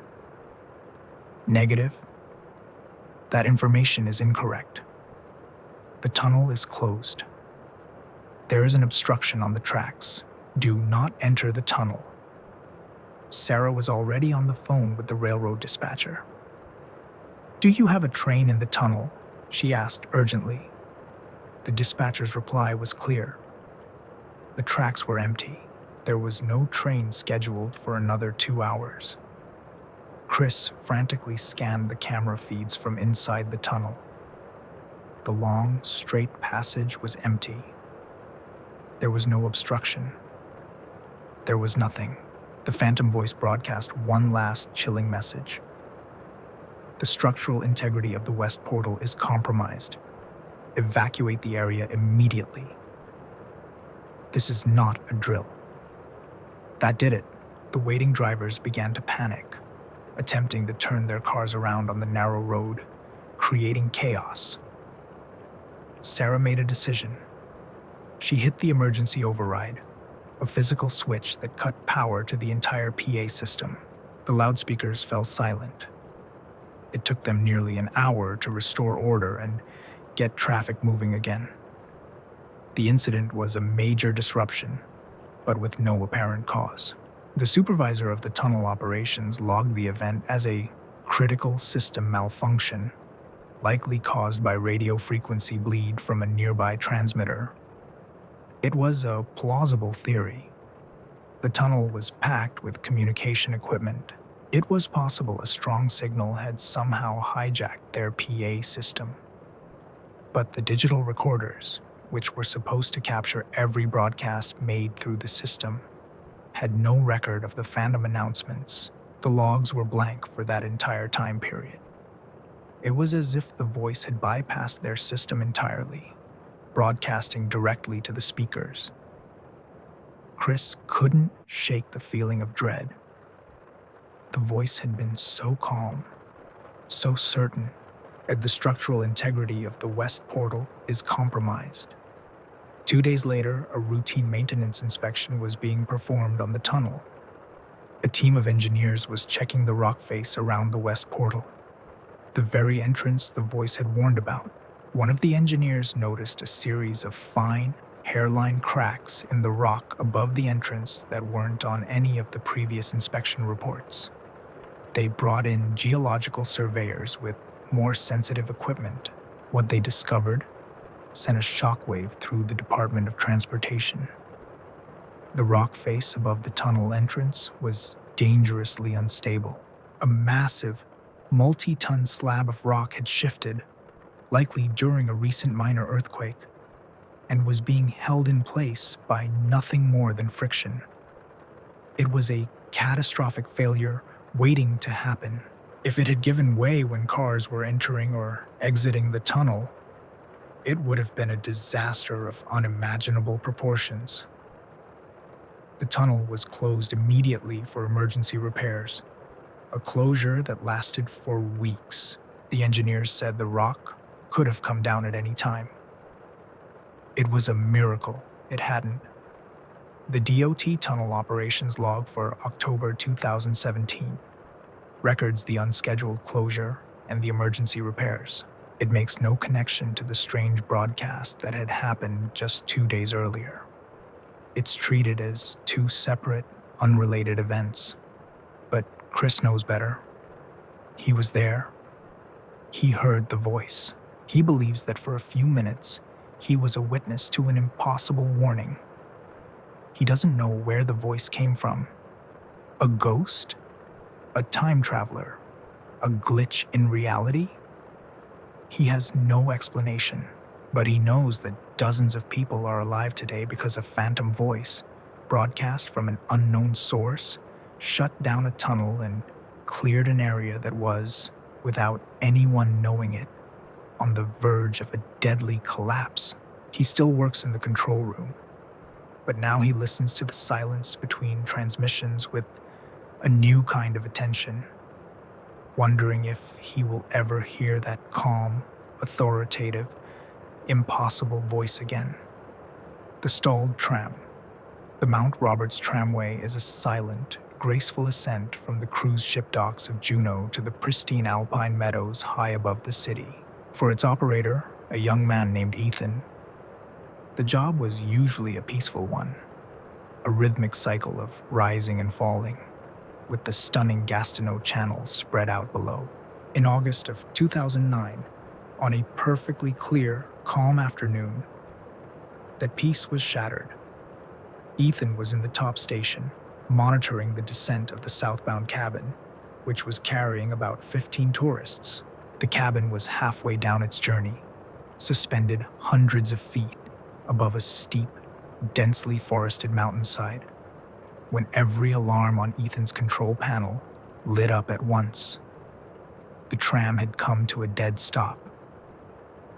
"Negative. That information is incorrect. The tunnel is closed. There is an obstruction on the tracks. Do not enter the tunnel." Sarah was already on the phone with the railroad dispatcher. "Do you have a train in the tunnel?" she asked urgently. The dispatcher's reply was clear. The tracks were empty. There was no train scheduled for another 2 hours. Chris frantically scanned the camera feeds from inside the tunnel. The long, straight passage was empty. There was no obstruction. There was nothing. The phantom voice broadcast one last chilling message. "The structural integrity of the west portal is compromised. Evacuate the area immediately." This is not a drill. That did it. The waiting drivers began to panic. attempting to turn their cars around on the narrow road, creating chaos. Sarah made a decision. She hit the emergency override, a physical switch that cut power to the entire PA system. The loudspeakers fell silent. It took them nearly an hour to restore order and get traffic moving again. The incident was a major disruption, but with no apparent cause. The supervisor of the tunnel operations logged the event as a critical system malfunction, likely caused by radio frequency bleed from a nearby transmitter. It was a plausible theory. The tunnel was packed with communication equipment. It was possible a strong signal had somehow hijacked their PA system. But the digital recorders, which were supposed to capture every broadcast made through the system, had no record of the phantom announcements. The logs were blank for that entire time period. It was as if the voice had bypassed their system entirely, broadcasting directly to the speakers. Chris couldn't shake the feeling of dread. The voice had been so calm, so certain, that the structural integrity of the west portal is compromised. 2 days later, a routine maintenance inspection was being performed on the tunnel. A team of engineers was checking the rock face around the west portal, the very entrance the voice had warned about. One of the engineers noticed a series of fine, hairline cracks in the rock above the entrance that weren't on any of the previous inspection reports. They brought in geological surveyors with more sensitive equipment. What they discovered sent a shockwave through the Department of Transportation. The rock face above the tunnel entrance was dangerously unstable. A massive, multi-ton slab of rock had shifted, likely during a recent minor earthquake, and was being held in place by nothing more than friction. It was a catastrophic failure waiting to happen. If it had given way when cars were entering or exiting the tunnel, it would have been a disaster of unimaginable proportions. The tunnel was closed immediately for emergency repairs, a closure that lasted for weeks. The engineers said the rock could have come down at any time. It was a miracle it hadn't. The DOT tunnel operations log for October 2017 records the unscheduled closure and the emergency repairs. It makes no connection to the strange broadcast that had happened just 2 days earlier. It's treated as two separate, unrelated events. But Chris knows better. He was there. He heard the voice. He believes that for a few minutes, he was a witness to an impossible warning. He doesn't know where the voice came from. A ghost? A time traveler? A glitch in reality? He has no explanation, but he knows that dozens of people are alive today because a phantom voice, broadcast from an unknown source, shut down a tunnel and cleared an area that was, without anyone knowing it, on the verge of a deadly collapse. He still works in the control room, but now he listens to the silence between transmissions with a new kind of attention, wondering if he will ever hear that calm, authoritative, impossible voice again. The stalled tram. The Mount Roberts tramway is a silent, graceful ascent from the cruise ship docks of Juneau to the pristine alpine meadows high above the city. For its operator, a young man named Ethan, the job was usually a peaceful one, a rhythmic cycle of rising and falling, with the stunning Gastineau Channel spread out below. In August of 2009, on a perfectly clear, calm afternoon, that peace was shattered. Ethan was in the top station, monitoring the descent of the southbound cabin, which was carrying about 15 tourists. The cabin was halfway down its journey, suspended hundreds of feet above a steep, densely forested mountainside, when every alarm on Ethan's control panel lit up at once. The tram had come to a dead stop.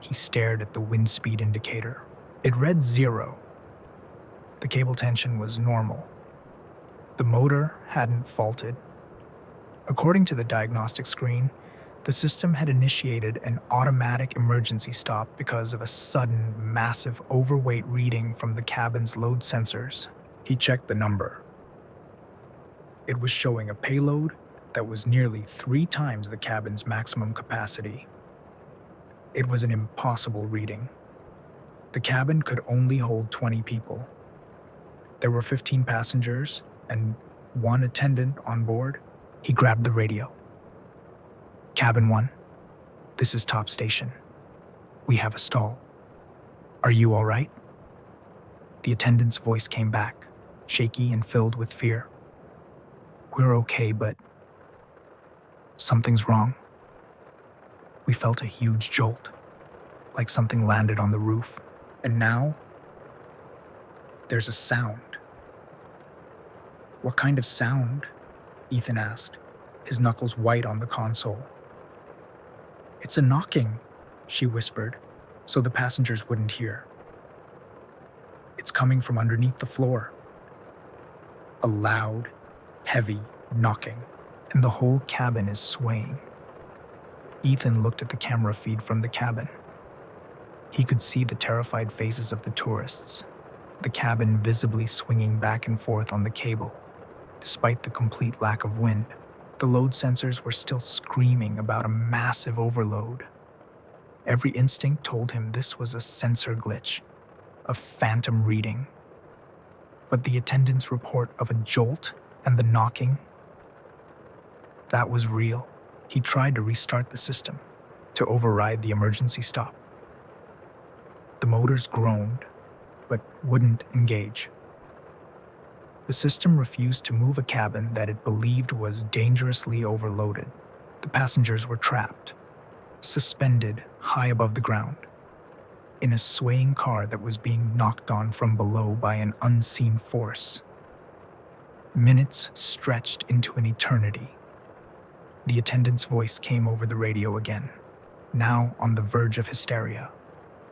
He stared at the wind speed indicator. It read 0. The cable tension was normal. The motor hadn't faulted. According to the diagnostic screen, the system had initiated an automatic emergency stop because of a sudden, massive overweight reading from the cabin's load sensors. He checked the number. It was showing a payload that was nearly 3 times the cabin's maximum capacity. It was an impossible reading. The cabin could only hold 20 people. There were 15 passengers and 1 attendant on board. He grabbed the radio. "Cabin 1, this is top station. We have a stall. Are you all right?" The attendant's voice came back, shaky and filled with fear. "We're okay, but something's wrong." We felt a huge jolt, like something landed on the roof. And now, there's a sound. "What kind of sound?" Ethan asked, his knuckles white on the console. "It's a knocking," she whispered, so the passengers wouldn't hear. "It's coming from underneath the floor." A loud, heavy knocking, and the whole cabin is swaying. Ethan looked at the camera feed from the cabin. He could see the terrified faces of the tourists, the cabin visibly swinging back and forth on the cable. Despite the complete lack of wind, the load sensors were still screaming about a massive overload. Every instinct told him this was a sensor glitch, a phantom reading. But the attendant's report of a jolt and the knocking, that was real. He tried to restart the system, to override the emergency stop. The motors groaned, but wouldn't engage. The system refused to move a cabin that it believed was dangerously overloaded. The passengers were trapped, suspended high above the ground, in a swaying car that was being knocked on from below by an unseen force. Minutes stretched into an eternity. The attendant's voice came over the radio again, now on the verge of hysteria.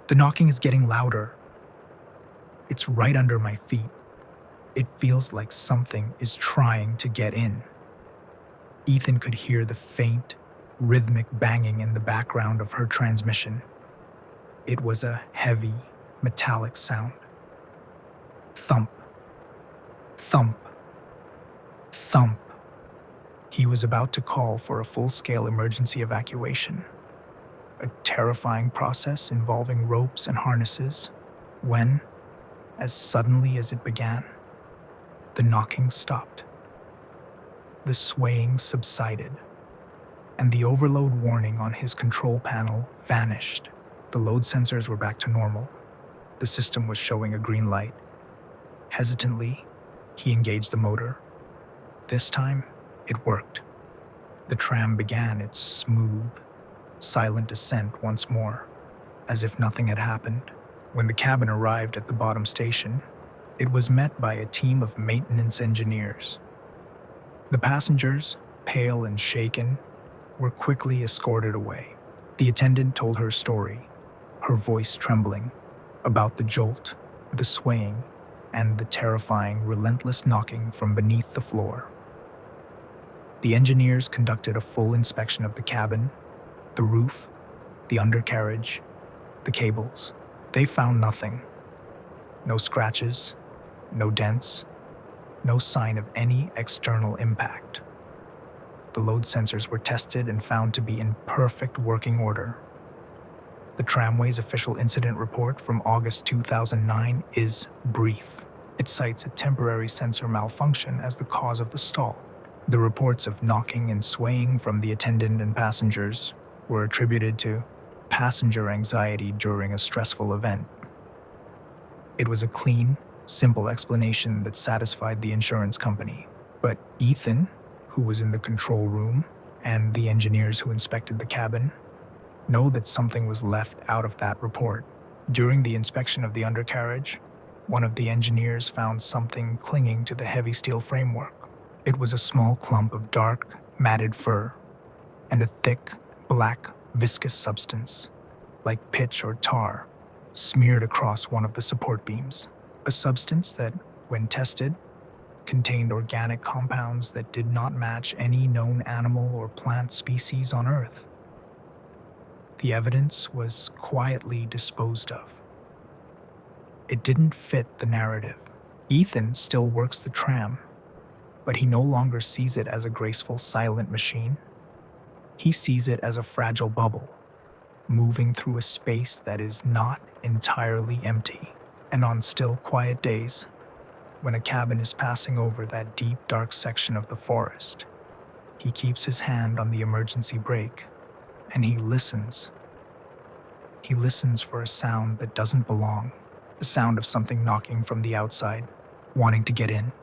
"The knocking is getting louder. It's right under my feet. It feels like something is trying to get in." Ethan could hear the faint, rhythmic banging in the background of her transmission. It was a heavy, metallic sound. Thump, thump, thump. He was about to call for a full-scale emergency evacuation, a terrifying process involving ropes and harnesses, when, as suddenly as it began, the knocking stopped. The swaying subsided, and the overload warning on his control panel vanished. The load sensors were back to normal. The system was showing a green light. Hesitantly, he engaged the motor. This time, it worked. The tram began its smooth, silent descent once more, as if nothing had happened. When the cabin arrived at the bottom station, it was met by a team of maintenance engineers. The passengers, pale and shaken, were quickly escorted away. The attendant told her story, her voice trembling, about the jolt, the swaying, and the terrifying, relentless knocking from beneath the floor. The engineers conducted a full inspection of the cabin, the roof, the undercarriage, the cables. They found nothing. No scratches, no dents, no sign of any external impact. The load sensors were tested and found to be in perfect working order. The tramway's official incident report from August 2009 is brief. It cites a temporary sensor malfunction as the cause of the stall. The reports of knocking and swaying from the attendant and passengers were attributed to passenger anxiety during a stressful event. It was a clean, simple explanation that satisfied the insurance company. But Ethan, who was in the control room, and the engineers who inspected the cabin, know that something was left out of that report. During the inspection of the undercarriage, one of the engineers found something clinging to the heavy steel framework. It was a small clump of dark, matted fur, and a thick, black, viscous substance, like pitch or tar, smeared across one of the support beams. A substance that, when tested, contained organic compounds that did not match any known animal or plant species on Earth. The evidence was quietly disposed of. It didn't fit the narrative. Ethan still works the tram, but he no longer sees it as a graceful, silent machine. He sees it as a fragile bubble, moving through a space that is not entirely empty. And on still, quiet days, when a cabin is passing over that deep, dark section of the forest, he keeps his hand on the emergency brake, and he listens. He listens for a sound that doesn't belong, the sound of something knocking from the outside, wanting to get in.